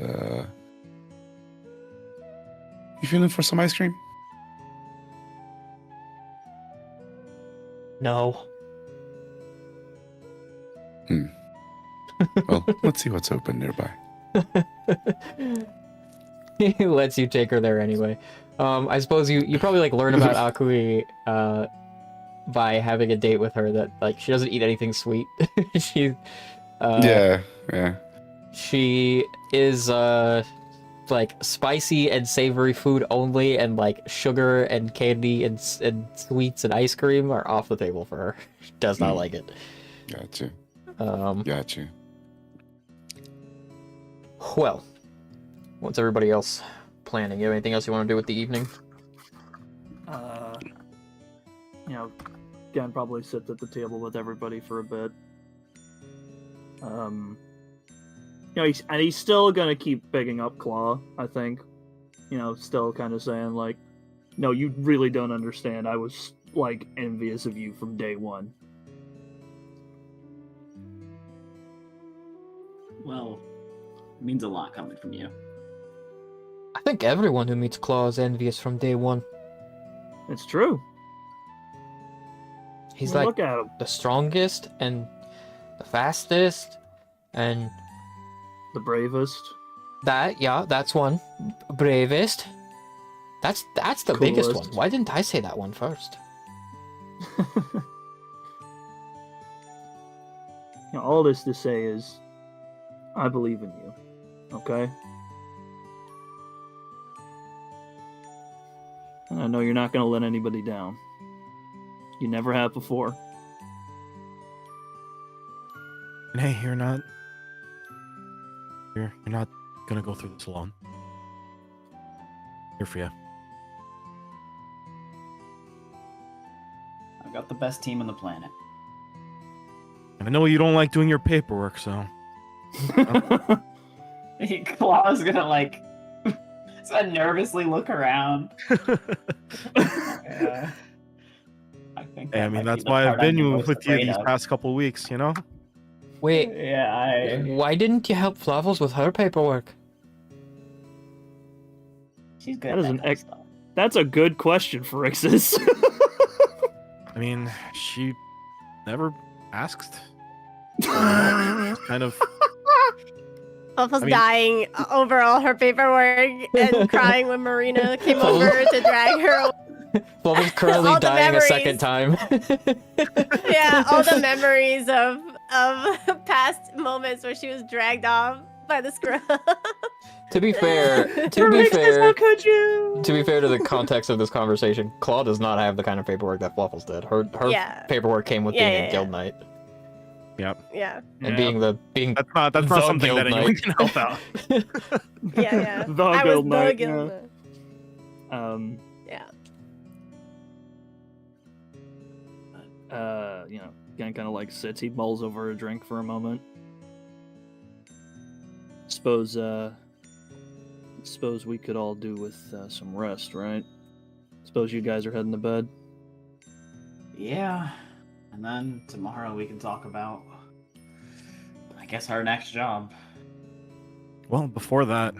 "You feeling for some ice cream?" No. Well, let's see what's open nearby. He lets you take her there anyway. I suppose you probably like learn about Akui by having a date with her that like she doesn't eat anything sweet. she Yeah. She is like spicy and savory food only, and like sugar and candy and sweets and ice cream are off the table for her. She does not like it. Gotcha. Gotcha. Well, what's everybody else planning? You have anything else you want to do with the evening? You know, again, probably sit at the table with everybody for a bit. You know, he's still gonna keep bigging up Claw, I think. You know, still kind of saying like, "No, you really don't understand. I was like envious of you from day one." Well, it means a lot coming from you. I think everyone who meets Claw is envious from day one. It's true. He's Well, like look at him. the strongest and the fastest and The bravest. that's one. Bravest. That's the biggest one. Coolest. Why didn't I say that one first? You know, all this to say is, I believe in you. Okay? And I know you're not going to let anybody down. You never have before. And hey, you're not gonna go through this alone. Here for you. I've got the best team on the planet. And I know you don't like doing your paperwork, so Claw's gonna like nervously look around. Yeah. I think. hey, I that mean might that's be the why I've part I'm been most with you afraid these of. past couple weeks, you know? Wait, Yeah, why didn't you help Flavels with her paperwork? she's good. That is at an kind of ex- stuff. That's a good question, Phrixus. I mean, she never asked. Kind of. Almost I mean- dying over all her paperwork and crying when Marina came over to drag her away. Flavels currently All the dying a memories. second time. Yeah, all the memories of past moments where she was dragged off by the scrub. To be fair, could you? to be fair to the context of this conversation, Claw does not have the kind of paperwork that Fluffles did. Her Yeah. paperwork came with Yeah, being yeah, a guild yeah. knight Yeah, and being That's not the something guild that anyone knight. can help out. yeah. The I was guild the knight, guild yeah. knight. Yeah. You know, again, kind of like sits. He mulls over a drink for a moment. Suppose we could all do with some rest, right? Suppose you guys are heading to bed. Yeah, and then tomorrow we can talk about, I guess, our next job. Well, before that,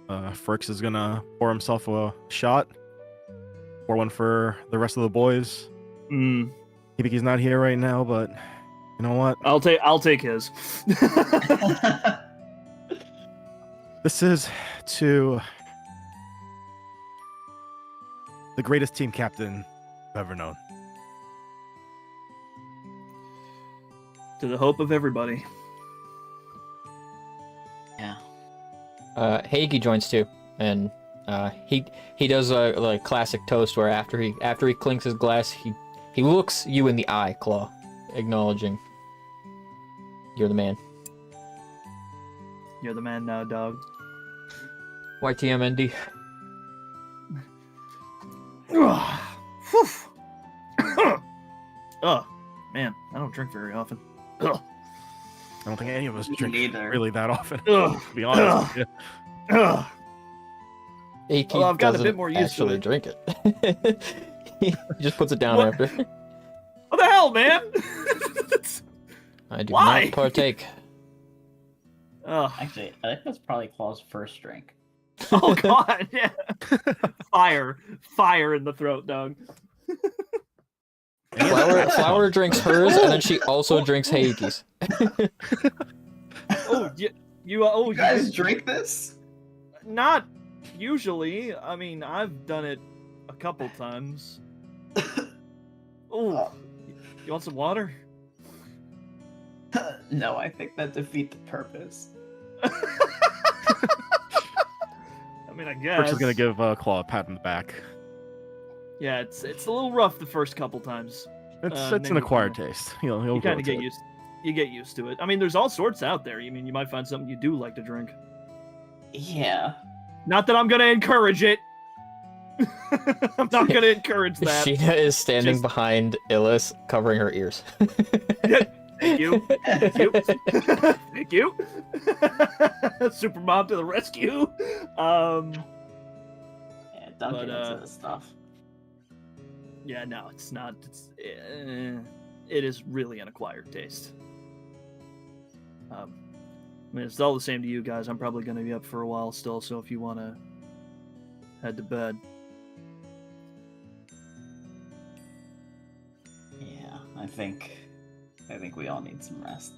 Frix is gonna pour himself a shot. Pour one for the rest of the boys. Hibiki's not here right now, but you know what? I'll take his. This is to the greatest team captain I've ever known. To the hope of everybody. Yeah. Heike joins too, and he does a like classic toast where after he clinks his glass, he looks you in the eye, Claw, acknowledging you're the man. You're the man now, dog. YTMND. Oh, man, I don't drink very often. Ugh. I don't think any of us Me drink neither. really that often, Ugh. to be honest with you. Ugh. Heike Although I've gotten a doesn't bit more used to actually it. drink it. He just puts it down What? after. What the hell, man? I do Why? not partake. Ugh. Actually, I think that's probably Claw's first drink. Oh god, yeah. Fire in the throat, dog. Flower drinks hers, and then she also drinks Heiki's. Oh, You guys drink this? Not usually. I mean, I've done it a couple times. Oh, you want some water? No, I think that defeats the purpose. I mean, I guess. Birch is gonna give Claw a pat on the back. Yeah, it's a little rough the first couple times. It's maybe an acquired more. taste. He'll You grow kind of to get it. used. You get used to it. I mean, there's all sorts out there. I mean, you might find something you do like to drink. Yeah. Not that I'm gonna encourage it. I'm not gonna encourage that. Sheena is standing Just- behind Illis, covering her ears. Thank you. Thank you. Thank you. Super mom to the rescue. Yeah, don't But, get into this stuff. Yeah, no, it's not. It is really an acquired taste. I mean, it's all the same to you guys. I'm probably going to be up for a while still, so if you want to head to bed. Yeah, I think we all need some rest.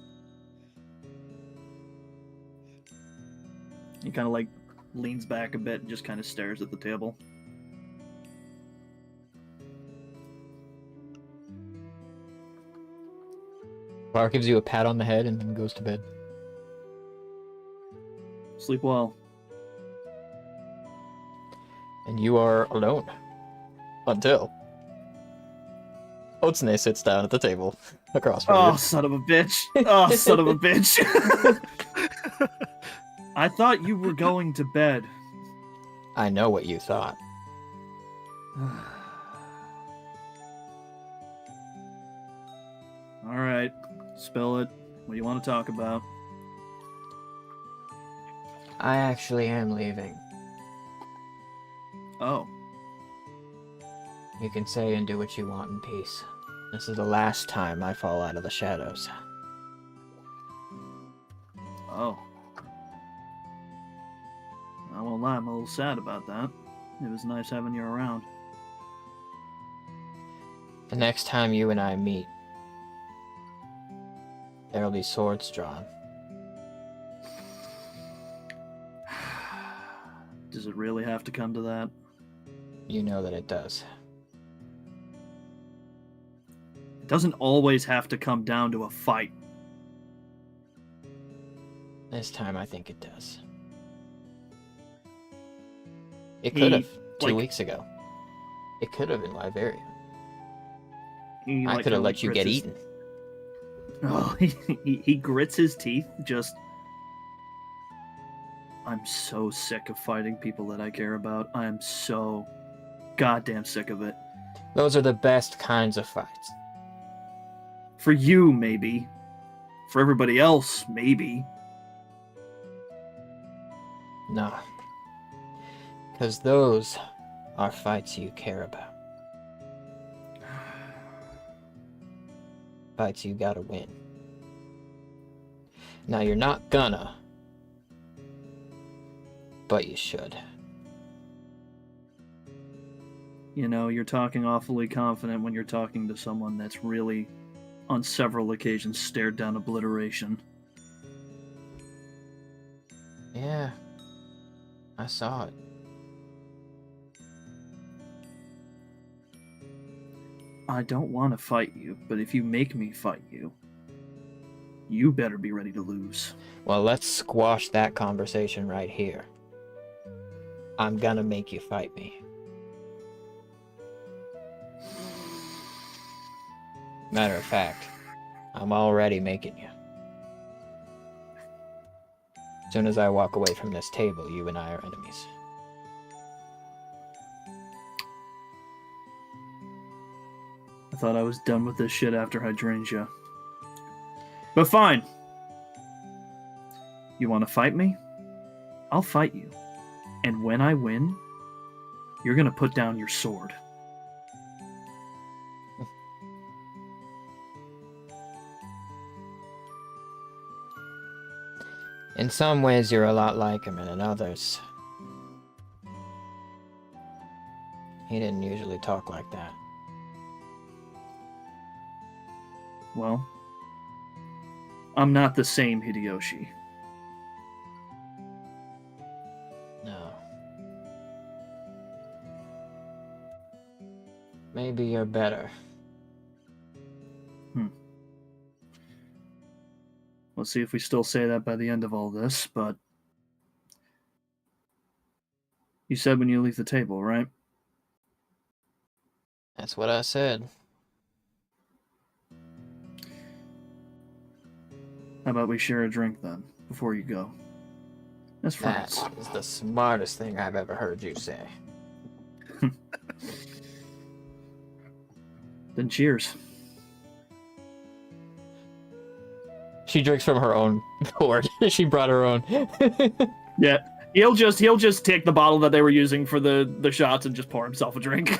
He kind of like leans back a bit and just kind of stares at the table. Flower gives you a pat on the head and then goes to bed. Sleep well. And you are alone. Until Otsune sits down at the table across from Oh, you. son of a bitch. Oh, son of a bitch. I thought you were going to bed. I know what you thought. All right, spill it. What do you want to talk about? I actually am leaving. Oh, You can say and do what you want in peace. This is the last time I fall out of the shadows. oh. I won't lie, I'm a little sad about that. It was nice having you around. The next time you and I meet, there'll be swords drawn. Does it really have to come to that? You know that it does. It doesn't always have to come down to a fight. This time I think it does. It could have 2 like- weeks ago. It could have in Liberia. He, I like, could have kinda, let like, you get grits his- eaten. Oh, he grits his teeth. Just, I'm so sick of fighting people that I care about. I am so goddamn sick of it. Those are the best kinds of fights. For you, maybe. For everybody else, maybe. No. Because those are fights you care about. Fights you gotta win. Now you're not gonna, but you should. You know, you're talking awfully confident when you're talking to someone that's really, on several occasions, stared down obliteration. Yeah. I saw it. I don't want to fight you, but if you make me fight you, you better be ready to lose. Well, let's squash that conversation right here. I'm gonna make you fight me. Matter of fact, I'm already making you. As soon as I walk away from this table, you and I are enemies. I thought I was done with this shit after hydrangea. But fine. You want to fight me? I'll fight you. And when I win, you're gonna put down your sword. In some ways, you're a lot like him, and in others, he didn't usually talk like that. Well, I'm not the same Hideyoshi. No. Maybe you're better. Let's see if we still say that by the end of all this, but you said when you leave the table, right? That's what I said. How about we share a drink then, before you go? As That friends. is the smartest thing I've ever heard you say. Then cheers. She drinks from her own gourd. She brought her own. Yeah, he'll just take the bottle that they were using for the shots and just pour himself a drink.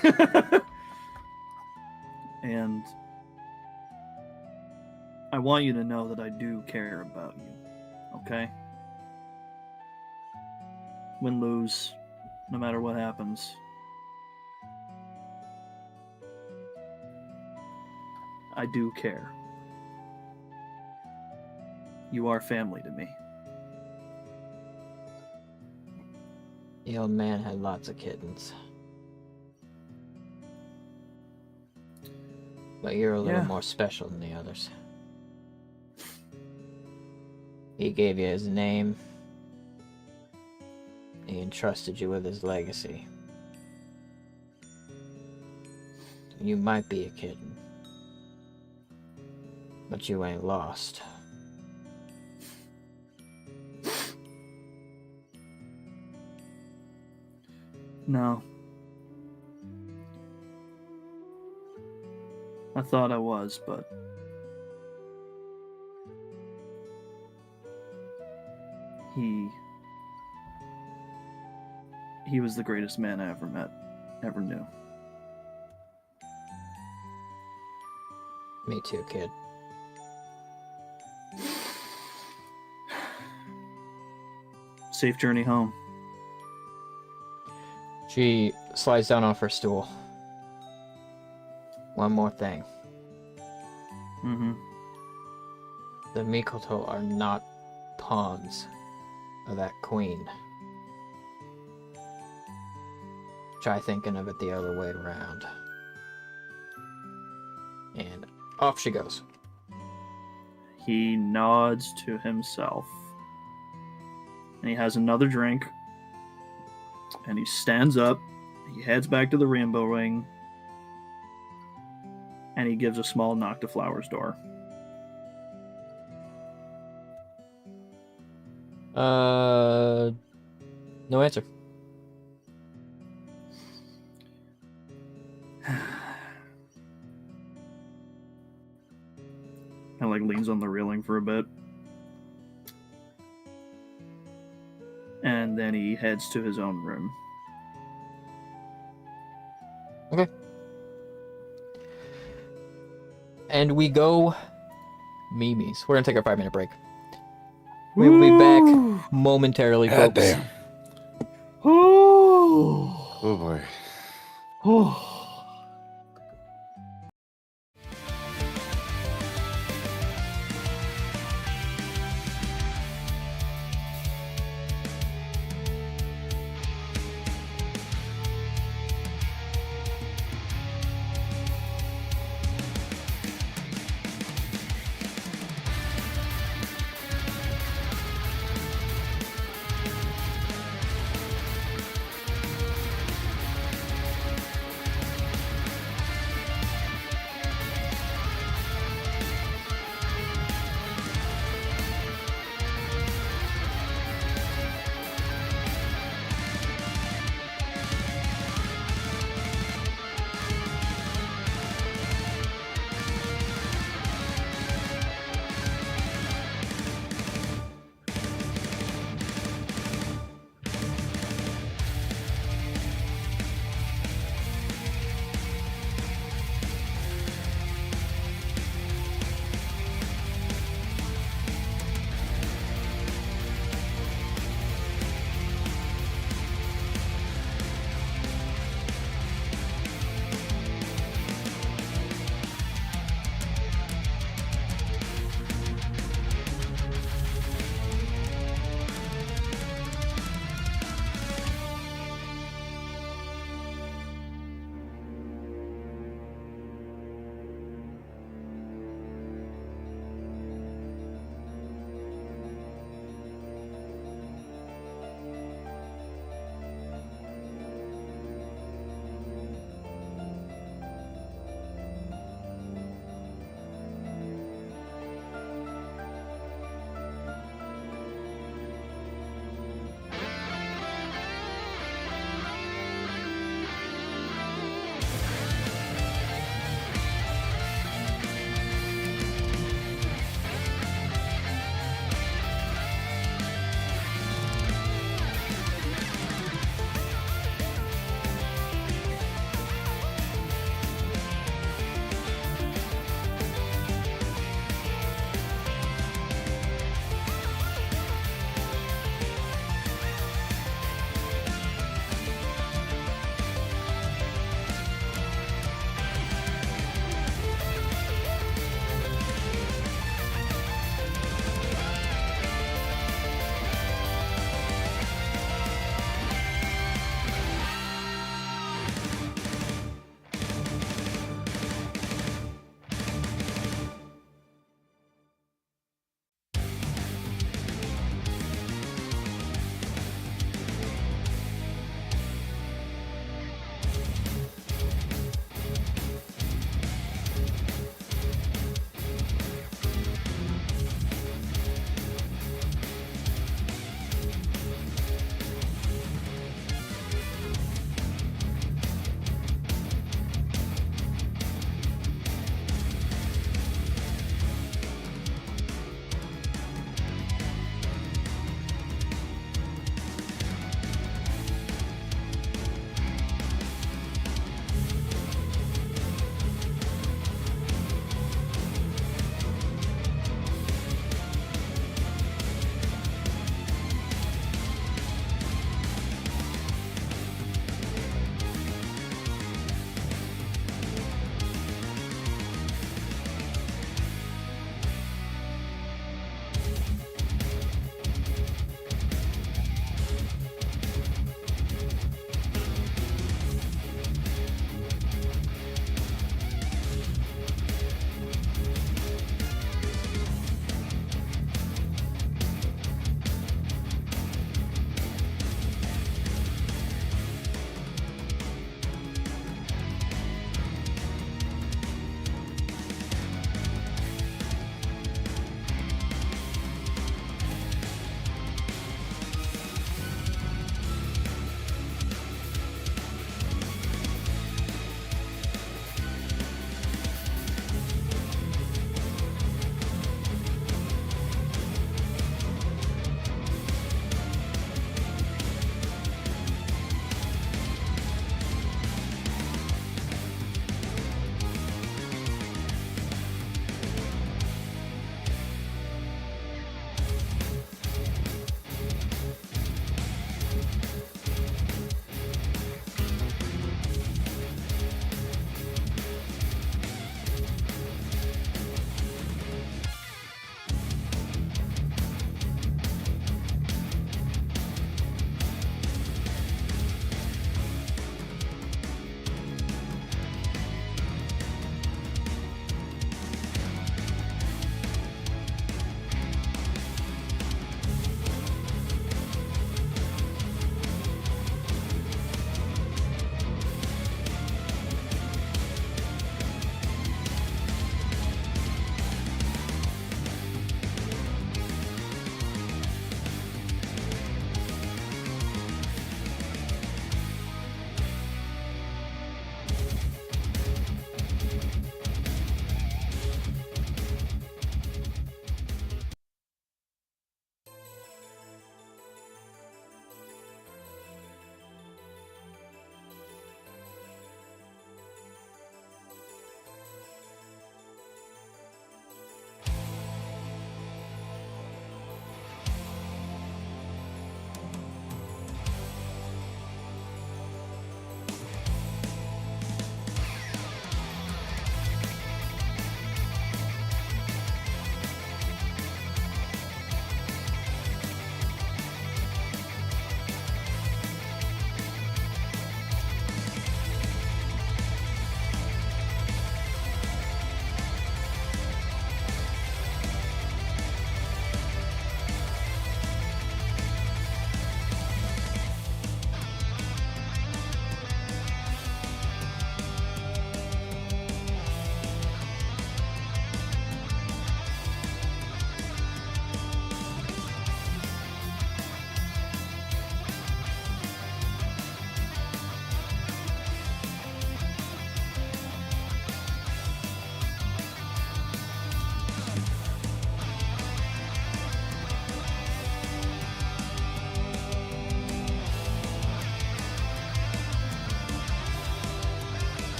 And I want you to know that I do care about you. Okay? Win, lose, no matter what happens. I do care. You are family to me. The old man had lots of kittens. But you're a little Yeah. more special than the others. He gave you his name. He entrusted you with his legacy. You might be a kitten, but you ain't lost. No. I thought I was, but he was the greatest man I ever met, ever knew. Me too, kid. Safe journey home. She slides down off her stool. One more thing. Mm-hmm. The Mikoto are not pawns of that queen. Try thinking of it the other way around. And off she goes. He nods to himself. And he has another drink. And he stands up. He heads back to the Rainbow Ring. And he gives a small knock to Flower's door. No answer. And like leans on the railing for a bit. And then he heads to his own room. Okay. And we go Mimi's. We're gonna take our 5-minute break. We will be back momentarily, God folks. damn. Oh. Oh boy. Oh.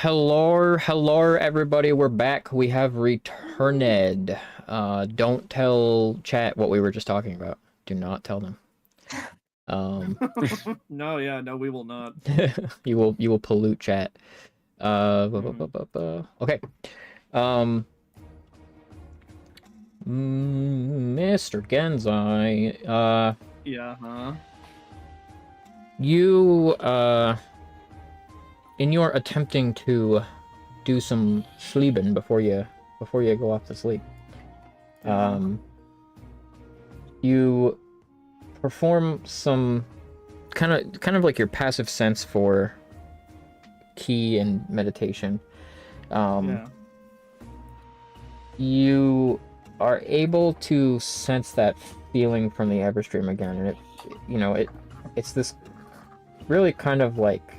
hello, everybody. We're back. We have returned. Don't tell chat what we were just talking about. Do not tell them. No, we will not. you will pollute chat. Okay. Mr. Genzai, you, in your attempting to do some sleeping before you go off to sleep, you perform some kind of like your passive sense for ki and meditation. You are able to sense that feeling from the Everstream again, and it's this really kind of like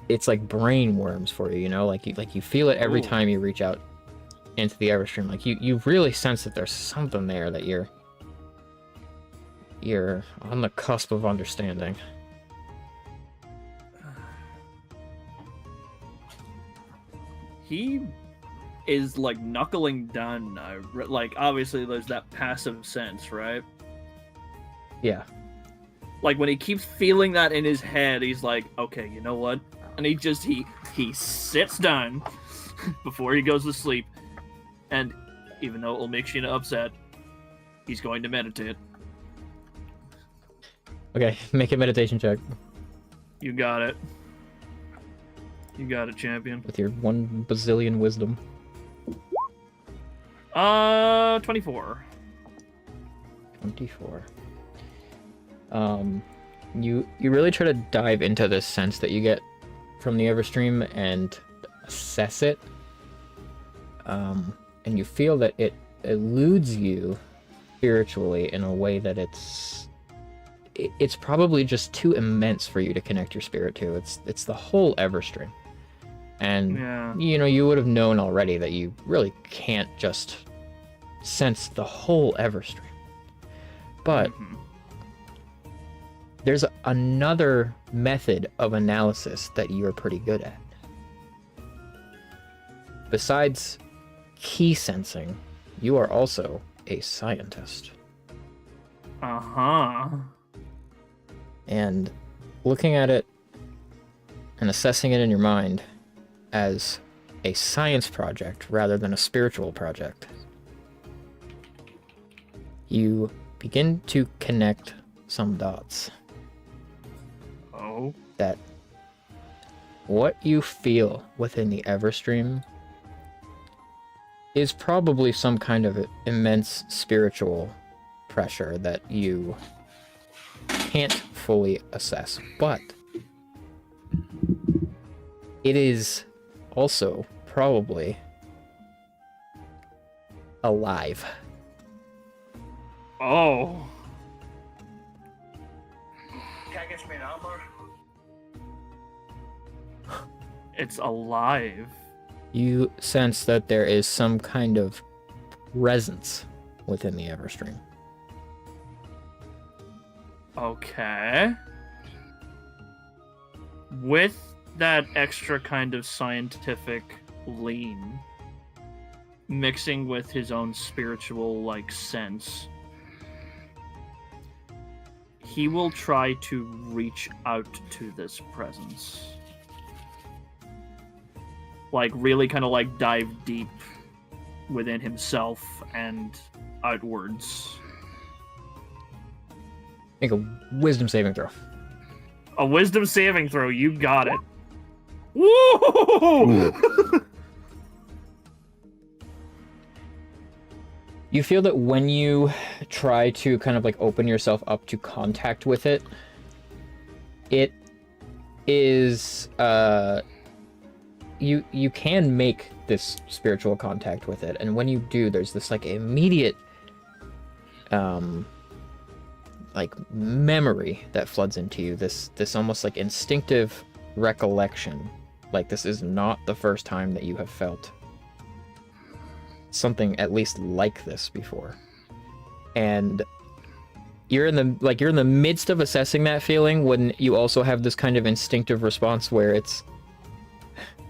it's like brain worms for you, like you feel it every time you reach out into the Everstream. Like you really sense that there's something there that you're on the cusp of understanding. He is like knuckling down now. Like obviously there's that passive sense, right? Yeah. Like when he keeps feeling that in his head, he's like, okay, you know what? And he sits down before he goes to sleep, and even though it will make Sheena upset, he's going to meditate. Okay, make a meditation check. You got it. You got it, champion. With your 1 bazillion wisdom. 24. 24. You really try to dive into this sense that you get from the Everstream and assess it. And you feel that it eludes you spiritually in a way that it's probably just too immense for you to connect your spirit to. It's the whole Everstream. And you would have known already that you really can't just sense the whole Everstream. But there's another method of analysis that you're pretty good at. Besides key sensing, you are also a scientist. And looking at it and assessing it in your mind as a science project rather than a spiritual project, you begin to connect some dots. That what you feel within the Everstream is probably some kind of immense spiritual pressure that you can't fully assess, but it is also probably alive. It's alive. You sense that there is some kind of presence within the Everstream. Okay. With that extra kind of scientific lean, mixing with his own spiritual, sense, he will try to reach out to this presence. Really kind of, dive deep within himself and outwards. Make a wisdom saving throw. A wisdom saving throw, you got it. Woo! You feel that when you try to kind of open yourself up to contact with it, it is you can make this spiritual contact with it, and when you do, there's this immediate memory that floods into you, this almost instinctive recollection, this is not the first time that you have felt something at least like this before. And you're in the midst of assessing that feeling when you also have this kind of instinctive response where it's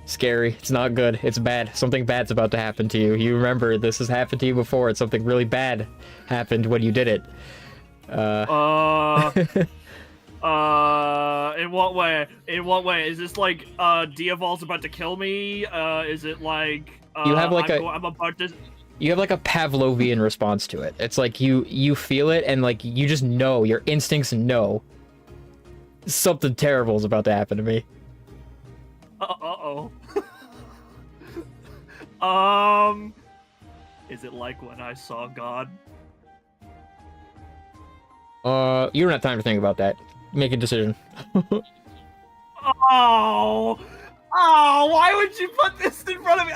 scary, it's not good, it's bad, something bad's about to happen to you. You remember this has happened to you before, it's something really bad happened when you did it. In what way? In what way? Is this like Diavol's about to kill me? Is it like You have like I'm about to... You have like a Pavlovian response to it. It's like you feel it and like you just know, your instincts know something terrible is about to happen to me. Uh-oh. Is it like when I saw God? You don't have time to think about that. Make a decision. Oh, why would you put this in front of me?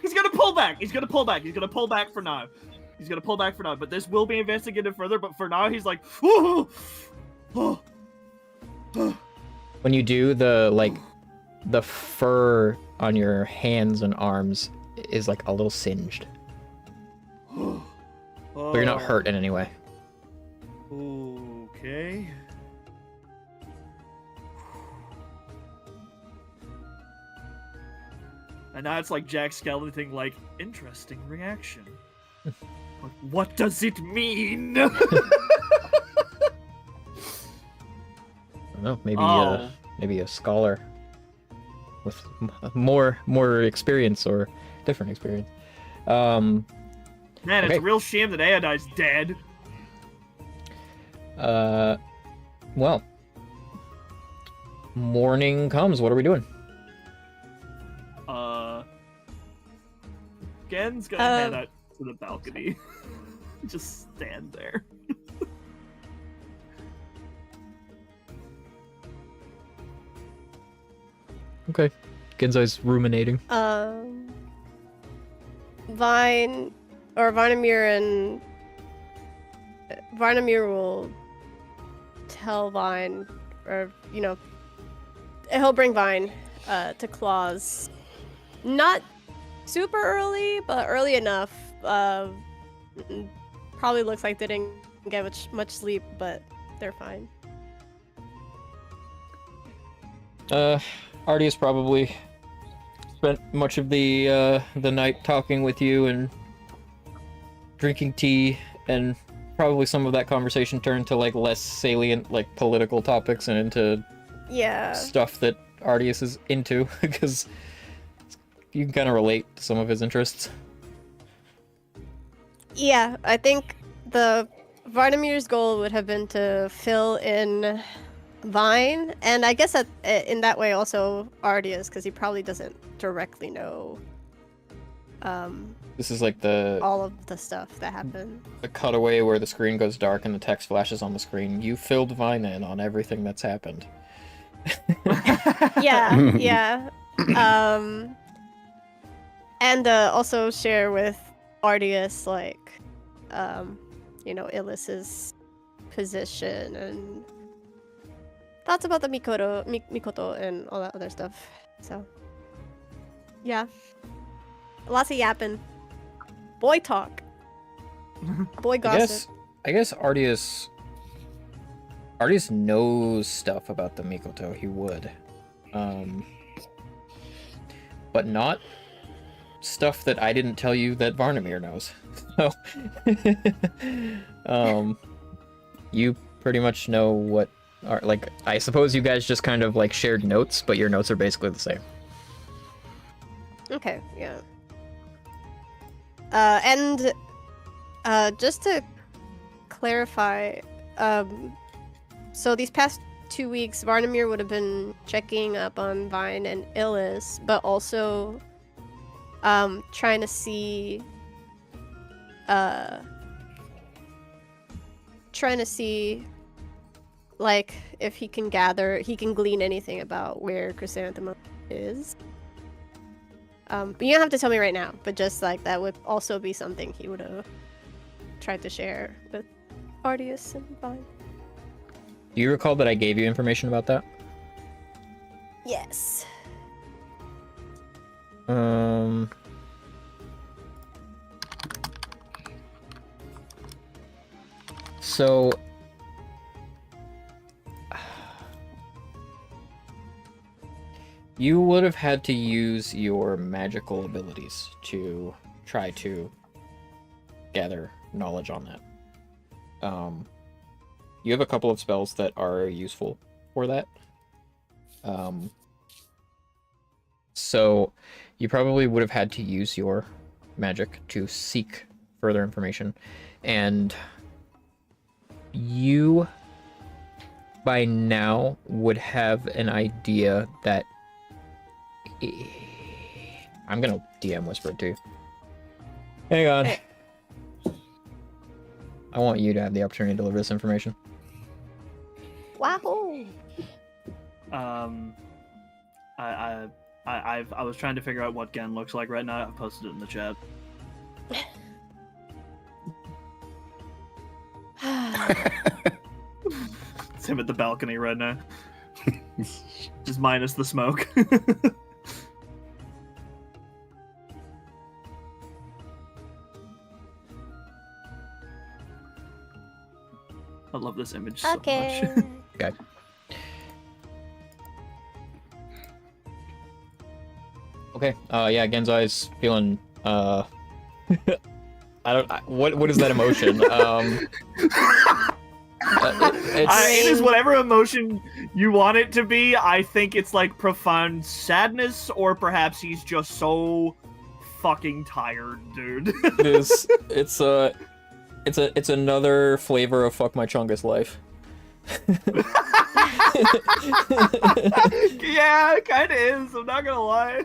He's gonna pull back. He's gonna pull back. He's gonna pull back for now. He's gonna pull back for now. But this will be investigated further. But for now, he's like, When you do, the fur on your hands and arms is like a little singed. But you're not hurt in any way. Okay. And now it's like Jack Skeleton, like, interesting reaction. Like, what does it mean? I don't know, maybe a scholar with more experience or different experience. Man, okay. It's a real shame that Aodai's dead. Well, morning comes. What are we doing? Gen's gonna head out to the balcony. Just stand there. Okay. Genzo's ruminating. Varnamir will tell Vine, or, he'll bring Vine to Claws. Not super early, but early enough. Probably looks like they didn't get much sleep, but they're fine. Artius probably spent much of the night talking with you and drinking tea, and probably some of that conversation turned to like less salient, like political topics and into stuff that Artius is into, because you can kind of relate to some of his interests. Yeah, I think the Vardamir's goal would have been to fill in Vine, and I guess that in that way also Artius, because he probably doesn't directly know this is like all of the stuff that happened. The cutaway where the screen goes dark and the text flashes on the screen. You filled Vine in on everything that's happened. Yeah. And also share with Artius, like, Illis's position and thoughts about the Mikoto and all that other stuff. So, yeah. Lots of yapping. Boy talk. Boy gossip. I guess Artius knows stuff about the Mikoto. He would. But not stuff that I didn't tell you that Varnamir knows. So, you pretty much know what are, like, I suppose you guys just kind of like shared notes, but your notes are basically the same. Okay, yeah. And just to clarify, so these past 2 weeks, Varnamir would have been checking up on Vine and Illis, but also trying to see like if he can glean anything about where Chrysanthemum is. But you don't have to tell me right now, but just like that would also be something he would have tried to share with Artius and Vine. Do you recall that I gave you information about that? Yes. So you would have had to use your magical abilities to try to gather knowledge on that. You have a couple of spells that are useful for that. So you probably would have had to use your magic to seek further information. And you, by now, would have an idea that... I'm gonna DM whisper it to you. Hang on. I want you to have the opportunity to deliver this information. Wahoo! I was trying to figure out what Gen looks like right now. I've posted it in the chat. It's him at the balcony right now. Just minus the smoke. I love this image so much. Okay. Okay. Yeah, Genzai's feeling what is that emotion? It is whatever emotion you want it to be. I think it's like profound sadness, or perhaps he's just so fucking tired, dude. It's another flavor of fuck my chungus life. Yeah, it kind of is. I'm not gonna lie.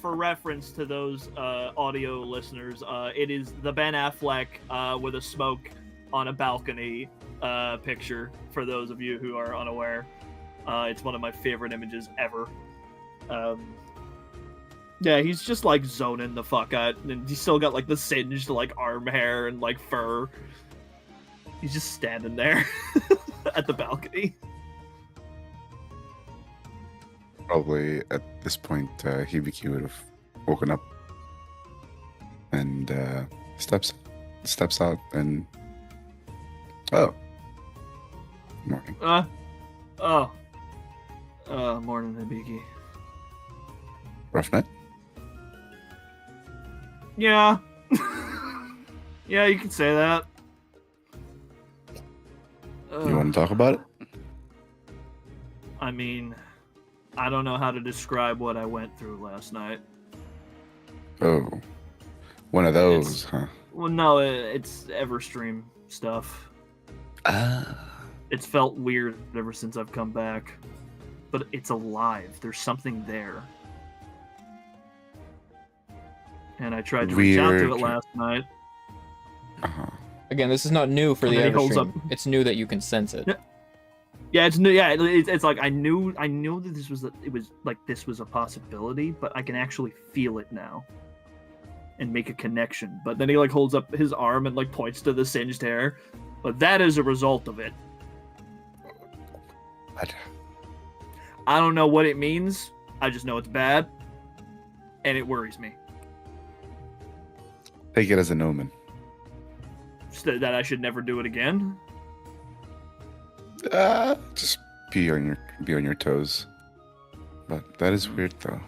For reference to those audio listeners, it is the Ben Affleck with a smoke on a balcony picture, for those of you who are unaware. It's one of my favorite images ever. Yeah, he's just like zoning the fuck out, and he's still got like the singed like arm hair and like fur. He's just standing there at the balcony. Probably at this point, Hibiki would have woken up and steps out and morning. Morning, Hibiki. Rough night. Yeah. Yeah, you can say that. You want to talk about it? I mean, I don't know how to describe what I went through last night. Oh, one of those, huh? Well, no, it's Everstream stuff. It's felt weird ever since I've come back. But it's alive. There's something there. And I tried to reach out to it Weird. last night. Uh-huh. Again, this is not new for And the then he holds Everstream. up- It's new that you can sense it. Yeah. Yeah, it's new. Yeah, it's like I knew that this was this was a possibility, but I can actually feel it now, and make a connection. But then he like holds up his arm and like points to the singed hair, but that is a result of it. What? I don't know what it means. I just know it's bad, and it worries me. Take it as an omen. Just that I should never do it again. Just be on your toes. But that is weird, though.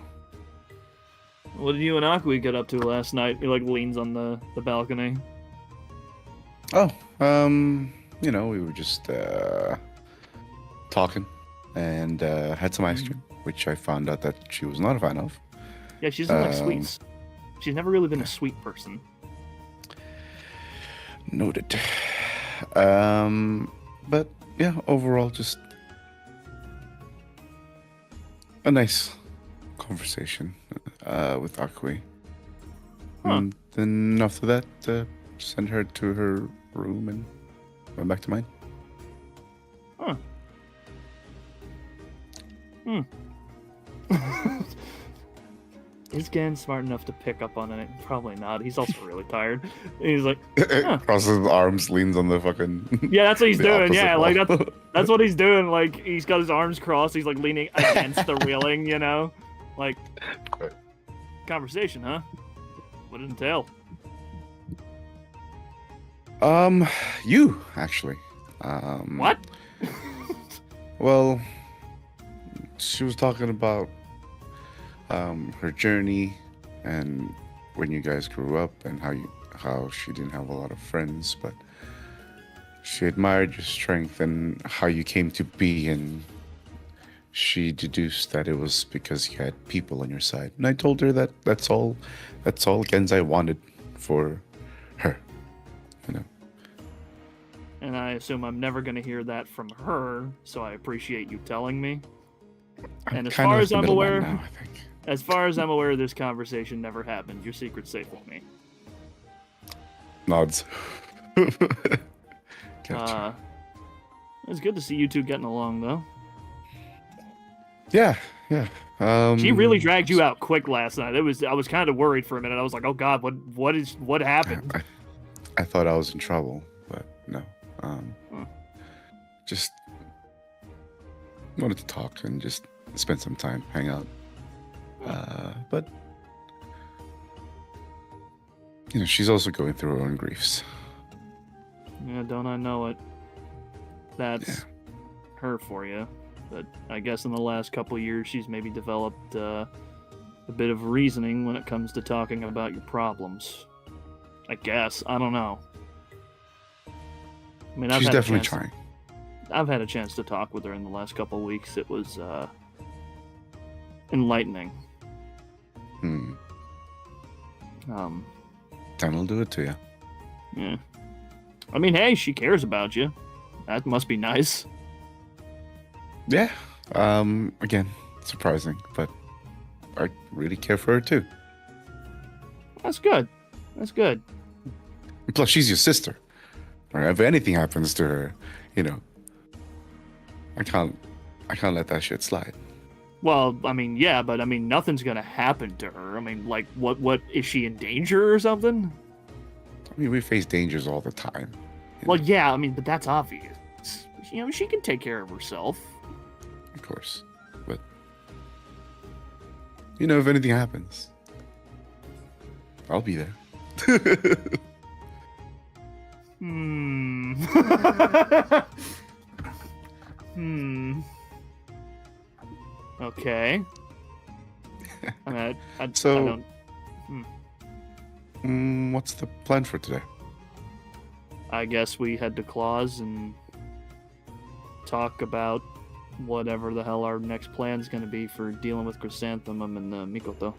What did you and Akui get up to last night? He like leans on the balcony. Oh, we were just talking and had some ice cream, which I found out that she was not a fan of. Yeah, she doesn't like sweets. She's never really been a sweet person. Noted. But yeah, overall, just a nice conversation with Akui. Huh. And then after that, sent her to her room and went back to mine. Huh. Is Gan smart enough to pick up on it? Probably not. He's also really tired. And he's like, huh. Crosses his arms, leans on the fucking. Yeah, that's what he's the doing. opposite Yeah, like wall. that's what he's doing. Like he's got his arms crossed. He's like leaning against the railing. Like conversation, huh? What did it entail? You actually. What? Well, she was talking about her journey and when you guys grew up and how she didn't have a lot of friends, but she admired your strength and how you came to be, and she deduced that it was because you had people on your side. And I told her that that's all Genzai wanted for her. You know. And I assume I'm never going to hear that from her, so I appreciate you telling me. And as Kinda far like as the I'm middleman aware, now, I think. as far as I'm aware, this conversation never happened. Your secret's safe with me. Nods. Gotcha. It's good to see you two getting along, though. Yeah. She really dragged you out quick last night. I was kind of worried for a minute. I was like, oh God, what happened? I thought I was in trouble, but no. Just wanted to talk and just spend some time, hang out. But you know, she's also going through her own griefs. Yeah, don't I know it? That's her for you. But I guess in the last couple years, she's maybe developed a bit of reasoning when it comes to talking about your problems. I guess. I don't know. I mean, She's definitely trying. I've had a chance to talk with her in the last couple weeks. It was enlightening. Time will do it to you. Yeah. I mean, hey, she cares about you. That must be nice. Yeah. Again, surprising, but I really care for her too. That's good. That's good. Plus, she's your sister. Right? If anything happens to her, you know, I can't let that shit slide. Well, I mean, yeah, but I mean, nothing's gonna happen to her. I mean, like, what is she in danger or something? I mean, we face dangers all the time. Well, yeah, I mean, but that's obvious. You know, she can take care of herself. Of course. But, you know, if anything happens, I'll be there. Okay. I mean, I So- I don't. What's the plan for today? I guess we head to Claus and talk about whatever the hell our next plan's going to be for dealing with Chrysanthemum and Mikoto.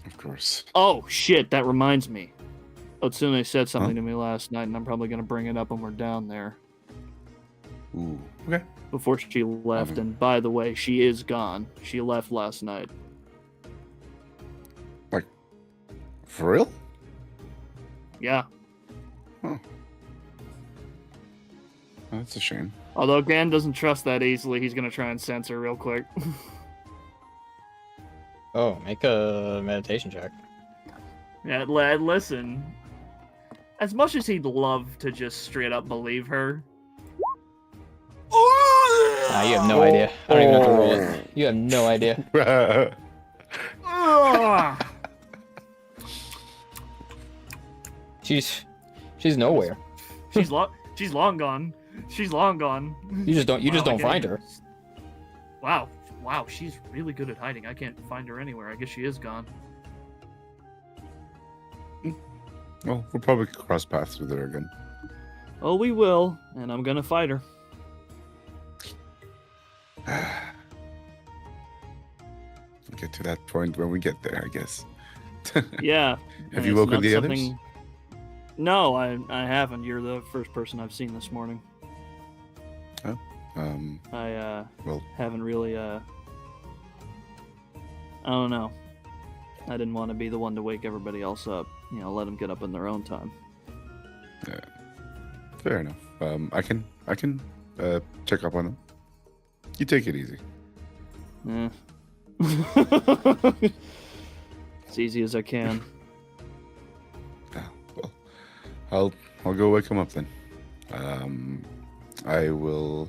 Of course. Oh, shit, that reminds me. Otsune said something to me last night, and I'm probably going to bring it up when we're down there. Ooh. Okay. Before she left, and by the way, she is gone. She left last night. Like, for real? Yeah. Oh. That's a shame. Although Gan doesn't trust that easily, he's going to try and censor real quick. Oh, make a meditation check. Yeah, lad, listen. As much as he'd love to just straight up believe her. You have no idea. I don't even have to roll it. You have no idea. She's nowhere. She's long gone. She's long gone. You just don't find her. Wow, she's really good at hiding. I can't find her anywhere. I guess she is gone. Well, we'll probably cross paths with her again. Oh, we will, and I'm gonna fight her. We'll get to that point when we get there, I guess. Yeah. Have you it's woken not the others? something- No, I haven't. You're the first person I've seen this morning. I Well, haven't really I don't know. I didn't want to be the one to wake everybody else up. You know, let them get up in their own time. yeah, fair enough. I can check up on them. You take it easy. Eh. As easy as I can. Yeah, well, I'll go wake him up then. I will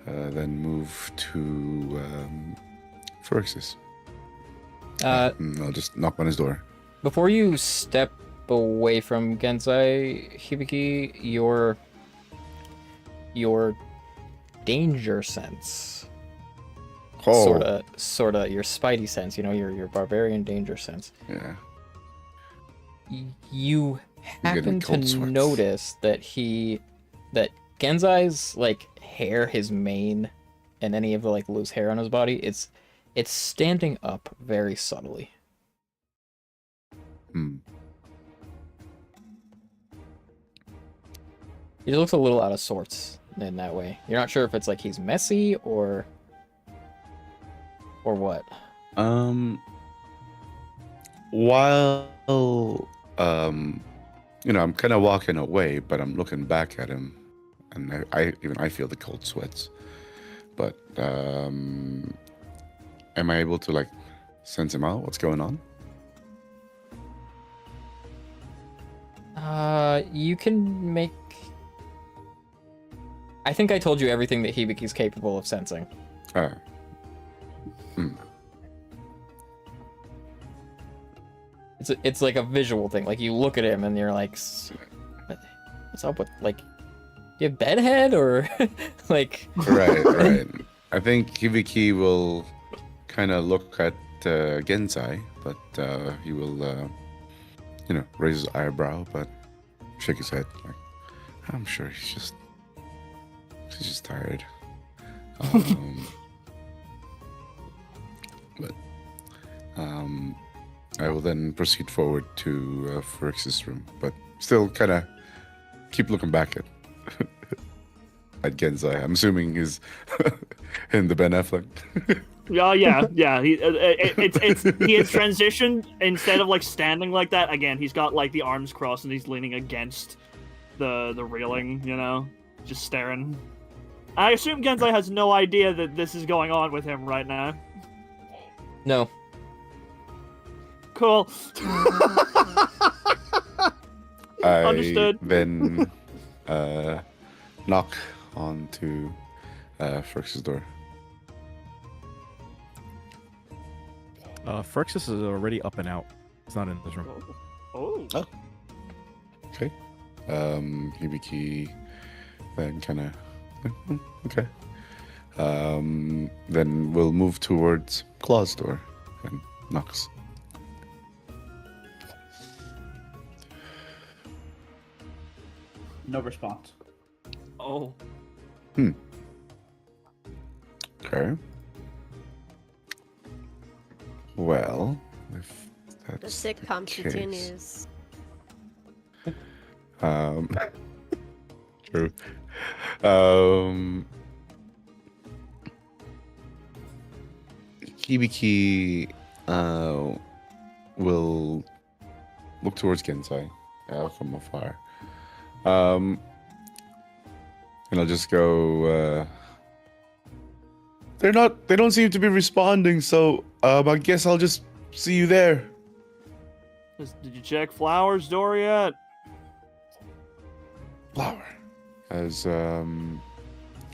then move to Phyrexius. Uh, I'll just knock on his door. Before you step away from Genzai Hibiki, your danger sense, Oh, sorta your spidey sense, you know, your barbarian danger sense. yeah. You happen getting to cold sweats. notice that Genzai's like hair, his mane, and any of the like loose hair on his body, it's standing up very subtly. Hmm. He looks a little out of sorts in that way. You're not sure if it's like he's messy or what. While I'm kind of walking away, but I'm looking back at him, and I feel the cold sweats. But am I able to like sense him out? What's going on? You can make. I think I told you everything that Hibiki's capable of sensing. It's like a visual thing. Like you look at him and you're like, what's up with like, do you have bedhead or like? Right. I think Hibiki will kind of look at Genzai, but he will, raise his eyebrow, but shake his head. Like, I'm sure he's just tired. But I will then proceed forward to Phyrexi's room, but still kind of keep looking back at Genzai. I'm assuming he's in the Ben Affleck. Yeah. He has transitioned. Instead of like standing like that again, he's got like the arms crossed and he's leaning against the railing. You know, just staring. I assume Genzai has no idea that this is going on with him right now. No. Cool. I Understood. then knock onto Phyrexi's door. Phyrexis is already up and out. It's not in this room. Oh. Okay. Hibiki then kind of okay. Then we'll move towards Claw's door and knocks. No response. Oh. Okay. Well, if that's The sitcom case. continues. True. Hibiki will look towards Genzai from afar. And I'll just go. They don't seem to be responding, so I guess I'll just see you there. Did you check Flower's door yet? Flower. As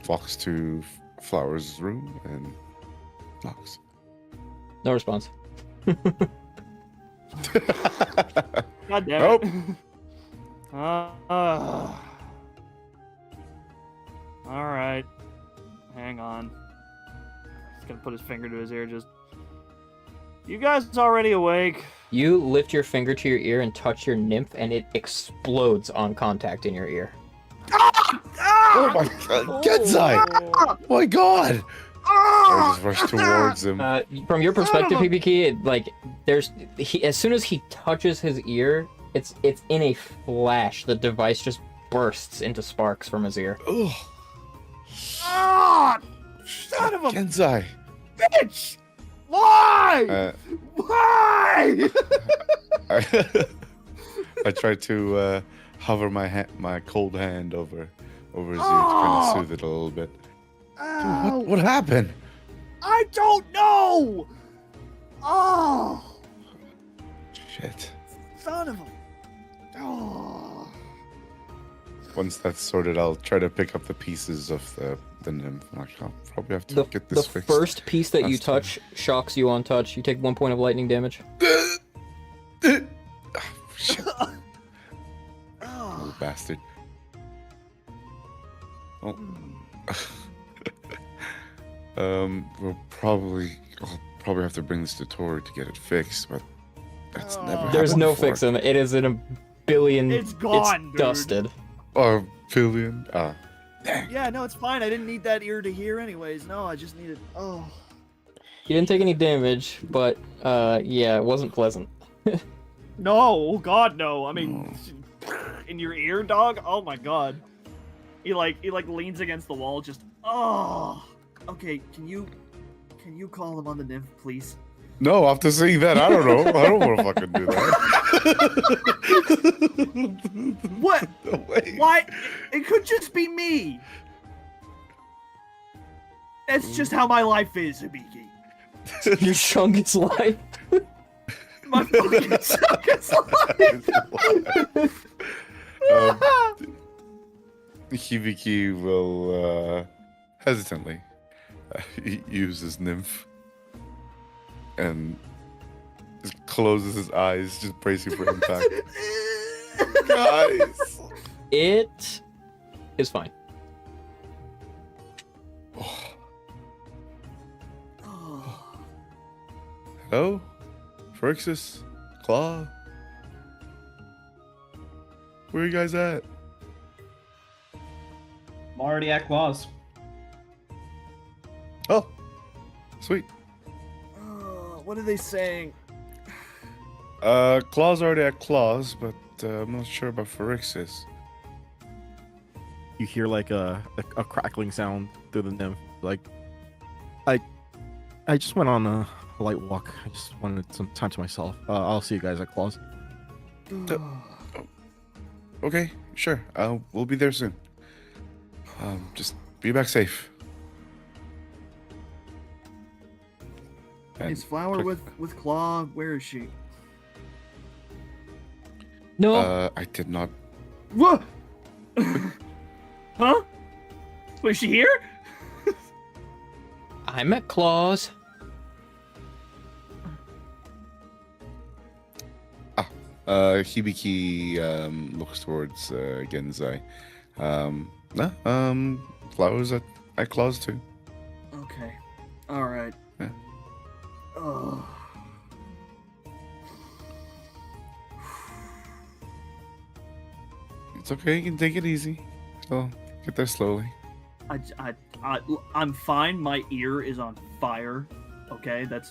walks to Flower's room and knocks. No response. God damn Nope. it. All right. Hang on. He's gonna put his finger to his ear. Just. You guys already awake? You lift your finger to your ear and touch your nymph, and it explodes on contact in your ear. Oh my god, Genzai! Oh my god! I just rush towards him. From your perspective, PPK, as soon as he touches his ear, it's in a flash. The device just bursts into sparks from his ear. Ugh. Son of a Genzai! bitch! Why? Why? I try to hover my cold hand over his ear to kind of soothe it a little bit. Dude, what happened? I don't know. Oh, Shit. son of a. Oh. Once that's sorted, I'll try to pick up the pieces of the nymph. I'll probably have to get this The fixed. first piece that you Last time. touch shocks you on touch. You take 1 point of lightning damage. Oh, shit. Well, I'll probably have to bring this to Tori to get it fixed, but that's never There's happened no before. fixing it. It is in a billion. It's gone, dude. Dusted. Oh, billion. Dang. Yeah, no, it's fine. I didn't need that ear to hear anyways. No, I just needed. Oh. You didn't take any damage, but yeah, it wasn't pleasant. No, oh god, no. I mean, in your ear, dog? Oh my god. He leans against the wall, just. Oh. Okay, can you call him on the nymph, please? No, after seeing that, I don't know. I don't want to fucking do that. What? No way. Why? It could just be me. That's just how my life is, Hibiki. Your chungus life. My fucking sucker's life. Hibiki will hesitantly use his nymph and just closes his eyes, just bracing for impact. Guys! It is fine. Hello? Phrixus? Claw? Where are you guys at? I'm already at claws. Oh, sweet. What are they saying? Claw's already at claws, but I'm not sure about Phrixus. You hear like a crackling sound through the nymph. Like, I just went on a light walk. I just wanted some time to myself. I'll see you guys at claws. Okay, sure. We'll be there soon. Just be back safe. And Is Flower click- with Claw? Where is she? No. I did not. What? Huh? Was she here? I'm at claws. Hibiki looks towards Genzai. Flowers at claws too. Okay. All right. Yeah. Oh. It's okay. You can take it easy. So get there slowly. I'm fine. My ear is on fire. Okay, I'm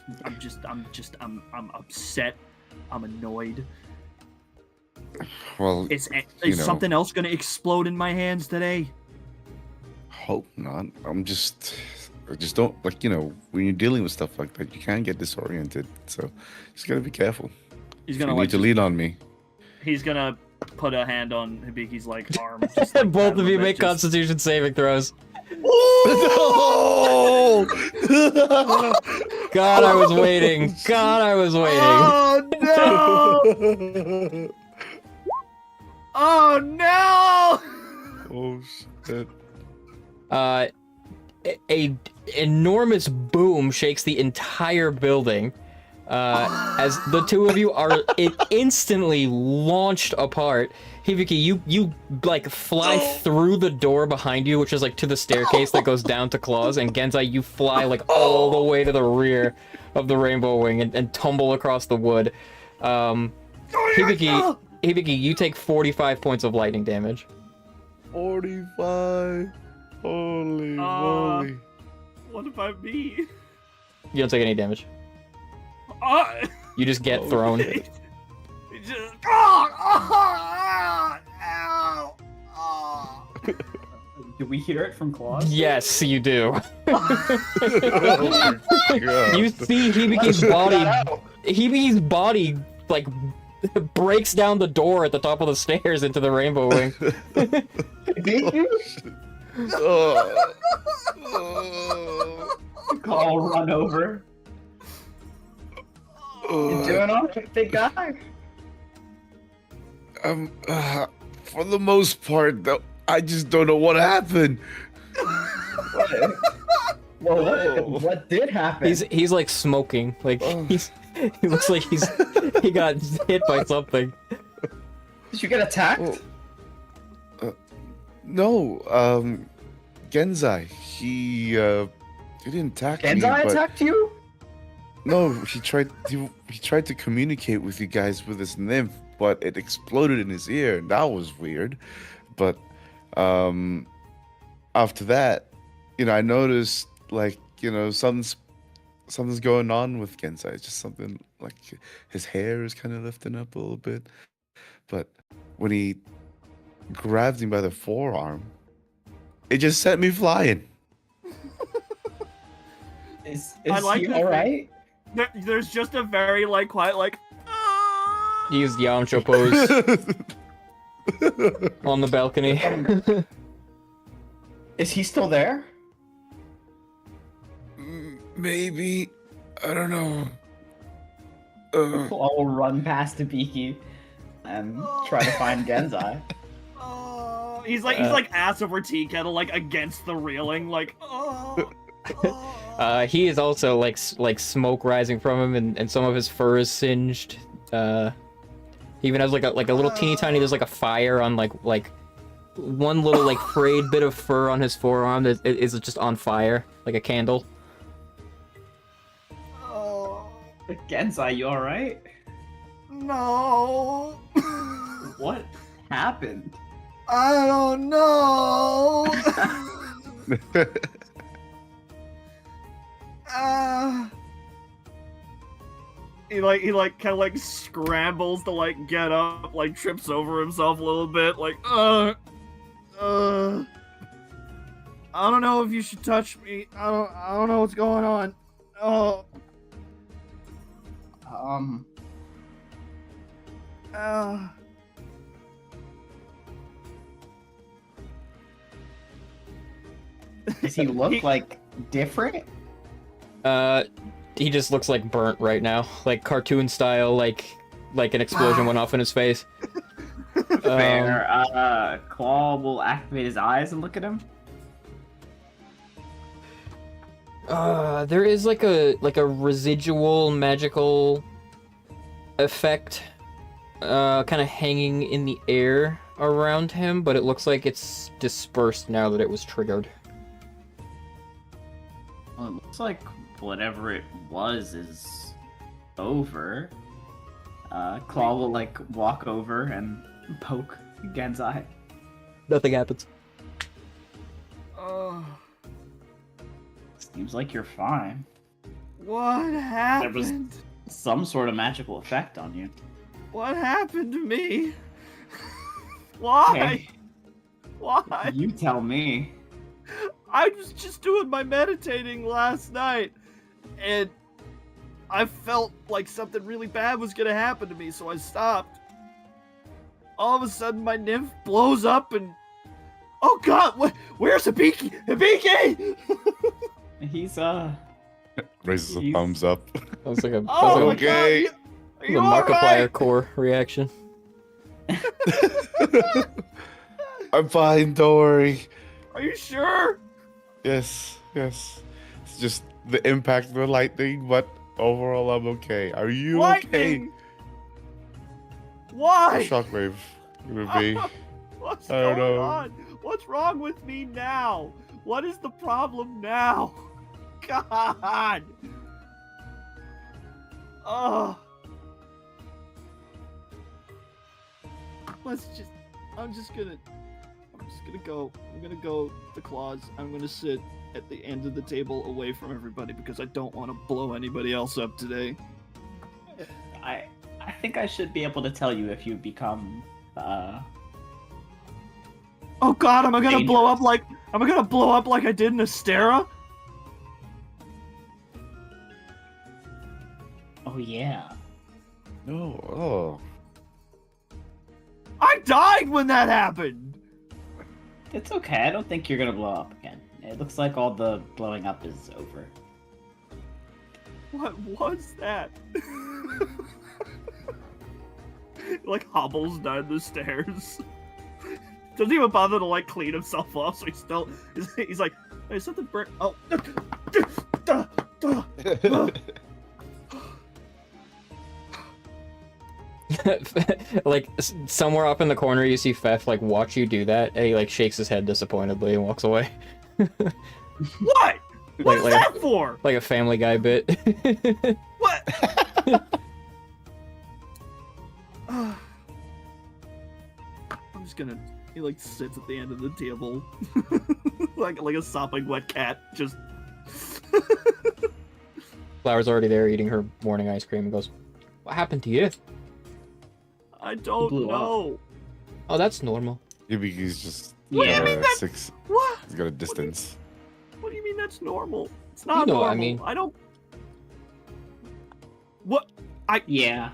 upset. I'm annoyed. Well, Is you know. something else gonna explode in my hands today? hope not. I just don't like, when you're dealing with stuff like that, you can get disoriented. So just gotta be careful. He's If you gonna need to lean on me. He's gonna put a hand on Hibiki's arm. Both of you make Constitution saving throws. No! God, I was waiting. God, I was waiting. Oh no! Oh no! Oh shit. A enormous boom shakes the entire building as the two of you are instantly launched apart. Hibiki, you fly through the door behind you, which is to the staircase that goes down to Claws, and Genzai, you fly all the way to the rear of the Rainbow Wing and tumble across the wood. Hibiki, you take 45 points of lightning damage. 45. Holy moly. What about me? You don't take any damage. You just get thrown. Do we hear it from claws? Yes, you do. Oh my God. You see Hibiki's body. Hibiki's body breaks down the door at the top of the stairs into the Rainbow Wing. Oh. Oh. Call run over. You doing all right, big guy? For the most part, though, I just don't know what happened. Well, what did happen? He's smoking. He looks like he got hit by something. Did you get attacked? No, Genzai. He didn't attack me, Genzai but attacked you? no, he tried to communicate with you guys with his nymph, but it exploded in his ear, and that was weird. But after that, I noticed like something's going on with Gensai. It's just something like his hair is kind of lifting up a little bit. But when he grabbed him by the forearm, it just sent me flying. Is I like he that all thing. right? There's just a very like quiet like. He used Yamcha pose on the balcony. Is he still there? Maybe, I don't know. I'll run past Hibiki and try to find Genzai. He's like ass over tea kettle, like against the railing, like. He is also like smoke rising from him, and some of his fur is singed. He even has like a little teeny tiny. There's like a fire on like one little like frayed bit of fur on his forearm that is just on fire, like a candle. Genzai, you all right? No. What happened? I don't know. He kind of like scrambles to like get up, like trips over himself a little bit, like I don't know if you should touch me. I don't know what's going on. Oh. Does he look like different? He just looks like burnt right now, like cartoon style, like an explosion went off in his face. Fair. Claw will activate his eyes and look at him. There is like a residual magical effect, kind of hanging in the air around him, but it looks like it's dispersed now that it was triggered. Well, it looks like whatever it was is over. Claw will like walk over and poke Genzai. Nothing happens. Seems like you're fine. What happened? There was some sort of magical effect on you. What happened to me? Why? Okay. Why? You tell me. I was just doing my meditating last night, and I felt like something really bad was gonna happen to me, so I stopped. All of a sudden, my nymph blows up, and oh god, where's Hibiki? Hibiki! He's Raises a thumbs up. That was like a, Oh my okay. god! Are the you Markiplier alright? core reaction. I'm fine, don't worry. Are you sure? Yes. It's just the impact of the lightning, but overall I'm okay. Are you Lightning! Why? okay? Shockwave gonna be. What's I don't going know. on? What's wrong with me now? What is the problem now? God! Oh. I'm just gonna go. I'm gonna go to Claws. I'm gonna sit at the end of the table away from everybody because I don't want to blow anybody else up today. I think I should be able to tell you if you become Oh god, am I gonna Dangerous. blow up like I did in Astera? Oh yeah. No. Oh. I died when that happened. It's okay. I don't think you're gonna blow up again. It looks like all the blowing up is over. What was that? Like hobbles down the stairs. Doesn't even bother to like clean himself off, so he's like, hey, something burnt. Oh. Like somewhere up in the corner, you see Fef like watch you do that, and he like shakes his head disappointedly and walks away. What? What's like that for? like a Family Guy bit. What? I'm just gonna. He like sits at the end of the table, like a sopping wet cat. Just. Flower's already there eating her morning ice cream and goes, "What happened to you?" I don't blew know. Oh, that's normal. Maybe he's just What do you mean that- 6. What? He's got a distance. What do you mean that's normal? It's not know what normal. I mean. I don't. What? Yeah.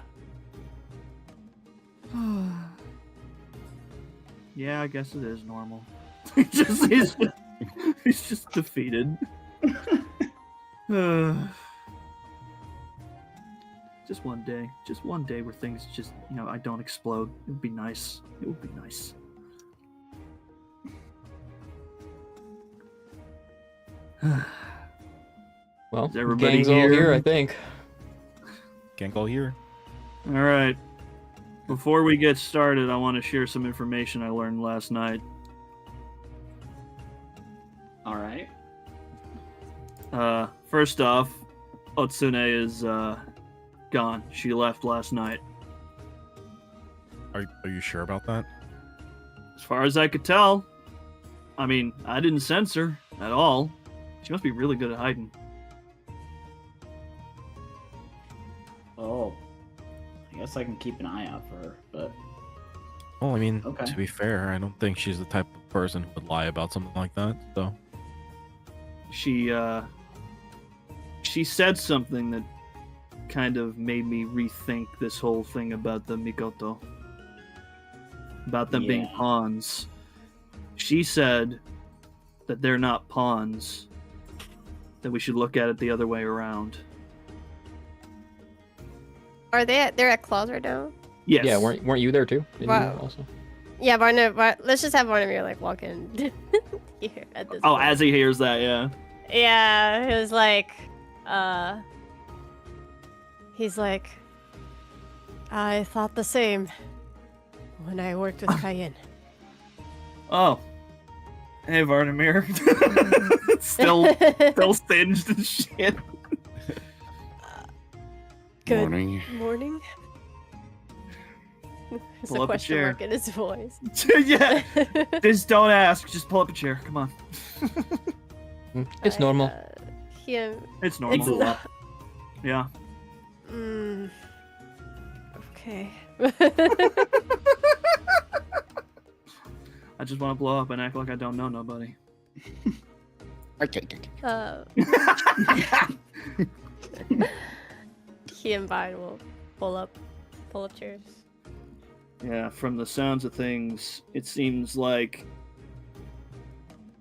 Yeah, I guess it is normal. He's just defeated. Just one day. Just one day where things just, I don't explode. It would be nice. It would be nice. Well, Is everybody gang's all here? here, I think. Can't go here. All right. Before we get started, I want to share some information I learned last night. All right. First off, Otsune is gone. She left last night. Are you sure about that? As far as I could tell. I mean, I didn't sense her at all. She must be really good at hiding. Oh. I guess I can keep an eye out for her, but Well, I mean, Okay. to be fair, I don't think she's the type of person who would lie about something like that. So, She said something that kind of made me rethink this whole thing about the Mikoto. About them being Yeah. pawns. She said that they're not pawns. That we should look at it the other way around. Are they they're at claws right now? Yes. Yeah, weren't you there too? Didn't Wow. you also? Yeah, let's just have Barnabas like walk in here at this Oh, point. as he hears that, yeah. Yeah, it was like, he's like, I thought the same when I worked with Cayenne. Oh. Hey, Varnamir. still singed and shit. Good Morning. morning. There's Pull a up a question chair. mark in his voice. Yeah. Just don't ask. Just pull up a chair. Come on. It's normal. It's normal. It's not. Yeah. Okay. I just want to blow up and act like I don't know nobody. Okay. He and Vine will pull up chairs. Yeah, from the sounds of things, it seems like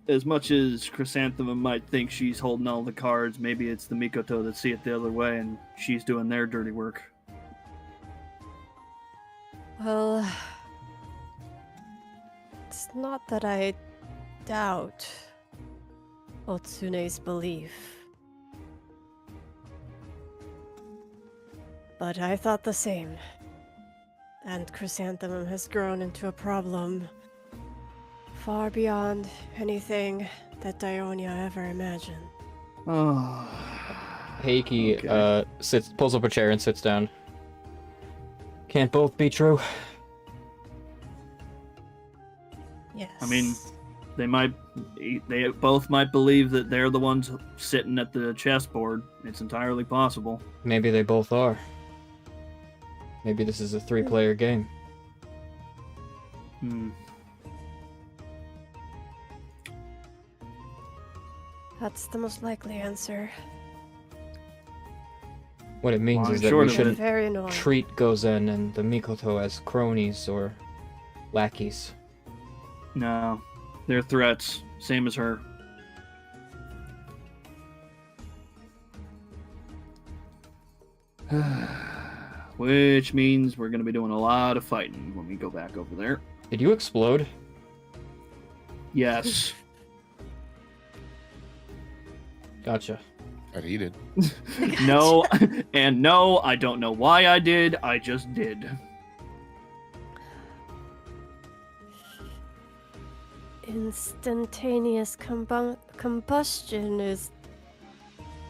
as much as Chrysanthemum might think she's holding all the cards, maybe it's the Mikoto that see it the other way and she's doing their dirty work. Well, it's not that I doubt Otsune's belief. But I thought the same. And Chrysanthemum has grown into a problem far beyond anything that Dionia ever imagined. Oh. Heiki Okay. pulls up a chair and sits down. Can't both be true. Yes. I mean, they both might believe that they're the ones sitting at the chessboard. It's entirely possible. Maybe they both are. Maybe this is a 3-player game. That's the most likely answer. What it means Long is that short we of it- shouldn't Very annoying. treat Gozen and the Mikoto as cronies or lackeys. No, they're threats. Same as her. Which means we're going to be doing a lot of fighting when we go back over there. Did you explode? Yes. Gotcha. But he did. No, and no, I don't know why I did. I just did. Instantaneous combustion is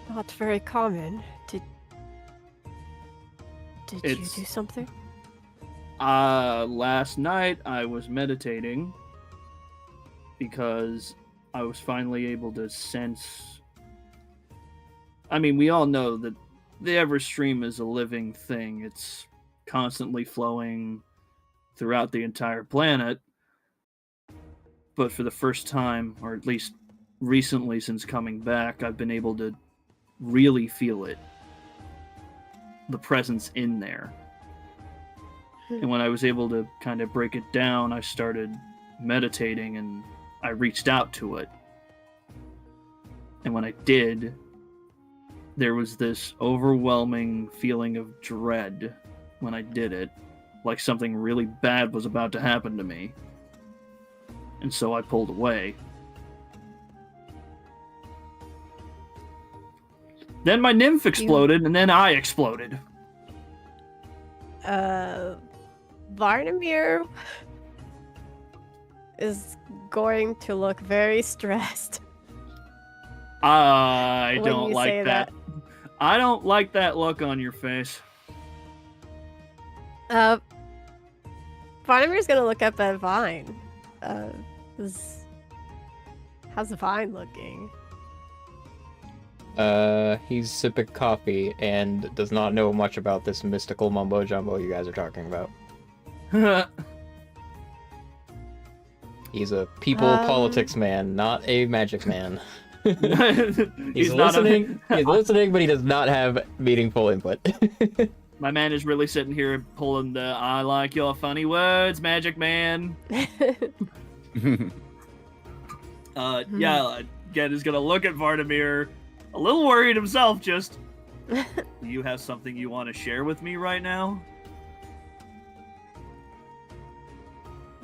not very common. Did you It's- do something? Last night I was meditating because I was finally able to sense. I mean, we all know that the Everstream is a living thing. It's constantly flowing throughout the entire planet. But for the first time, or at least recently since coming back, I've been able to really feel it. The presence in there. And when I was able to kind of break it down, I started meditating and I reached out to it. And when I did, there was this overwhelming feeling of dread when I did it, like something really bad was about to happen to me. And so I pulled away. Then my nymph exploded, and then I exploded. Varnamir is going to look very stressed. I When don't you like say that. I don't like that look on your face. Varnamir's gonna look up at Vine. How's Vine looking? He's sipping coffee and does not know much about this mystical mumbo jumbo you guys are talking about. He's a people politics man, not a magic man. He's not listening. He's listening, but he does not have meaningful input. My man is really sitting here pulling the "I like your funny words, magic man." Yeah, again is gonna look at Vardamir, a little worried himself. Just, do you have something you want to share with me right now?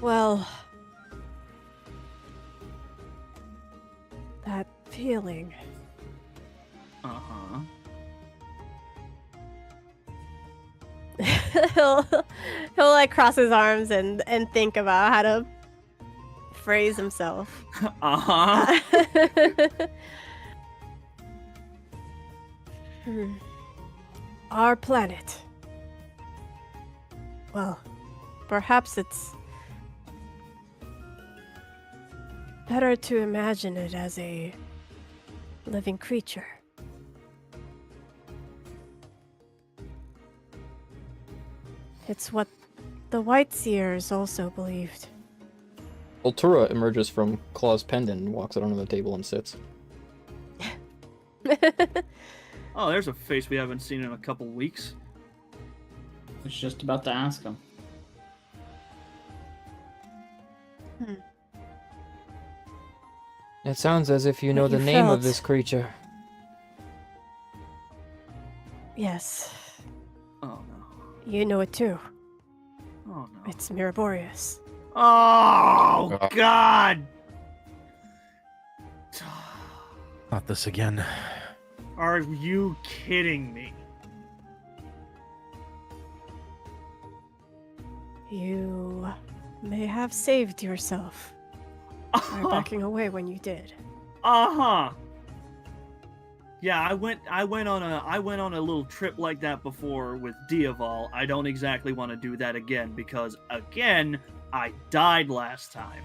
Well, that feeling. Uh-huh. he'll like cross his arms and think about how to phrase himself. Uh-huh. Our planet. Well, perhaps it's better to imagine it as a living creature. It's what the White Seers also believed. Ultura emerges from Claw's pendant and walks out onto the table and sits. Oh, there's a face we haven't seen in a couple weeks. I was just about to ask him. It sounds as if you know What the you name of felt. this creature. Yes, Oh no. you know it too. Oh no. It's Miraborius. Oh God! Not this again. Are you kidding me? You may have saved yourself by backing away when you did. Uh-huh. Yeah, I went on a little trip like that before with Diaval. I don't exactly want to do that again because again, I died last time.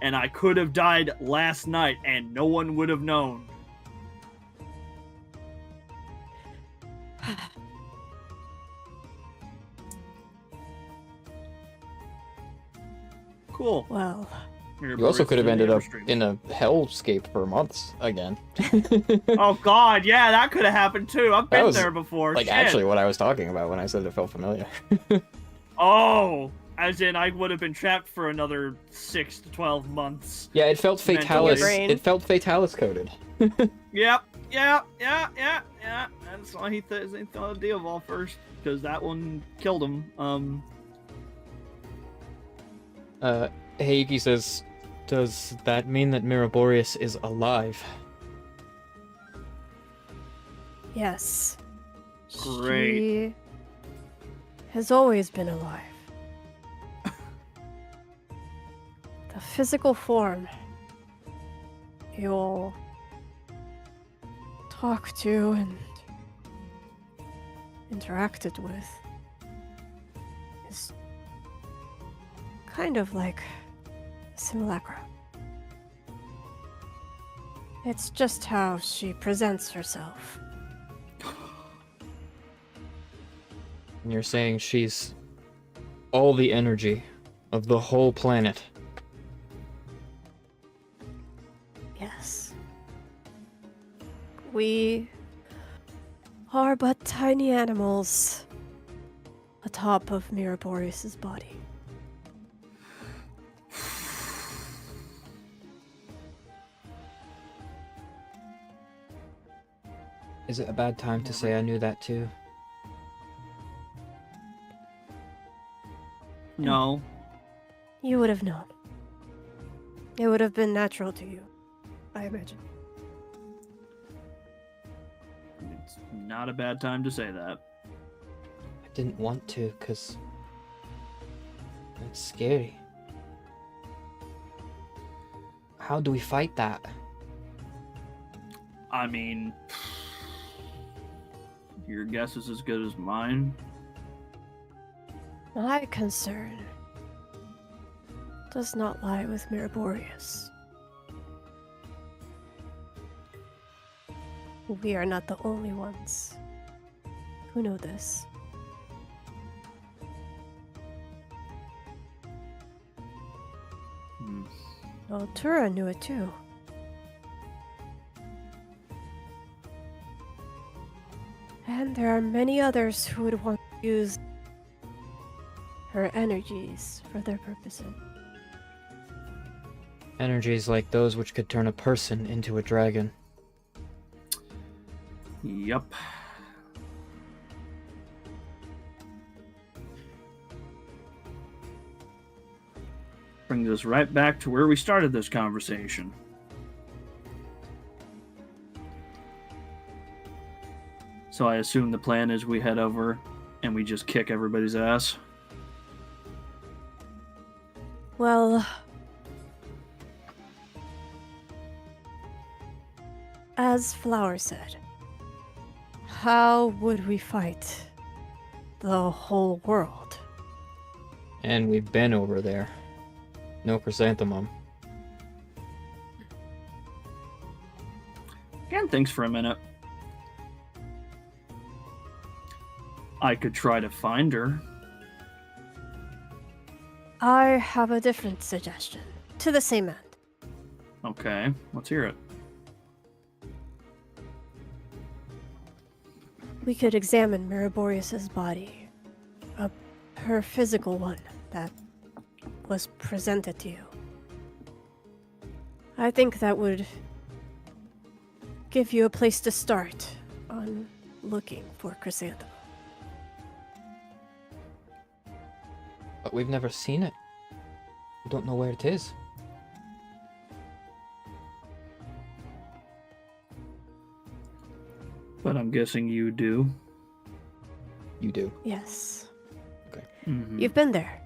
And I could have died last night and no one would have known. Cool. Well, You also could have ended up in a hellscape for months again. Oh God, yeah, that could have happened too. I've That been was, there before. Like Shit. actually what I was talking about when I said it felt familiar. Oh, as in I would have been trapped for another 6 to 12 months. Yeah, it felt Mentally. fatalis. Brain. It felt fatalis coded. Yep. That's why he thought of Diaval first, because that one killed him. Heiki says, "Does that mean that Miraborius is alive?" yes. Great. He has always been alive. a physical form you'll talk to and interacted with is kind of like a simulacra. It's just how she presents herself. And you're saying she's all the energy of the whole planet. Yes. We are but tiny animals atop of Miraborius's body. Is it a bad time to say I knew that too? No. You would have known. It would have been natural to you, I imagine. It's not a bad time to say that. I didn't want to, because it's scary. How do we fight that? I mean, your guess is as good as mine. My concern does not lie with Miraborius. We are not the only ones who know this. Well, Tura knew it too. And there are many others who would want to use her energies for their purposes. Energies like those which could turn a person into a dragon. Yup. Brings us right back to where we started this conversation. So I assume the plan is we head over and we just kick everybody's ass. Well, as Flower said, how would we fight the whole world? And we've been over there. No chrysanthemum. Again, thanks for a minute. I could try to find her. I have a different suggestion, to the same end. Okay, let's hear it. We could examine Miraborius's body. Her physical one that was presented to you. I think that would give you a place to start on looking for Chrysanthemum. But we've never seen it. We don't know where it is. But I'm guessing you do. You do. Yes. Mhm. You've been there.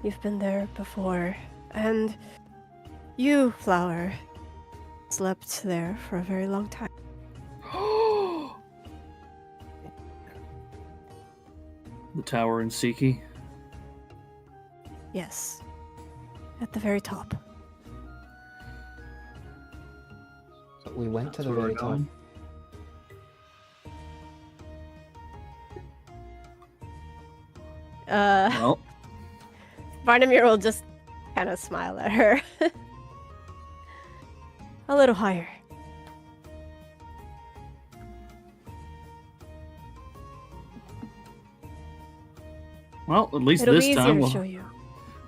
You've been there before, and you, Flower, slept there for a very long time. The tower in Siki. Yes. At the very top. But we went to That's the where very we're top. going. Well, Varnamir will just kind of smile at her. A little higher. at least It'll be this easier time to show you.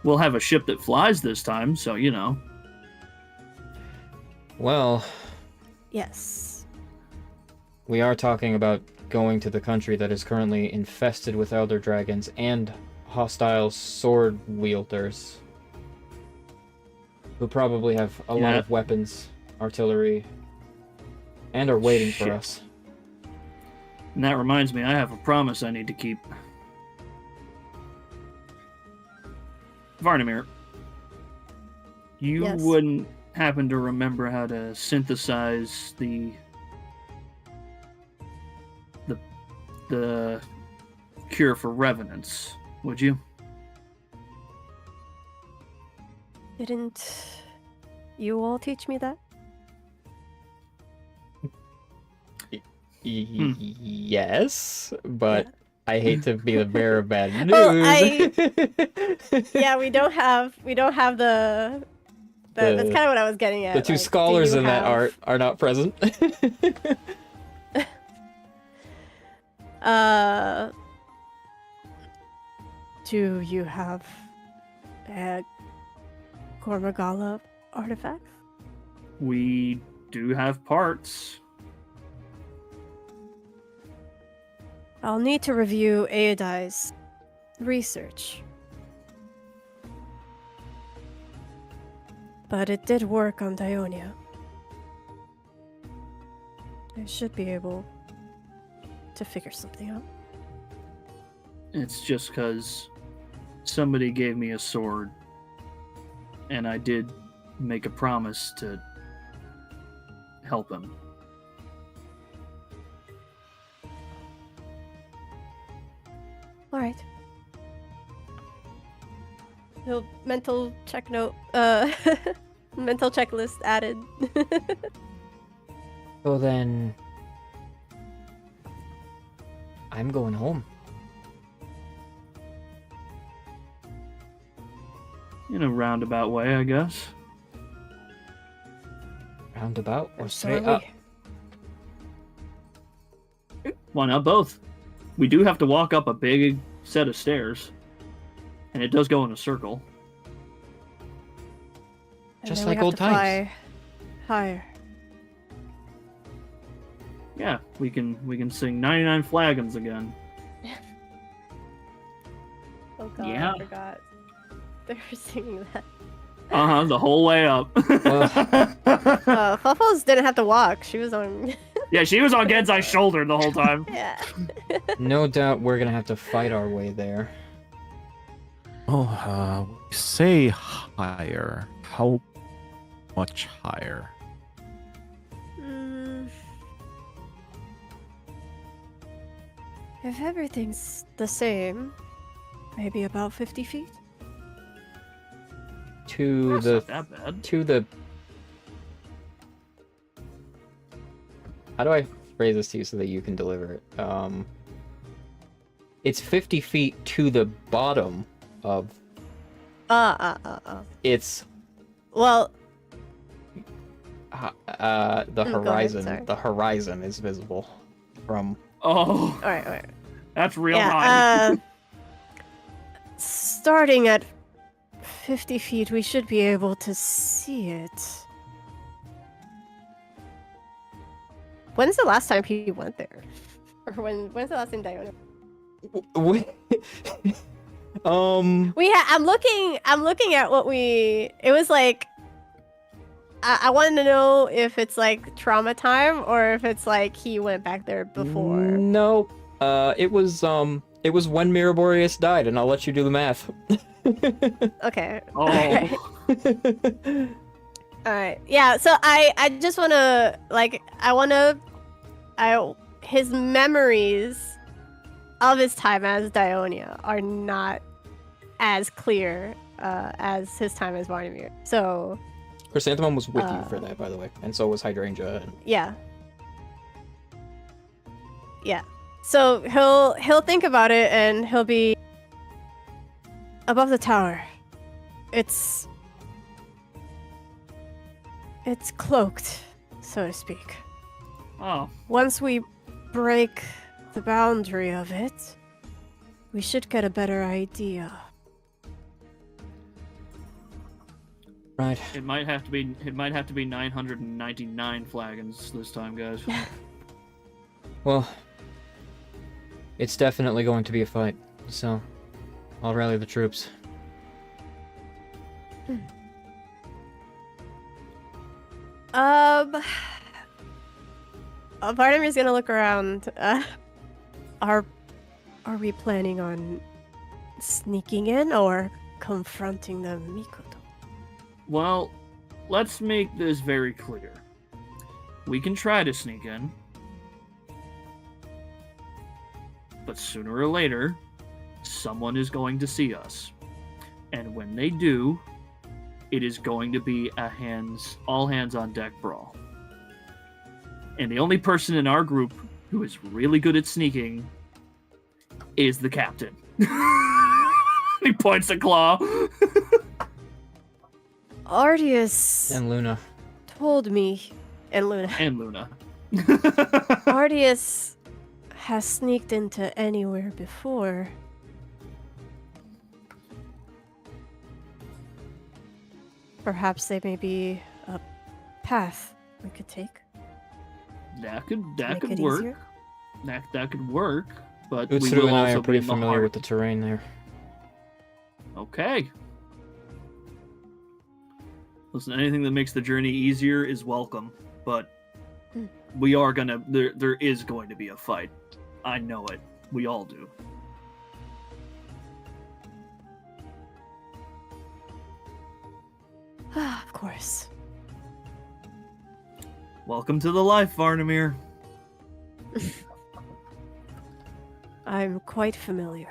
we'll have a ship that flies this time, so you know. Well, Yes. we are talking about going to the country that is currently infested with elder dragons and hostile sword wielders. Who probably have a lot Yeah. of weapons, artillery, and are waiting for Shit. us. And that reminds me, I have a promise I need to keep. Varnamir, you Yes. wouldn't happen to remember how to synthesize the cure for revenants, would you? Didn't you all teach me that? Yes, but Yeah. I hate to be the bearer of bad news. Well, Yeah, we don't have the. That's The- kind of what I was getting at. the two like, do scholars you in that have- art are not present. Do you have a Gormagala artifact? We do have parts. I'll need to review Aedai's research. But it did work on Dionia. I should be able to figure something out. It's just because somebody gave me a sword, and I did make a promise to help him. All right. He'll mental check note. Mental checklist added. Well then, I'm going home. In a roundabout way, I guess. Roundabout or So are straight up? Why not both? We do have to walk up a big set of stairs, and it does go in a circle. And Just then we like have old to times. fly higher. Yeah, we can sing 99 Flagons again. Oh god, Yeah. I forgot. They were singing that. The whole way up. Fluffles didn't have to walk. She was on. Yeah, she was on Genzai's shoulder the whole time. Yeah. No doubt we're gonna have to fight our way there. Oh, say higher. How much higher? Mm. If everything's the same, maybe about 50 feet. To That's the not that bad. to the. How do I phrase this to you so that you can deliver it? It's 50 feet to the bottom of. It's Well, the go ahead, horizon. sorry. The horizon is visible from. Oh, all right. that's real Yeah, high. starting at 50 feet, we should be able to see it. When's the last time he went there? Or when's the last time Diona? I'm looking at what we. It was like. I wanted to know if it's like trauma time or if it's like he went back there before. No, it was when Miraborius died, and I'll let you do the math. Okay. Oh, All right. Yeah. So I just wanna his memories of his time as Dionia are not as clear as his time as Varnamir. So Chrysanthemum was with you for that, by the way, and so was Hydrangea. And... yeah. So he'll think about it and he'll be above the tower. It's cloaked, so to speak. oh, Once we break the boundary of it, we should get a better idea. Right. it might have to be 999 Flagons this time, guys. Well, it's definitely going to be a fight, so I'll rally the troops. Vardamir's gonna look around. Are we planning on sneaking in, or confronting the Mikoto? Well, let's make this very clear. We can try to sneak in, but sooner or later, someone is going to see us. And when they do, it is going to be a all hands on deck brawl. And the only person in our group who is really good at sneaking is the captain. He points a claw. Ardius And Luna. told me, and Luna, And Luna. Ardius has sneaked into anywhere before. Perhaps there may be a path we could take. That to make could it work. easier. That could work. But we Utsuru will and I also are be pretty in the familiar heart. with the terrain there. Okay. Listen, anything that makes the journey easier is welcome, but Hmm. we are gonna. There is going to be a fight. I know it. We all do. Of course. Welcome to the life, Varnamir. I'm quite familiar.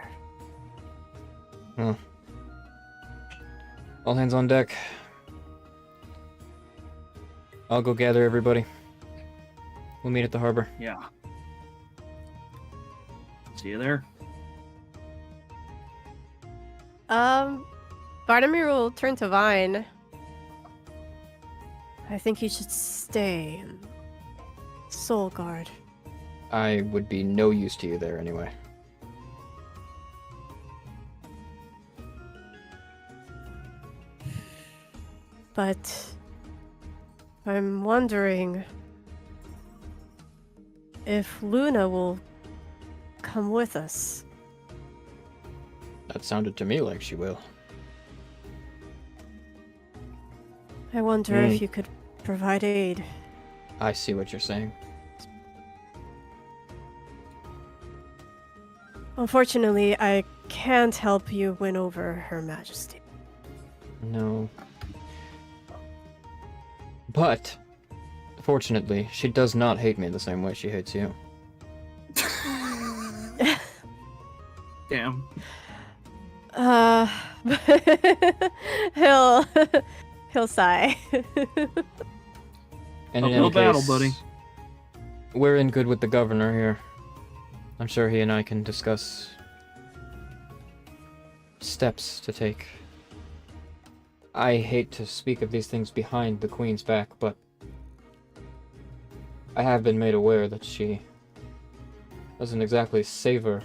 All hands on deck. I'll go gather everybody. We'll meet at the harbor. Yeah. See you there. Vardamir will turn to Vine. I think you should stay and soul guard. I would be no use to you there anyway. But I'm wondering if Luna will come with us. That sounded to me like she will. I wonder if you could provide aid. I see what you're saying. Unfortunately, I can't help you win over Her Majesty. No. But, fortunately, she does not hate me the same way she hates you. Damn. He'll sigh. And in Uphill any battle, case, buddy. we're in good with the governor here. I'm sure he and I can discuss steps to take. I hate to speak of these things behind the Queen's back, but I have been made aware that she doesn't exactly savor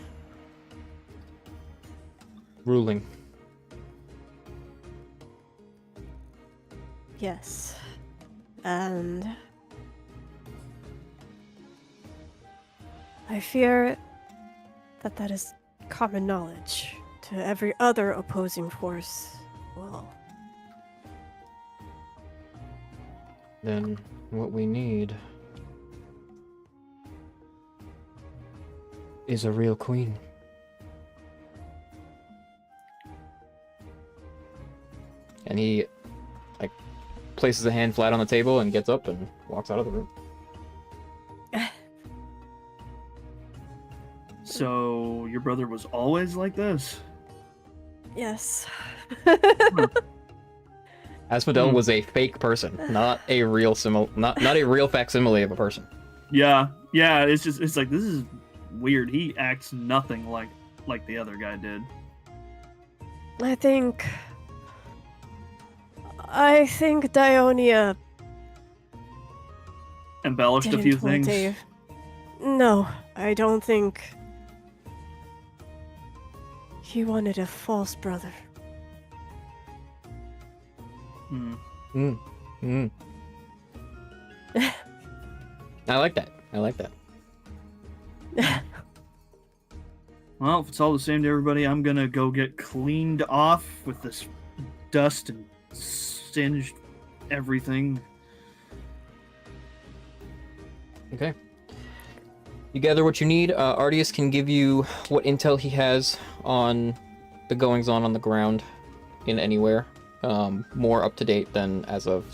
ruling. Yes. And I fear that that is common knowledge to every other opposing force. Well, Then what we need is a real queen. And he, like, places a hand flat on the table and gets up and walks out of the room. So your brother was always like this? yes. Asphodel was a fake person, not a real not a real facsimile of a person. Yeah. It's like this is weird. He acts nothing like the other guy did. I think Dionia Embellished a didn't few want things. No, I don't think he wanted a false brother. Hmm. I like that. I like that. Well, if it's all the same to everybody, I'm gonna go get cleaned off with this dust and singed everything. Okay. You gather what you need. Ardius can give you what intel he has on the goings-on the ground. in anywhere more up to date than as of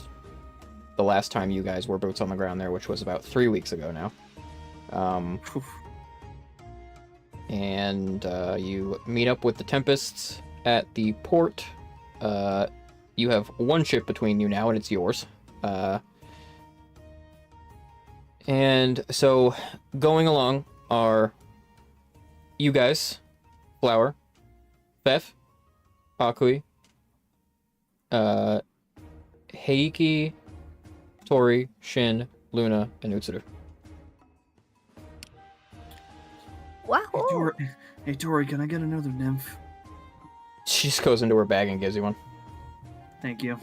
the last time you guys were boots on the ground there, which was about 3 weeks ago now. And you meet up with the Tempests at the port. You have one ship between you now, and it's yours. And so going along are you guys, Flower, Fef, Akui, Heiki, Tori, Shin, Luna, and Utsuru. Wow. Hey, Tori, can I get another nymph? She just goes into her bag and gives you one. Thank you.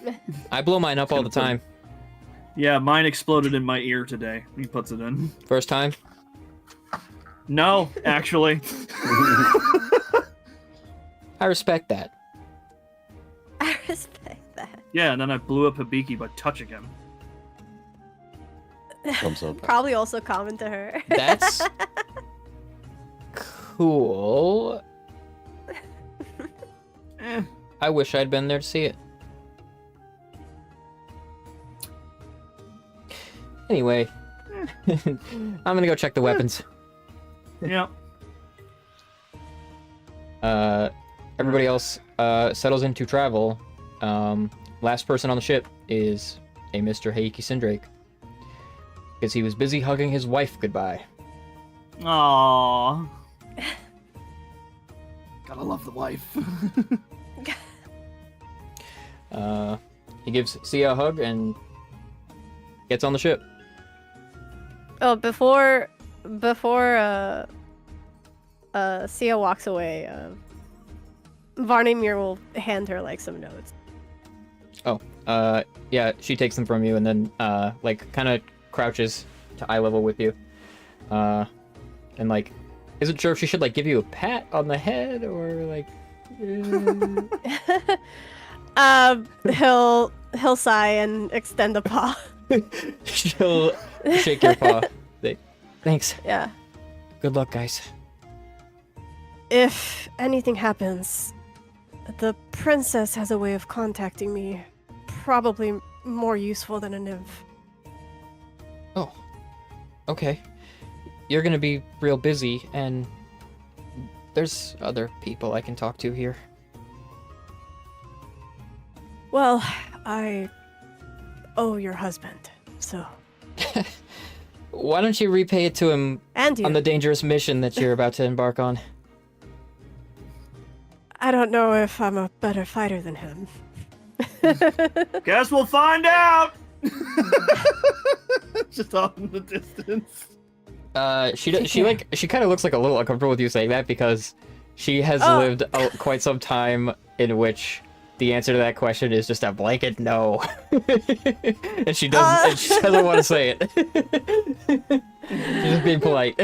I blow mine up all the time. Yeah, mine exploded in my ear today. He puts it in. First time? No, actually. I respect that. I respect that. Yeah, and then I blew up Hibiki by touching him. Thumbs up. Probably also common to her. That's cool. I wish I'd been there to see it. Anyway, I'm gonna go check the weapons. Yeah. Everybody else settles into travel. Last person on the ship is a Mr. Heiki Sindrake, because he was busy hugging his wife goodbye. Aww. Gotta love the wife. He gives Sia a hug and gets on the ship. Oh, before Sia walks away, Varnamir will hand her like some notes. Yeah, she takes them from you and then like kind of crouches to eye level with you. And like isn't sure if she should like give you a pat on the head or like He'll sigh and extend a paw. she'll shake your paw. Thanks. Yeah. Good luck, guys. If anything happens, the princess has a way of contacting me. Probably more useful than a nymph. Oh. Okay. You're gonna be real busy, and there's other people I can talk to here. Well, I owe your husband, so... Why don't you repay it to him And you. on the dangerous mission that you're about to embark on? I don't know if I'm a better fighter than him. Guess we'll find out! Just off in the distance. She kind of looks like a little uncomfortable with you saying that because she has lived quite some time in which the answer to that question is just a blanket no, and she doesn't want to say it. She's just being polite.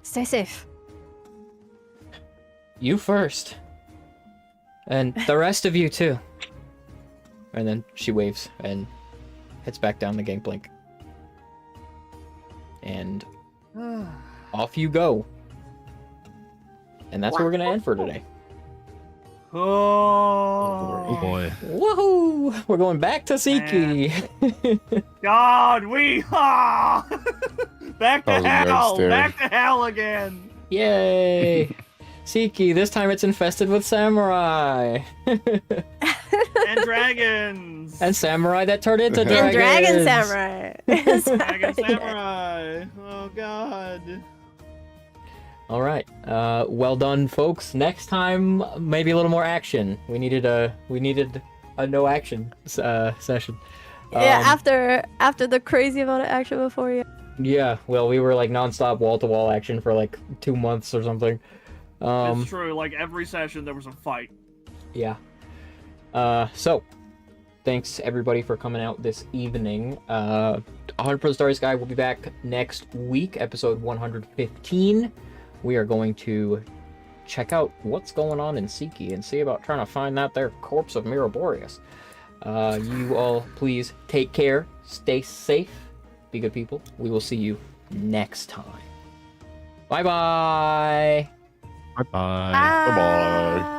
Stay safe. You first, and the rest of you too. And then she waves and heads back down the gangplank. And off you go. And that's where we're gonna end for today. Oh, boy. Woohoo! We're going back to Siki. God, back to That was very hell! scary. Back to hell again! Yay! Siki, this time it's infested with samurai. And dragons! And samurai that turned into And dragons. Dragon Samurai. Dragon Yeah. samurai! Oh god. All right. Well done, folks. Next time, maybe a little more action. We needed a no action session. Yeah, after the crazy amount of action before you. Yeah. Well, we were like nonstop wall-to-wall action for like 2 months or something. It's true, like every session there was a fight. Yeah. So, thanks everybody for coming out this evening. 100 Pro Starry Sky will be back next week, episode 115. We are going to check out what's going on in Siki and see about trying to find that there corpse of Miraborius. You all please take care, stay safe, be good people. We will see you next time. Bye-bye. Bye bye. Bye-bye.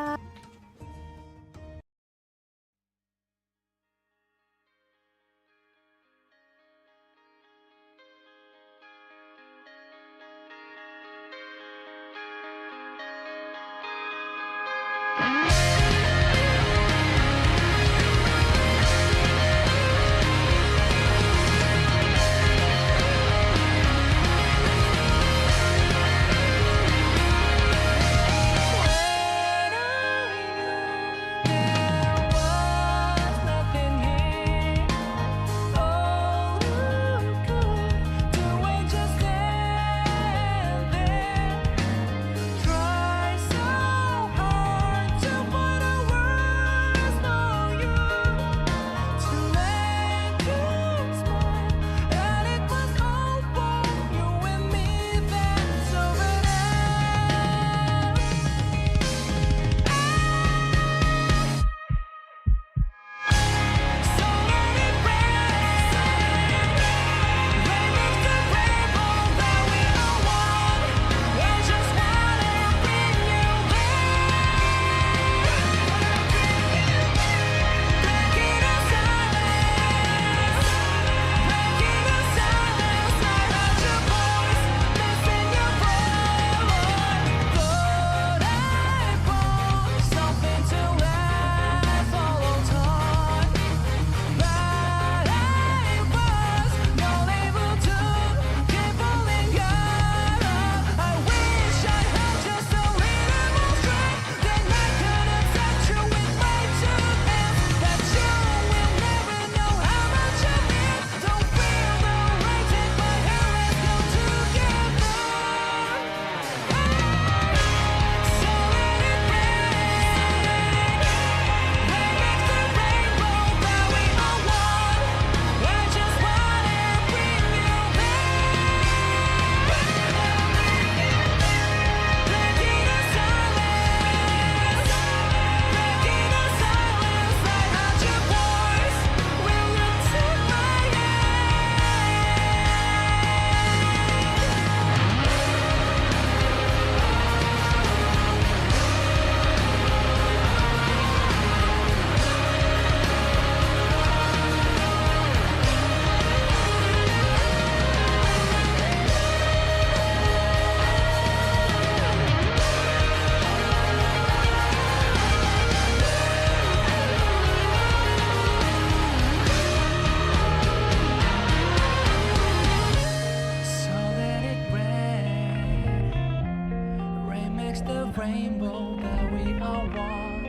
rainbow that we all want.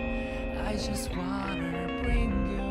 I just wanna bring you